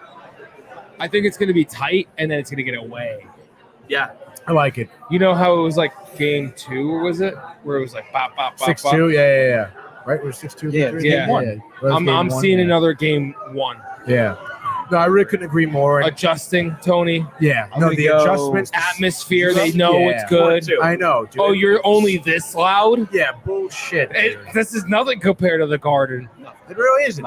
[SPEAKER 1] I think it's going to be tight, and then it's going to get away.
[SPEAKER 6] Yeah.
[SPEAKER 4] I like it.
[SPEAKER 1] You know how it was like game 2, was it? Where it was like bop, bop, bop,
[SPEAKER 4] 6-2. Yeah. Right? We're 6-2.
[SPEAKER 1] Yeah. I'm seeing another game 1.
[SPEAKER 4] Yeah. No, I really couldn't agree more.
[SPEAKER 1] Adjusting, Tony.
[SPEAKER 4] Yeah. No, the adjustments.
[SPEAKER 1] Atmosphere, they know it's good.
[SPEAKER 4] I know, dude.
[SPEAKER 1] Oh, you're only this loud?
[SPEAKER 4] Yeah, bullshit.
[SPEAKER 1] This is nothing compared to the Garden.
[SPEAKER 4] It really isn't.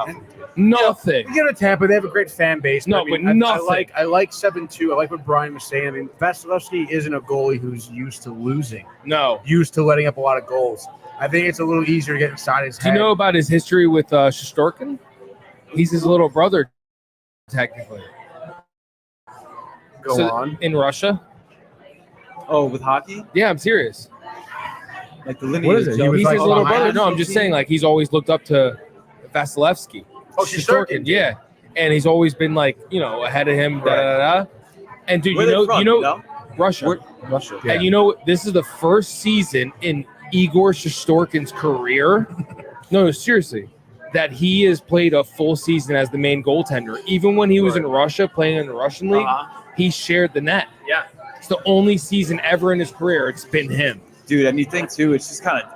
[SPEAKER 1] Nothing.
[SPEAKER 4] You go to Tampa, they have a great fan base.
[SPEAKER 1] No, but nothing.
[SPEAKER 4] I like 7-2. I like what Brian was saying. I mean, Vasilevsky isn't a goalie who's used to losing.
[SPEAKER 1] No.
[SPEAKER 4] Used to letting up a lot of goals. I think it's a little easier to get inside his head.
[SPEAKER 1] Do you know about his history with Shesterkin? He's his little brother, technically.
[SPEAKER 4] Go on.
[SPEAKER 1] In Russia.
[SPEAKER 9] Oh, with hockey?
[SPEAKER 1] Yeah, I'm serious.
[SPEAKER 9] Like the lineage.
[SPEAKER 4] What is it?
[SPEAKER 1] He's his little brother. No, I'm just saying, like, he's always looked up to Vasilevsky.
[SPEAKER 4] Oh, Shesterkin.
[SPEAKER 1] Yeah. And he's always been, like, ahead of him. And, dude,
[SPEAKER 9] Where
[SPEAKER 1] you know, Russia.
[SPEAKER 9] Russia.
[SPEAKER 1] Yeah. And, this is the first season in Igor Shesterkin's career. No, seriously. That he has played a full season as the main goaltender. Even when he was in Russia playing in the Russian league, he shared the net.
[SPEAKER 6] Yeah.
[SPEAKER 1] It's the only season ever in his career it's been him.
[SPEAKER 9] Dude, and you think, too, it's just kind of...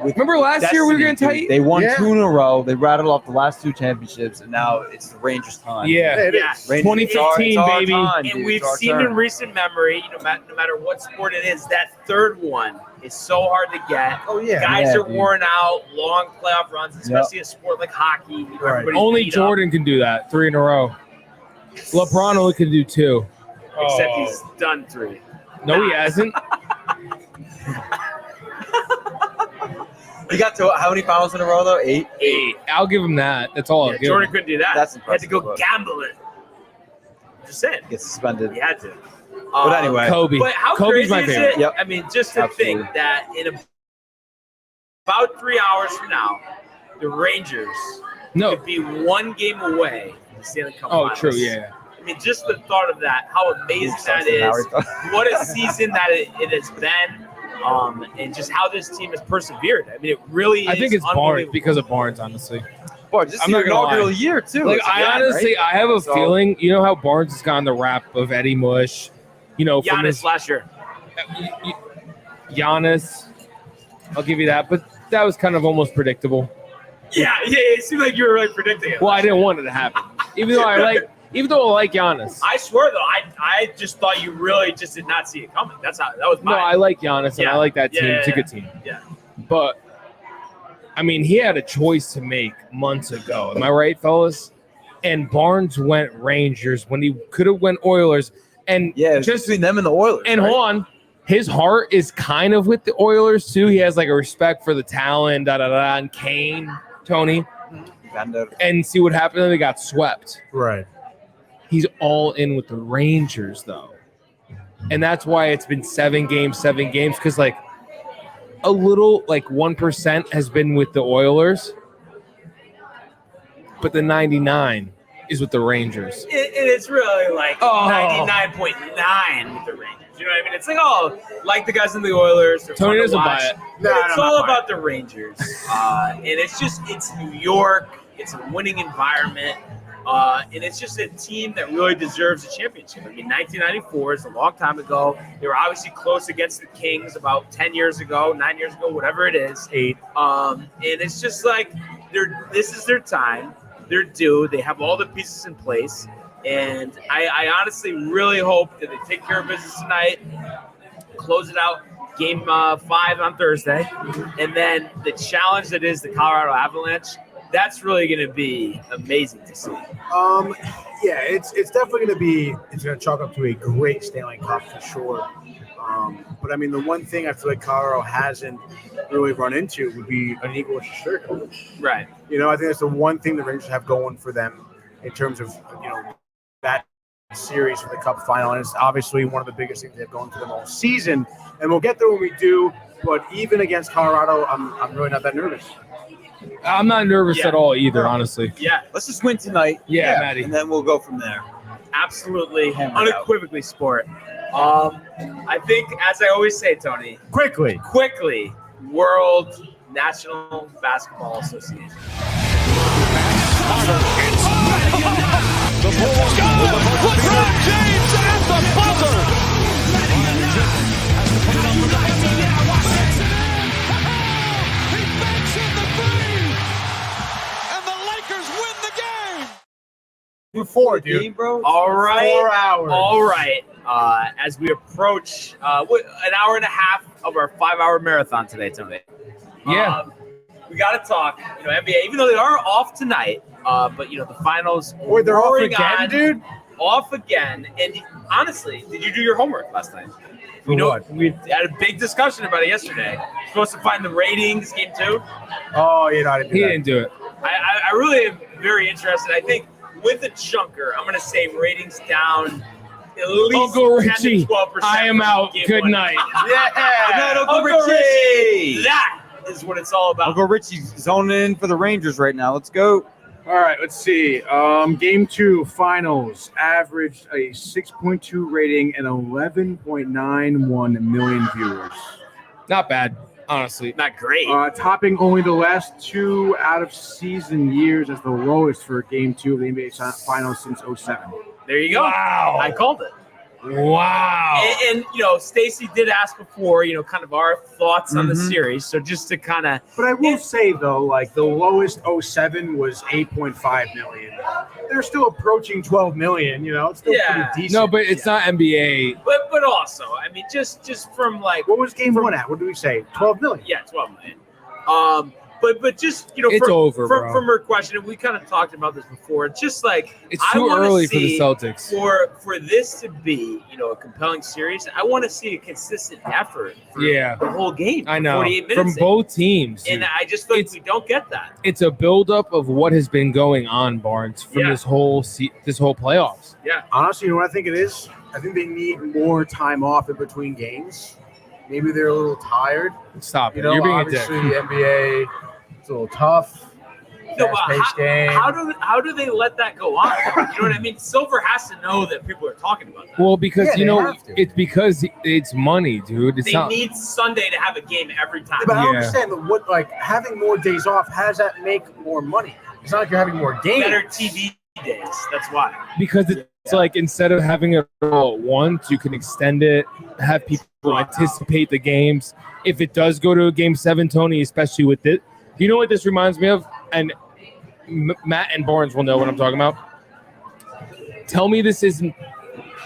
[SPEAKER 1] Remember last year we were getting tight?
[SPEAKER 9] They won 2 in a row. They rattled off the last 2 championships, and now it's the Rangers' time.
[SPEAKER 1] Yeah.
[SPEAKER 6] Yeah.
[SPEAKER 1] 2015, baby.
[SPEAKER 6] And we've seen in recent memory, no matter what sport it is, that third one is so hard to get.
[SPEAKER 4] Oh, yeah.
[SPEAKER 6] Guys are worn out, long playoff runs, especially a sport like hockey. Everybody's
[SPEAKER 1] Only
[SPEAKER 6] beat
[SPEAKER 1] Jordan can do that, 3 in a row. LeBron only can do 2.
[SPEAKER 6] Except he's done 3.
[SPEAKER 1] No, he hasn't.
[SPEAKER 9] He got to how many finals in a row, though? 8?
[SPEAKER 1] 8. I'll give him that. That's all I'll give
[SPEAKER 6] Jordan
[SPEAKER 1] him.
[SPEAKER 6] couldn't do that.
[SPEAKER 9] That's
[SPEAKER 6] He had to go
[SPEAKER 9] impressive.
[SPEAKER 6] gamble it. Just saying.
[SPEAKER 9] Gets suspended.
[SPEAKER 6] He had to.
[SPEAKER 9] But anyway.
[SPEAKER 1] Kobe.
[SPEAKER 6] But how
[SPEAKER 1] Kobe's
[SPEAKER 6] crazy
[SPEAKER 1] my
[SPEAKER 6] is
[SPEAKER 1] favorite.
[SPEAKER 6] it?
[SPEAKER 9] Yep.
[SPEAKER 6] I mean, just to
[SPEAKER 9] Absolutely.
[SPEAKER 6] think that in about 3 hours from now, the Rangers could be 1 game away from the Stanley Cup Finals.
[SPEAKER 1] True, yeah.
[SPEAKER 6] I mean, just the thought of that, how amazing that is. What a season that it has been. And just how this team has persevered. I mean, it really is.
[SPEAKER 1] I think it's Barnes
[SPEAKER 6] unbelievable.
[SPEAKER 1] because of Barnes, honestly.
[SPEAKER 9] Boy, this
[SPEAKER 1] I'm
[SPEAKER 9] is
[SPEAKER 1] not
[SPEAKER 9] your
[SPEAKER 1] gonna lie.
[SPEAKER 9] inaugural year, too.
[SPEAKER 1] Like,
[SPEAKER 9] It's
[SPEAKER 1] I
[SPEAKER 9] again,
[SPEAKER 1] honestly,
[SPEAKER 9] right?
[SPEAKER 1] I have a
[SPEAKER 9] So-
[SPEAKER 1] feeling, you know how Barnes has gotten the rap of Eddie Mush, from
[SPEAKER 6] Giannis
[SPEAKER 1] his
[SPEAKER 6] last year.
[SPEAKER 1] Giannis. I'll give you that, but that was kind of almost predictable.
[SPEAKER 6] Yeah, it seemed like you were really predicting it.
[SPEAKER 1] Well, I didn't want it to happen, even though I like Giannis.
[SPEAKER 6] I swear though, I just thought you really just did not see it coming. That was
[SPEAKER 1] No,
[SPEAKER 6] mine.
[SPEAKER 1] I like Giannis, and I like that team.
[SPEAKER 6] Yeah,
[SPEAKER 1] It's a good team.
[SPEAKER 6] Yeah.
[SPEAKER 1] But, I mean, he had a choice to make months ago. Am I right, fellas? And Barnes went Rangers when he could have went Oilers. And
[SPEAKER 9] Yeah, just between them and the Oilers.
[SPEAKER 1] and
[SPEAKER 9] right?
[SPEAKER 1] hold on, his heart is kind of with the Oilers too. He has like a respect for the talent, and Kane, Tony. And see what happened? They got swept.
[SPEAKER 4] Right.
[SPEAKER 1] He's all in with the Rangers though. And that's why it's been 7 games, because like a little, like 1% has been with the Oilers, but the 99 is with the Rangers.
[SPEAKER 6] It's really like 99.9 with the Rangers. You know what I mean? It's like the guys in the Oilers.
[SPEAKER 1] Tony doesn't buy it.
[SPEAKER 6] It's all about the Rangers. And it's New York. It's a winning environment. And it's just a team that really deserves a championship. I mean, 1994 is a long time ago. They were obviously close against the Kings about 10 years ago, 9 years ago, whatever it is.
[SPEAKER 4] 8.
[SPEAKER 6] And it's just like this is their time. They're due. They have all the pieces in place. And I honestly really hope that they take care of business tonight, close it out, game 5 on Thursday. And then the challenge that is the Colorado Avalanche, that's really going to be amazing to see.
[SPEAKER 4] Yeah, it's definitely going to be – it's going to chalk up to a great Stanley Cup for sure. But, I mean, the one thing I feel like Colorado hasn't really run into would be an equal circle.
[SPEAKER 6] Right.
[SPEAKER 4] You know, I think that's the one thing the Rangers have going for them in terms of, that series for the Cup final. And it's obviously one of the biggest things they have going for them all season. And we'll get there when we do. But even against Colorado, I'm really not that nervous.
[SPEAKER 1] I'm not nervous at all either, honestly.
[SPEAKER 6] Yeah.
[SPEAKER 9] Let's just win tonight.
[SPEAKER 1] Yeah, Maddie.
[SPEAKER 9] And then we'll go from there.
[SPEAKER 6] Absolutely. Unequivocally sport. I think, as I always say, Tony.
[SPEAKER 4] Quickly.
[SPEAKER 6] World National Basketball Association.
[SPEAKER 7] The Bulls go! LeBron James at the buzzer! He banks in the three! And the Lakers win the game!
[SPEAKER 4] Before, dude.
[SPEAKER 9] Game, bro?
[SPEAKER 6] All right.
[SPEAKER 4] 4 hours.
[SPEAKER 6] All right. As we approach an hour and a half of our 5-hour marathon today, Tony.
[SPEAKER 1] Yeah.
[SPEAKER 6] We got to talk, NBA, even though they are off tonight, but, the finals.
[SPEAKER 4] Wait, they're off
[SPEAKER 6] roaring
[SPEAKER 4] again,
[SPEAKER 6] on,
[SPEAKER 4] dude?
[SPEAKER 6] Off again. And honestly, did you do your homework last night?
[SPEAKER 4] What?
[SPEAKER 6] We had a big discussion about it yesterday. We're supposed to find the ratings, game 2.
[SPEAKER 4] Oh, I didn't do
[SPEAKER 1] He
[SPEAKER 4] that.
[SPEAKER 1] didn't do it.
[SPEAKER 6] I really am very interested. I think with the chunker, I'm going to say ratings down at least
[SPEAKER 1] Uncle
[SPEAKER 6] 10
[SPEAKER 1] Richie,
[SPEAKER 6] to 12%.
[SPEAKER 1] I am out.
[SPEAKER 6] Game
[SPEAKER 1] Good
[SPEAKER 6] 1.
[SPEAKER 1] night.
[SPEAKER 9] Yeah.
[SPEAKER 6] Uncle Richie. That is what it's all about.
[SPEAKER 9] Uncle Richie's zoning in for the Rangers right now. Let's go.
[SPEAKER 4] All right, let's see. Game 2 finals averaged a 6.2 rating and 11.91 million viewers.
[SPEAKER 1] Not bad, honestly.
[SPEAKER 6] Not great.
[SPEAKER 4] Topping only the last 2 out-of-season years as the lowest for Game 2 of the NBA Finals since 2007.
[SPEAKER 6] There you go.
[SPEAKER 1] Wow.
[SPEAKER 6] I called it.
[SPEAKER 1] Wow.
[SPEAKER 6] And Stacey did ask before, kind of our thoughts on the series. So just to kind of.
[SPEAKER 4] But I will say, though, like the lowest 07 was 8.5 million. They're still approaching 12 million, It's still pretty decent.
[SPEAKER 1] No, but it's not NBA.
[SPEAKER 6] But also, I mean, just from like.
[SPEAKER 4] What was Game 1 at? What did we say? 12 million?
[SPEAKER 6] Yeah, 12 million. But just
[SPEAKER 1] it's over, bro.
[SPEAKER 6] From her question, we kind of talked about this before. Just like
[SPEAKER 1] it's too early for the Celtics.
[SPEAKER 6] For this to be a compelling series, I want to see a consistent effort. For the whole game.
[SPEAKER 1] I know
[SPEAKER 6] 48 minutes
[SPEAKER 1] from both teams,
[SPEAKER 6] and I just feel like we don't get that.
[SPEAKER 1] It's a buildup of what has been going on, Barnes, from this whole playoffs.
[SPEAKER 6] Yeah,
[SPEAKER 4] honestly, you know what I think it is? I think they need more time off in between games. Maybe they're a little tired.
[SPEAKER 1] Stop it! You're being a dick.
[SPEAKER 4] Obviously, the NBA. It's a little tough. Fast-paced game.
[SPEAKER 6] How do they let that go on? You know what I mean? Silver has to know that people are talking about that.
[SPEAKER 1] Well, because it's because it's money, dude.
[SPEAKER 6] They need Sunday to have a game every time.
[SPEAKER 4] Yeah, but I don't understand having more days off. How does that make more money? It's not like you're having more games.
[SPEAKER 6] Better TV days. That's why.
[SPEAKER 1] Because it's like instead of having it all at once, you can extend it, have people anticipate the games. If it does go to a Game 7, Tony, especially with it, you know what this reminds me of? And Matt and Barnes will know what I'm talking about. Tell me this isn't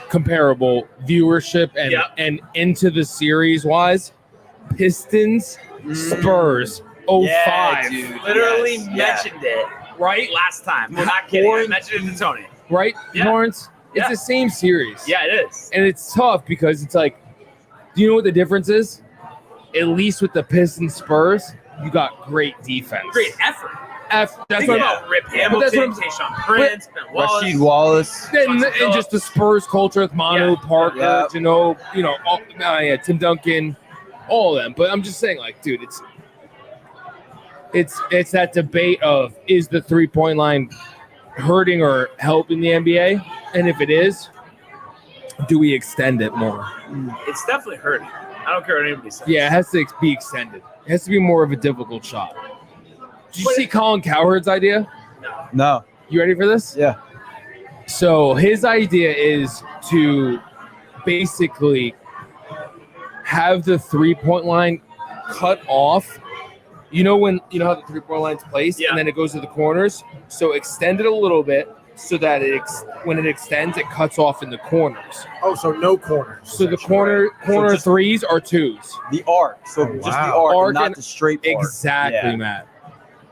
[SPEAKER 1] comparable viewership and into the series wise. Pistons, Spurs, 05.
[SPEAKER 6] Yeah, dude. Literally mentioned it right last time. We're not kidding. I mentioned it to Tony.
[SPEAKER 1] Right, Barnes? It's the same series.
[SPEAKER 6] Yeah, it is.
[SPEAKER 1] And it's tough because it's like, do you know what the difference is? At least with the Pistons Spurs, you got great defense.
[SPEAKER 6] Great effort.
[SPEAKER 1] That's
[SPEAKER 6] Think
[SPEAKER 1] what
[SPEAKER 6] about Rip Hamilton, Tayshaun Prince, Ben Wallace.
[SPEAKER 9] Rasheed Wallace.
[SPEAKER 1] And just the Spurs culture with Manu, Parker, Tim Duncan, all of them. But I'm just saying, like, dude, it's that debate of is the 3-point line hurting or helping the NBA? And if it is, do we extend it more?
[SPEAKER 6] It's definitely hurting. I don't care what anybody says.
[SPEAKER 1] Yeah, it has to be extended. It has to be more of a difficult shot. Did you see Colin Cowherd's idea?
[SPEAKER 9] No.
[SPEAKER 1] You ready for this?
[SPEAKER 9] Yeah.
[SPEAKER 1] So his idea is to basically have the 3-point line cut off. You know how the 3-point line's placed, and then it goes to the corners. So extend it a little bit so that when it extends, it cuts off in the corners.
[SPEAKER 4] Oh, so no corners.
[SPEAKER 1] So the corner
[SPEAKER 9] So just
[SPEAKER 1] threes are twos.
[SPEAKER 9] The arc. So just the arc and not
[SPEAKER 1] and-
[SPEAKER 9] the straight part.
[SPEAKER 1] Exactly,
[SPEAKER 9] Yeah.
[SPEAKER 1] Matt.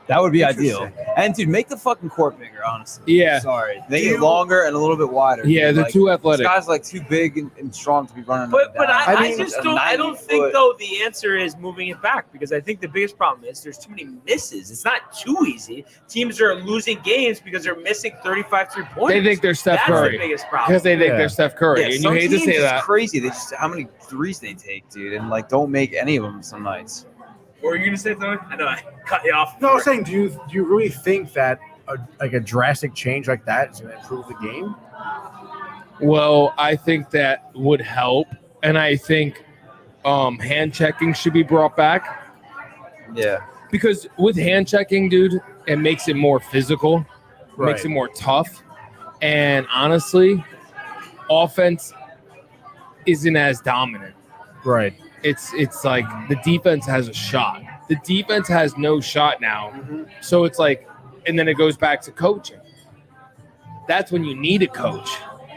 [SPEAKER 9] That would be ideal. And dude, make the fucking court bigger, honestly.
[SPEAKER 1] Yeah.
[SPEAKER 9] Sorry. Make it longer and a little bit wider.
[SPEAKER 1] Yeah,
[SPEAKER 9] dude.
[SPEAKER 1] they're
[SPEAKER 9] Like,
[SPEAKER 1] too athletic.
[SPEAKER 9] This guy's like too big and strong to be running.
[SPEAKER 6] But
[SPEAKER 9] up and down.
[SPEAKER 6] I just don't. I don't think though the answer is moving it back, because I think the biggest problem is there's too many misses. It's not too easy. Teams are losing games because they're missing 35 3-pointers.
[SPEAKER 1] They think they're Steph Curry.
[SPEAKER 6] That's the biggest problem.
[SPEAKER 1] Because they think they're Steph Curry.
[SPEAKER 9] Yeah,
[SPEAKER 1] and you
[SPEAKER 9] some
[SPEAKER 1] hate to
[SPEAKER 9] teams
[SPEAKER 1] say
[SPEAKER 9] it's
[SPEAKER 1] that.
[SPEAKER 9] crazy. They just how many threes they take, dude, and like don't make any of them some nights.
[SPEAKER 6] What were you gonna say, Tony? I know I cut you off.
[SPEAKER 4] No, I was saying, do you really think that a drastic change like that is going to improve the game?
[SPEAKER 1] Well, I think that would help. And I think hand checking should be brought back.
[SPEAKER 9] Yeah.
[SPEAKER 1] Because with hand checking, dude, it makes it more physical,
[SPEAKER 4] Right.
[SPEAKER 1] makes it more tough. And honestly, offense isn't as dominant.
[SPEAKER 4] Right.
[SPEAKER 1] It's like the defense has a shot. The defense has no shot now. So it's like, and then it goes back to coaching. That's when you need a coach,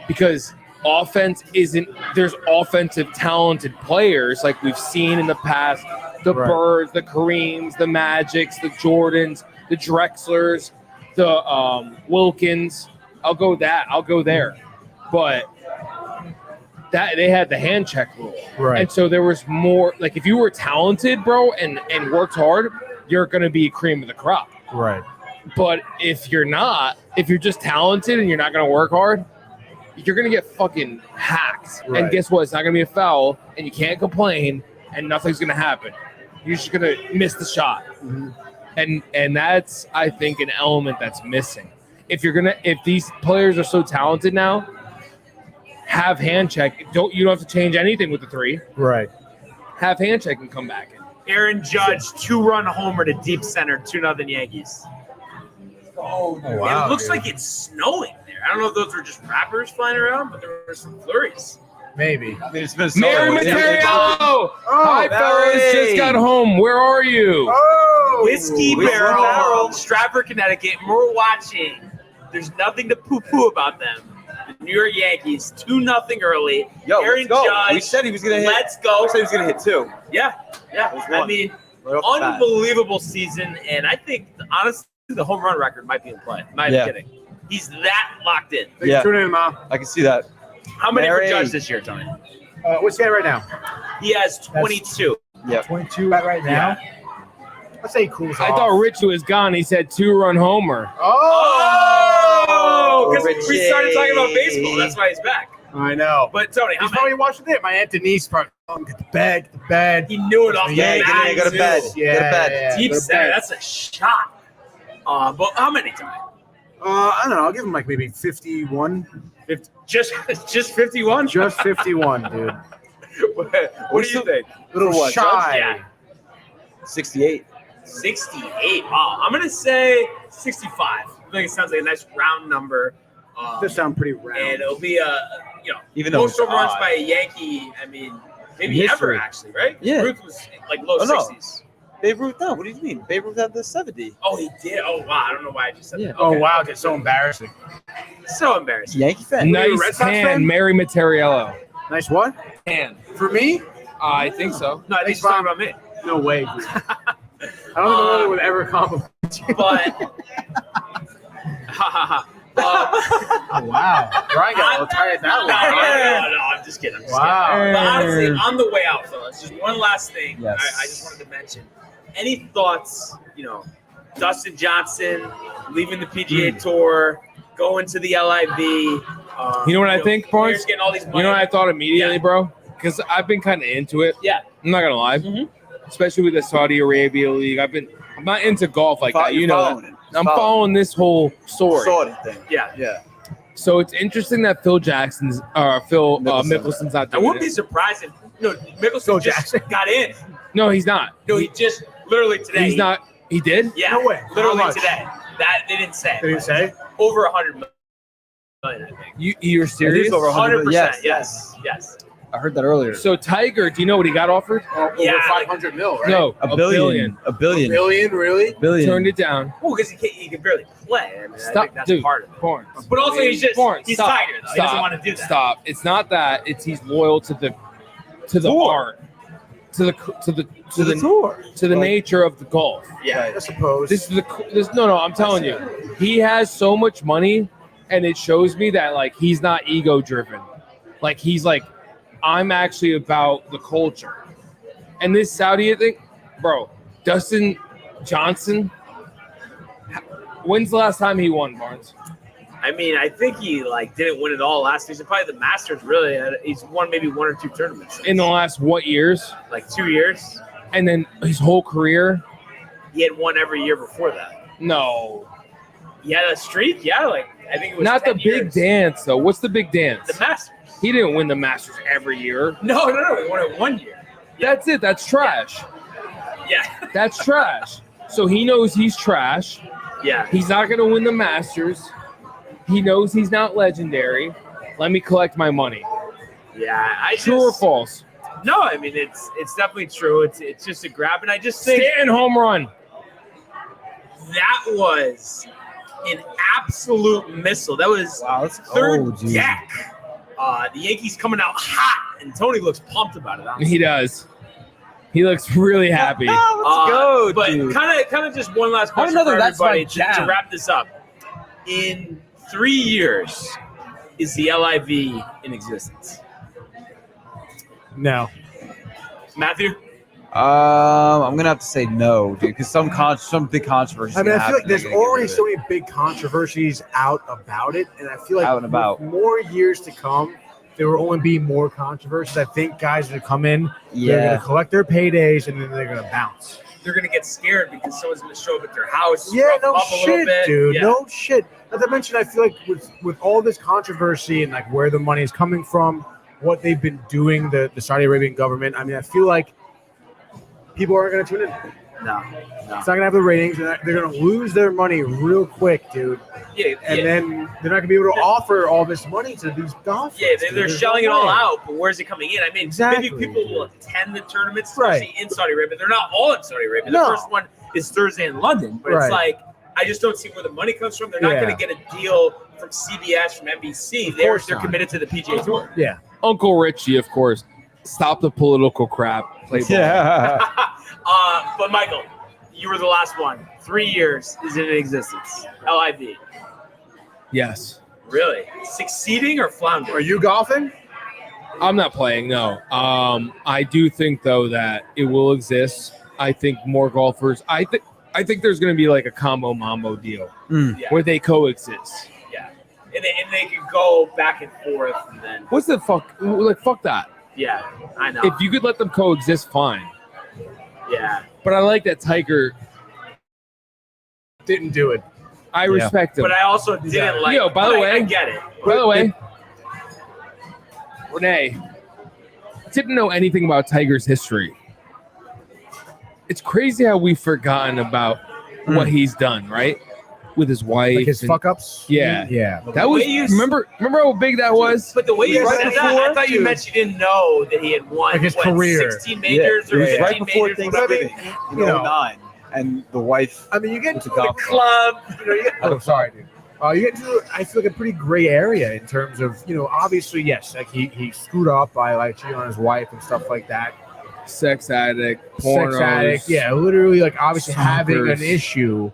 [SPEAKER 1] because offense isn't, there's offensive talented players like we've seen in the past, the Birds, the Kareems, the Magics, the Jordans, the Drexlers, the Wilkins. I'll go there. But that they had the hand check rule.
[SPEAKER 4] Right.
[SPEAKER 1] And so there was more, like if you were talented, bro, and worked hard, you're going to be cream of the crop.
[SPEAKER 4] Right.
[SPEAKER 1] But if you're not, if you're just talented and you're not going to work hard, you're going to get fucking hacked.
[SPEAKER 4] Right.
[SPEAKER 1] And guess what? It's not going to be a foul, and you can't complain, and nothing's going to happen. You're just going to miss the shot. And that's, I think, an element that's missing. If these players are so talented now, have hand check. You don't have to change anything with the three.
[SPEAKER 4] Right.
[SPEAKER 1] Have hand check and come back in.
[SPEAKER 6] Aaron Judge, 2-run homer to deep center, 2-0 Yankees.
[SPEAKER 4] Oh, wow.
[SPEAKER 6] It looks like it's snowing there. I don't know if those were just wrappers flying around, but there were some flurries.
[SPEAKER 4] Maybe.
[SPEAKER 9] I mean, it's been
[SPEAKER 1] Mary Materiello! Hi, fellas. Just got home. Where are you?
[SPEAKER 4] Oh!
[SPEAKER 6] Whiskey Barrel, Stratford, Connecticut. And we're watching. There's nothing to poo-poo about them. The New York Yankees, 2-0 early.
[SPEAKER 9] Yo,
[SPEAKER 6] Aaron
[SPEAKER 9] let's go.
[SPEAKER 6] Judge,
[SPEAKER 9] We said he was gonna hit.
[SPEAKER 6] Let's go.
[SPEAKER 9] We said he was gonna hit 2.
[SPEAKER 6] Yeah.
[SPEAKER 9] There's
[SPEAKER 6] I
[SPEAKER 9] one.
[SPEAKER 6] mean,
[SPEAKER 9] Right off the bat.
[SPEAKER 6] unbelievable season. And I think, honestly, the home run record might be in play. I'm not even kidding. He's that locked in.
[SPEAKER 9] Yeah.
[SPEAKER 4] Tune in, Mom.
[SPEAKER 9] I can see that.
[SPEAKER 6] How many for
[SPEAKER 9] Mary.
[SPEAKER 6] Judge this year, Tony?
[SPEAKER 4] What's he at right now?
[SPEAKER 6] He has 22.
[SPEAKER 9] Yeah.
[SPEAKER 4] 22 at right now? Let's say he cools
[SPEAKER 1] I
[SPEAKER 4] off.
[SPEAKER 1] thought Richie was gone. He said 2-run homer.
[SPEAKER 6] Oh! Because we
[SPEAKER 9] Richie.
[SPEAKER 6] started talking about baseball. That's why he's back.
[SPEAKER 4] I know.
[SPEAKER 6] But, Tony, how
[SPEAKER 4] He's
[SPEAKER 6] many?
[SPEAKER 4] probably watching it. My Aunt Denise probably get the bed.
[SPEAKER 6] He knew it off the
[SPEAKER 9] Yeah,
[SPEAKER 6] bat,
[SPEAKER 9] go to
[SPEAKER 6] too.
[SPEAKER 9] bed.
[SPEAKER 4] Yeah,
[SPEAKER 9] Go to bed.
[SPEAKER 4] yeah.
[SPEAKER 6] Deep
[SPEAKER 4] Go to
[SPEAKER 6] center.
[SPEAKER 4] bed.
[SPEAKER 6] That's a shot. But how many, Tony?
[SPEAKER 4] I don't know. I'll give him like maybe 51.
[SPEAKER 6] Just 51?
[SPEAKER 4] Just 51, dude.
[SPEAKER 6] What do you think?
[SPEAKER 4] Little
[SPEAKER 9] For what,
[SPEAKER 4] shy.
[SPEAKER 6] Yeah.
[SPEAKER 9] 68.
[SPEAKER 6] 68. Wow. I'm going to say 65. I think it sounds like a nice round number.
[SPEAKER 4] Does sound pretty
[SPEAKER 6] And
[SPEAKER 4] round.
[SPEAKER 6] it'll be
[SPEAKER 9] Even though
[SPEAKER 6] most
[SPEAKER 9] it's
[SPEAKER 6] home runs
[SPEAKER 9] odd.
[SPEAKER 6] by a Yankee. I mean, maybe
[SPEAKER 9] In
[SPEAKER 6] ever
[SPEAKER 9] history.
[SPEAKER 6] actually, right?
[SPEAKER 9] Yeah.
[SPEAKER 6] Ruth was like low
[SPEAKER 9] Oh, no.
[SPEAKER 6] 60s.
[SPEAKER 9] Babe Ruth, no. What do you mean? Babe Ruth had the 70.
[SPEAKER 6] Oh, he did. Oh, wow. I don't know why I just said that.
[SPEAKER 4] Oh,
[SPEAKER 6] Okay.
[SPEAKER 4] wow. It's so embarrassing.
[SPEAKER 6] So embarrassing.
[SPEAKER 9] Yankee fan.
[SPEAKER 4] you a
[SPEAKER 1] Nice
[SPEAKER 4] Red Sox
[SPEAKER 1] tan,
[SPEAKER 4] fan?
[SPEAKER 1] Mary Materiello.
[SPEAKER 4] Nice what?
[SPEAKER 1] Tan.
[SPEAKER 4] For me?
[SPEAKER 1] I think so.
[SPEAKER 6] No, I think he's talking about me.
[SPEAKER 4] No way, dude. I don't think the would ever compliment you.
[SPEAKER 6] But
[SPEAKER 4] Oh, wow. Brian got a little tired that
[SPEAKER 6] no,
[SPEAKER 4] one.
[SPEAKER 6] no, I'm just kidding. I'm just
[SPEAKER 4] Wow.
[SPEAKER 6] kidding. But honestly, on the way out, fellas, just one last thing
[SPEAKER 9] Yes.
[SPEAKER 6] I just wanted to mention. Any thoughts, Dustin Johnson leaving the PGA Tour, going to the LIV?
[SPEAKER 1] You know what I think,
[SPEAKER 6] players
[SPEAKER 1] boys?
[SPEAKER 6] getting all these
[SPEAKER 1] You know what I thought immediately,
[SPEAKER 6] Yeah.
[SPEAKER 1] bro? Because I've been kind of into it.
[SPEAKER 6] Yeah.
[SPEAKER 1] I'm not gonna lie, especially with the Saudi Arabia League. I'm not into golf like that. You know that. I'm following this whole story.
[SPEAKER 9] thing.
[SPEAKER 6] Yeah.
[SPEAKER 1] So it's interesting that Phil Mickelson's not
[SPEAKER 6] I
[SPEAKER 1] doing
[SPEAKER 6] wouldn't be
[SPEAKER 1] it.
[SPEAKER 6] surprised if Mickelson just got in.
[SPEAKER 1] No, he's not.
[SPEAKER 6] No, he just literally today.
[SPEAKER 1] He's not. He did?
[SPEAKER 6] Yeah.
[SPEAKER 4] No way.
[SPEAKER 6] Literally
[SPEAKER 4] How much?
[SPEAKER 6] today. That they didn't say.
[SPEAKER 4] They didn't say?
[SPEAKER 6] Over 100 million, I think.
[SPEAKER 1] You're serious?
[SPEAKER 9] It is over
[SPEAKER 6] 100%.
[SPEAKER 9] 100%.
[SPEAKER 6] Yes.
[SPEAKER 9] I heard that earlier.
[SPEAKER 1] So Tiger, do you know what he got offered?
[SPEAKER 4] Over
[SPEAKER 6] Yeah,
[SPEAKER 4] 500 mil, right?
[SPEAKER 1] No,
[SPEAKER 9] a billion.
[SPEAKER 4] A billion, really?
[SPEAKER 9] Billion.
[SPEAKER 1] Turned it down.
[SPEAKER 6] Well, because he can barely play. I mean, I
[SPEAKER 1] Stop,
[SPEAKER 6] think that's
[SPEAKER 1] dude.
[SPEAKER 6] part of it.
[SPEAKER 1] Barnes.
[SPEAKER 6] But also, he's
[SPEAKER 1] Barnes,
[SPEAKER 6] he's
[SPEAKER 1] stop.
[SPEAKER 6] Tiger, though. He doesn't want to do that.
[SPEAKER 1] Stop. It's not that. It's he's loyal to the art, to the
[SPEAKER 4] tour.
[SPEAKER 1] to the nature of the golf.
[SPEAKER 6] Yeah.
[SPEAKER 4] I suppose.
[SPEAKER 1] No. I'm telling you, he has so much money, and it shows me that like he's not ego driven. Like he's like, I'm actually about the culture. And this Saudi thing, bro, Dustin Johnson. When's the last time he won, Barnes?
[SPEAKER 6] I mean, I think he didn't win it all last season. Probably the Masters. Really, he's won maybe 1 or 2 tournaments
[SPEAKER 1] In the last what years?
[SPEAKER 6] like 2 years.
[SPEAKER 1] And then his whole career?
[SPEAKER 6] He had won every year before that.
[SPEAKER 1] No.
[SPEAKER 6] He had a streak. Yeah, I think it was
[SPEAKER 1] Not the
[SPEAKER 6] 10
[SPEAKER 1] big
[SPEAKER 6] years.
[SPEAKER 1] dance, though. What's the big dance?
[SPEAKER 6] The Masters.
[SPEAKER 1] He didn't win the Masters every year.
[SPEAKER 6] No. He won it 1 year.
[SPEAKER 1] That's it. That's trash.
[SPEAKER 6] Yeah.
[SPEAKER 1] That's trash. So he knows he's trash.
[SPEAKER 6] Yeah.
[SPEAKER 1] He's not going to win the Masters. He knows he's not legendary. Let me collect my money.
[SPEAKER 6] Yeah.
[SPEAKER 1] True or false?
[SPEAKER 6] No, I mean it's definitely true. It's just a grab, and I just think
[SPEAKER 1] Stanton home run.
[SPEAKER 6] that was an absolute missile. That was third deck. The Yankees coming out hot, and Tony looks pumped about it. Honestly.
[SPEAKER 1] He does. He looks really happy.
[SPEAKER 9] Let's go,
[SPEAKER 6] But
[SPEAKER 9] dude.
[SPEAKER 6] kind of just one last
[SPEAKER 9] Have
[SPEAKER 6] question
[SPEAKER 9] another
[SPEAKER 6] for
[SPEAKER 9] That's My
[SPEAKER 6] everybody to
[SPEAKER 9] Jam.
[SPEAKER 6] wrap this up. In 3 years, is the LIV in existence?
[SPEAKER 4] No.
[SPEAKER 6] Matthew?
[SPEAKER 9] I'm gonna have to say no, dude, because some big controversy.
[SPEAKER 4] I mean, I feel like there's already so many big controversies out about it, and I feel like
[SPEAKER 9] Out and about.
[SPEAKER 4] with more years to come, there will only be more controversies. I think guys are going to come in, they're going to collect their paydays, and then they're going to bounce.
[SPEAKER 6] They're going to get scared because someone's going to show up at their house.
[SPEAKER 4] Yeah,
[SPEAKER 6] rough
[SPEAKER 4] no
[SPEAKER 6] them up a little
[SPEAKER 4] shit,
[SPEAKER 6] bit.
[SPEAKER 4] dude.
[SPEAKER 6] Yeah.
[SPEAKER 4] No shit. Not to mention, I feel like with all this controversy and like where the money is coming from, what they've been doing, the Saudi Arabian government, I mean, I feel like people aren't going to tune in.
[SPEAKER 6] No.
[SPEAKER 4] It's not going to have the ratings. They're going to lose their money real quick, dude.
[SPEAKER 6] Yeah,
[SPEAKER 4] And then they're not going to be able to offer all this money to these golfers.
[SPEAKER 6] Yeah, they're
[SPEAKER 4] There's
[SPEAKER 6] shelling
[SPEAKER 4] no
[SPEAKER 6] it all
[SPEAKER 4] way.
[SPEAKER 6] out, but where's it coming in? I mean,
[SPEAKER 4] Exactly,
[SPEAKER 6] maybe people will attend the tournaments,
[SPEAKER 4] Right.
[SPEAKER 6] especially in Saudi Arabia. They're not all in Saudi Arabia.
[SPEAKER 4] No.
[SPEAKER 6] The first one is Thursday in London, but
[SPEAKER 4] Right.
[SPEAKER 6] it's like I just don't see where the money comes from. They're not
[SPEAKER 4] Yeah.
[SPEAKER 6] going to get a deal from CBS, from NBC.
[SPEAKER 4] Of
[SPEAKER 6] They're
[SPEAKER 4] course not.
[SPEAKER 6] committed to the PGA Tour.
[SPEAKER 4] Yeah.
[SPEAKER 1] Uncle Richie, of course. Stop the political crap. Play ball.
[SPEAKER 9] Yeah.
[SPEAKER 6] But Michael, you were the last one. 3 years is in existence. LIV.
[SPEAKER 1] Yes.
[SPEAKER 6] Really? Succeeding or floundering?
[SPEAKER 4] Are you golfing?
[SPEAKER 1] I'm not playing, no. I do think, though, that it will exist. I think more golfers. I think there's going to be like a combo mambo deal
[SPEAKER 6] Yeah.
[SPEAKER 1] where they coexist.
[SPEAKER 6] Yeah. And they could go back and forth and then
[SPEAKER 1] What's the fuck? Like, fuck that.
[SPEAKER 6] yeah, I know.
[SPEAKER 1] If you could let them coexist, fine.
[SPEAKER 6] Yeah.
[SPEAKER 1] But I like that Tiger.
[SPEAKER 4] Didn't do it.
[SPEAKER 1] I respect him.
[SPEAKER 6] But I also didn't like
[SPEAKER 1] Yo, by the
[SPEAKER 6] but
[SPEAKER 1] way-
[SPEAKER 6] I get it.
[SPEAKER 1] By the way, Renee, didn't know anything about Tiger's history. It's crazy how we've forgotten about what he's done, right? With his wife.
[SPEAKER 4] Like his
[SPEAKER 1] and-
[SPEAKER 4] fuck ups?
[SPEAKER 1] Yeah.
[SPEAKER 4] Yeah.
[SPEAKER 1] That was,
[SPEAKER 6] way you-
[SPEAKER 1] remember how big that was?
[SPEAKER 6] But the way you
[SPEAKER 4] Right
[SPEAKER 6] said that,
[SPEAKER 4] before,
[SPEAKER 6] I thought you
[SPEAKER 4] dude.
[SPEAKER 6] meant you didn't know that he had won
[SPEAKER 4] Like his career.
[SPEAKER 6] 16 majors or
[SPEAKER 9] It was
[SPEAKER 6] 15
[SPEAKER 9] right before
[SPEAKER 6] majors.
[SPEAKER 9] Thanksgiving in
[SPEAKER 4] you know.
[SPEAKER 9] 09, and the wife.
[SPEAKER 4] I mean, you get
[SPEAKER 9] With
[SPEAKER 4] to
[SPEAKER 9] the
[SPEAKER 4] the
[SPEAKER 9] golf
[SPEAKER 4] club. You know, you get, oh, sorry, dude. You get to, I feel like, a pretty gray area in terms of, obviously, yes, like he screwed up by like cheating on his wife and stuff like that.
[SPEAKER 1] Sex addict, pornos.
[SPEAKER 4] Sex addict, yeah, literally, like obviously having an
[SPEAKER 1] Stalkers.
[SPEAKER 4] issue.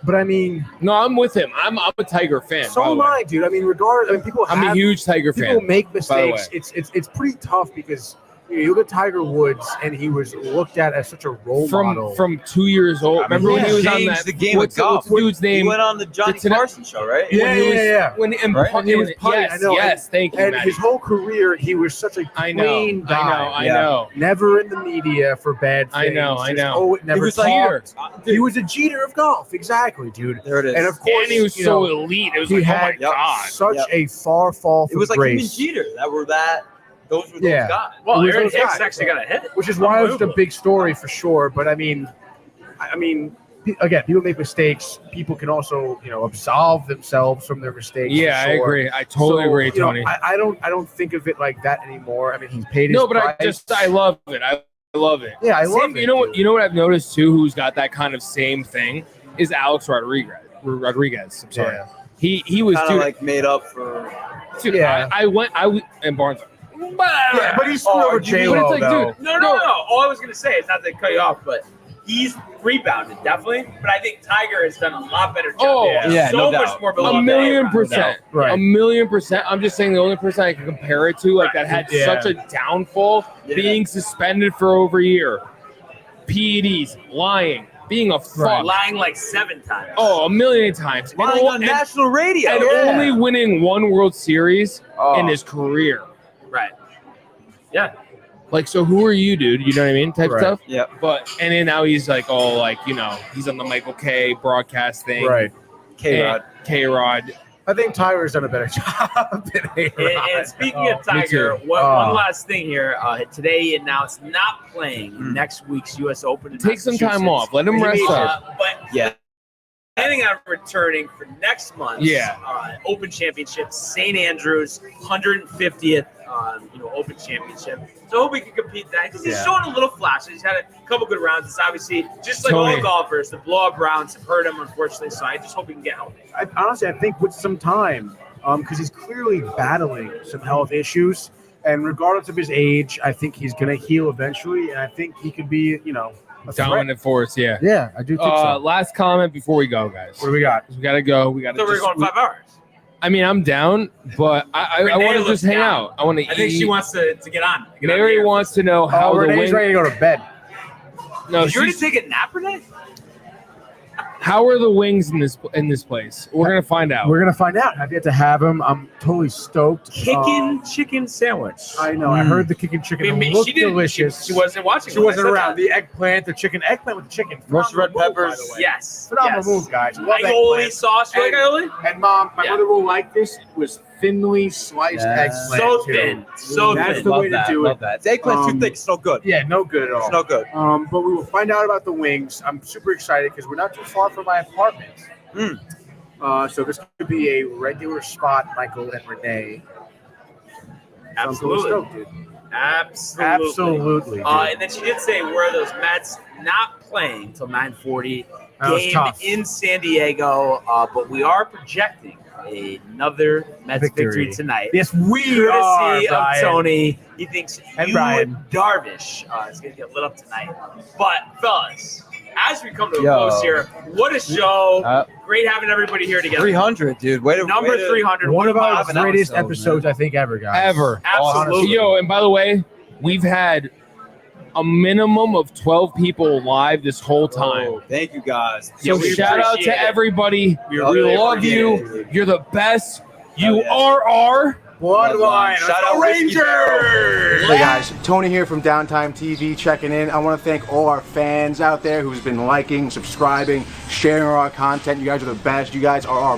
[SPEAKER 4] But I mean,
[SPEAKER 1] No, I'm with him. I'm a Tiger fan. by
[SPEAKER 4] so
[SPEAKER 1] the
[SPEAKER 4] am
[SPEAKER 1] way.
[SPEAKER 4] I, dude. I mean, regardless, people
[SPEAKER 1] I'm a
[SPEAKER 4] huge
[SPEAKER 1] huge Tiger
[SPEAKER 4] people
[SPEAKER 1] fan.
[SPEAKER 4] make
[SPEAKER 1] by the
[SPEAKER 4] mistakes. It's pretty tough because You look at Tiger Woods, and he was looked at as such a role model.
[SPEAKER 1] From 2 years old. Remember when he was on that?
[SPEAKER 9] The game
[SPEAKER 1] what's
[SPEAKER 9] of golf.
[SPEAKER 1] the dude's name?
[SPEAKER 9] He went on the Johnny Carson show, right?
[SPEAKER 4] Yeah.
[SPEAKER 1] When he was putting,
[SPEAKER 4] I know.
[SPEAKER 1] yes, thank you,
[SPEAKER 4] And
[SPEAKER 1] Matty.
[SPEAKER 4] his whole career, he was such a clean guy.
[SPEAKER 1] I know.
[SPEAKER 4] Never in the media for bad things.
[SPEAKER 1] I know.
[SPEAKER 4] Oh, it never
[SPEAKER 1] was
[SPEAKER 4] talked.
[SPEAKER 1] like,
[SPEAKER 4] He was a Jeter of golf. Exactly, dude.
[SPEAKER 9] There it is.
[SPEAKER 4] And of course,
[SPEAKER 1] And he was so elite. It was
[SPEAKER 4] he
[SPEAKER 1] like,
[SPEAKER 4] had
[SPEAKER 1] oh my God.
[SPEAKER 4] such a far fall from
[SPEAKER 9] It was like him and
[SPEAKER 4] grace.
[SPEAKER 9] Jeter those were those guys.
[SPEAKER 6] Well,
[SPEAKER 4] It was
[SPEAKER 6] Aaron
[SPEAKER 4] those
[SPEAKER 6] Hicks
[SPEAKER 4] guys.
[SPEAKER 6] actually got a hit.
[SPEAKER 4] Which is why it was a big story for sure. But I mean, again, people make mistakes. People can also, absolve themselves from their mistakes.
[SPEAKER 1] Yeah,
[SPEAKER 4] for
[SPEAKER 1] I
[SPEAKER 4] sure.
[SPEAKER 1] agree. I totally agree,
[SPEAKER 4] you know,
[SPEAKER 1] Tony.
[SPEAKER 4] I don't think of it like that anymore. I mean, he's paid his
[SPEAKER 1] No, but
[SPEAKER 4] price.
[SPEAKER 1] I love it. I love it.
[SPEAKER 4] Yeah, I love it.
[SPEAKER 1] You know what I've noticed too, who's got that kind of same thing, is Alex Rodriguez. I'm sorry.
[SPEAKER 4] Yeah.
[SPEAKER 1] He was
[SPEAKER 9] Kind of like made up for.
[SPEAKER 1] dude,
[SPEAKER 4] Yeah.
[SPEAKER 1] I and Barnes.
[SPEAKER 4] Yeah, but he's screwed over J-Lo,
[SPEAKER 1] but it's like,
[SPEAKER 4] though.
[SPEAKER 1] dude,
[SPEAKER 6] No. All I was going to say is not to cut you off, but he's rebounded, definitely. But I think Tiger has done a lot better job.
[SPEAKER 1] Oh,
[SPEAKER 9] yeah,
[SPEAKER 6] so
[SPEAKER 9] no
[SPEAKER 6] much
[SPEAKER 9] doubt.
[SPEAKER 6] more
[SPEAKER 1] A
[SPEAKER 6] beloved.
[SPEAKER 1] million
[SPEAKER 6] than
[SPEAKER 1] percent.
[SPEAKER 4] Right.
[SPEAKER 1] A million percent. I'm just saying the only person I can compare it to, like
[SPEAKER 6] Right.
[SPEAKER 1] that had
[SPEAKER 4] Yeah.
[SPEAKER 1] such a downfall, being suspended for over a year, PEDs, lying, being a fuck.
[SPEAKER 6] lying like 7 times.
[SPEAKER 1] Oh, a million times.
[SPEAKER 9] Lying on national radio.
[SPEAKER 1] And only winning one World Series in his career.
[SPEAKER 6] Right. Yeah.
[SPEAKER 1] Like, so who are you, dude? You know what I mean? Type
[SPEAKER 4] Right.
[SPEAKER 1] stuff.
[SPEAKER 9] Yeah.
[SPEAKER 1] But, and then now he's like, oh, like, he's on the Michael K broadcast thing.
[SPEAKER 4] Right.
[SPEAKER 9] K-Rod.
[SPEAKER 1] K-Rod.
[SPEAKER 4] I think Tiger's done a better job than A-Rod.
[SPEAKER 6] And speaking of
[SPEAKER 1] me
[SPEAKER 6] Tiger,
[SPEAKER 1] too.
[SPEAKER 6] one last thing here. Today he announced not playing next week's U.S. Open. In
[SPEAKER 1] Take some time
[SPEAKER 6] Massachusetts.
[SPEAKER 1] off. Let him rest up.
[SPEAKER 6] But
[SPEAKER 9] Yeah.
[SPEAKER 6] planning on returning for next month's Open Championship, St. Andrews, 150th Open Championship. So I hope we can compete that because he's showing a little flash. He's had a couple good rounds. It's obviously just like
[SPEAKER 1] Tony.
[SPEAKER 6] all golfers, the blow-up rounds have hurt him, unfortunately. So I just hope he can get healthy.
[SPEAKER 4] Honestly, I think with some time, because he's clearly battling some health issues, and regardless of his age, I think he's going to heal eventually, and I think he could be, a threat.
[SPEAKER 1] Dominant force, yeah.
[SPEAKER 4] Yeah, I do think so.
[SPEAKER 1] Last comment before we go, guys.
[SPEAKER 4] What do we got?
[SPEAKER 1] We gotta go. We gotta.
[SPEAKER 6] So we're going 5 hours.
[SPEAKER 1] I mean, I'm down, but I
[SPEAKER 6] Renee
[SPEAKER 1] want to
[SPEAKER 6] looks
[SPEAKER 1] just hang
[SPEAKER 6] down.
[SPEAKER 1] out. I want to eat.
[SPEAKER 6] I think she wants to get on. Get on the
[SPEAKER 1] Mary
[SPEAKER 6] air.
[SPEAKER 1] wants to know how the
[SPEAKER 4] Renee's
[SPEAKER 1] wings.
[SPEAKER 4] ready to go to bed.
[SPEAKER 1] No,
[SPEAKER 6] Did you already
[SPEAKER 1] she's,
[SPEAKER 6] take a nap, Renee?
[SPEAKER 1] how are the wings in this place? We're gonna find out.
[SPEAKER 4] We're going to find out. I've yet to have him. I'm totally stoked.
[SPEAKER 6] Kicking chicken sandwich.
[SPEAKER 4] I know. I heard the kicking chicken.
[SPEAKER 6] I mean,
[SPEAKER 4] It looked
[SPEAKER 6] she didn't.
[SPEAKER 4] delicious.
[SPEAKER 6] She wasn't watching.
[SPEAKER 4] She
[SPEAKER 6] when I
[SPEAKER 4] wasn't
[SPEAKER 6] said
[SPEAKER 4] around.
[SPEAKER 6] that.
[SPEAKER 4] The eggplant, the chicken. Eggplant with the chicken.
[SPEAKER 9] Roasted red
[SPEAKER 4] Phenomenal move, by
[SPEAKER 9] peppers.
[SPEAKER 4] the way.
[SPEAKER 6] Yes.
[SPEAKER 4] Phenomenal
[SPEAKER 6] yes.
[SPEAKER 4] move, guys. Love
[SPEAKER 6] Aioli
[SPEAKER 4] eggplant.
[SPEAKER 6] sauce. You like aioli?
[SPEAKER 4] And Mom, my
[SPEAKER 6] Yeah.
[SPEAKER 4] mother will like this. It was thinly sliced
[SPEAKER 9] Yeah.
[SPEAKER 4] eggplant.
[SPEAKER 6] So
[SPEAKER 4] too.
[SPEAKER 6] thin. So
[SPEAKER 4] That's
[SPEAKER 6] thin.
[SPEAKER 4] the
[SPEAKER 9] Love
[SPEAKER 4] way to
[SPEAKER 9] that.
[SPEAKER 4] do
[SPEAKER 9] Love
[SPEAKER 4] it.
[SPEAKER 9] that. The eggplant's too
[SPEAKER 4] Um,
[SPEAKER 9] thick. It's no good.
[SPEAKER 4] Yeah, no good at all.
[SPEAKER 9] It's no good.
[SPEAKER 4] But we will find out about the wings. I'm super excited because we're not too far from my apartment. So this could be a regular spot, Michael and Renee. I'm totally
[SPEAKER 6] Absolutely.
[SPEAKER 4] stoked, dude.
[SPEAKER 6] Absolutely.
[SPEAKER 4] Absolutely. Dude.
[SPEAKER 6] And then she did say where those Mets not playing till 9:40.
[SPEAKER 4] That was
[SPEAKER 6] Game
[SPEAKER 4] tough.
[SPEAKER 6] in San Diego, but we are projecting another Mets victory tonight.
[SPEAKER 4] Yes, we are,
[SPEAKER 6] Courtesy of
[SPEAKER 4] Brian.
[SPEAKER 6] Tony. He thinks
[SPEAKER 4] And
[SPEAKER 6] you
[SPEAKER 4] Brian.
[SPEAKER 6] Darvish is going to get lit up tonight. But, fellas, as we come to a
[SPEAKER 9] Yo.
[SPEAKER 6] close here, what a show.
[SPEAKER 9] Uh,
[SPEAKER 6] Great having everybody here together.
[SPEAKER 9] 300, dude.
[SPEAKER 6] Number 300.
[SPEAKER 4] One of our
[SPEAKER 9] Five and
[SPEAKER 4] greatest
[SPEAKER 9] out,
[SPEAKER 4] episodes, I think, ever, guys.
[SPEAKER 1] Ever.
[SPEAKER 6] Absolutely.
[SPEAKER 1] Yo, and by the way, we've had a minimum of 12 people live this whole time.
[SPEAKER 9] Oh, thank you, guys.
[SPEAKER 1] So
[SPEAKER 6] we
[SPEAKER 1] shout out
[SPEAKER 6] appreciate
[SPEAKER 1] to
[SPEAKER 6] it.
[SPEAKER 1] everybody. We
[SPEAKER 6] really
[SPEAKER 1] love
[SPEAKER 6] appreciate
[SPEAKER 1] you. You're the best. You
[SPEAKER 9] yeah.
[SPEAKER 1] are our
[SPEAKER 4] Bloodline.
[SPEAKER 9] Shout
[SPEAKER 4] Let's
[SPEAKER 9] out
[SPEAKER 4] go
[SPEAKER 9] Whiskey
[SPEAKER 4] Rangers!
[SPEAKER 3] Hey guys, Tony here from Downtime TV checking in. I want to thank all our fans out there who's been liking, subscribing, sharing our content. You guys are the best. You guys are our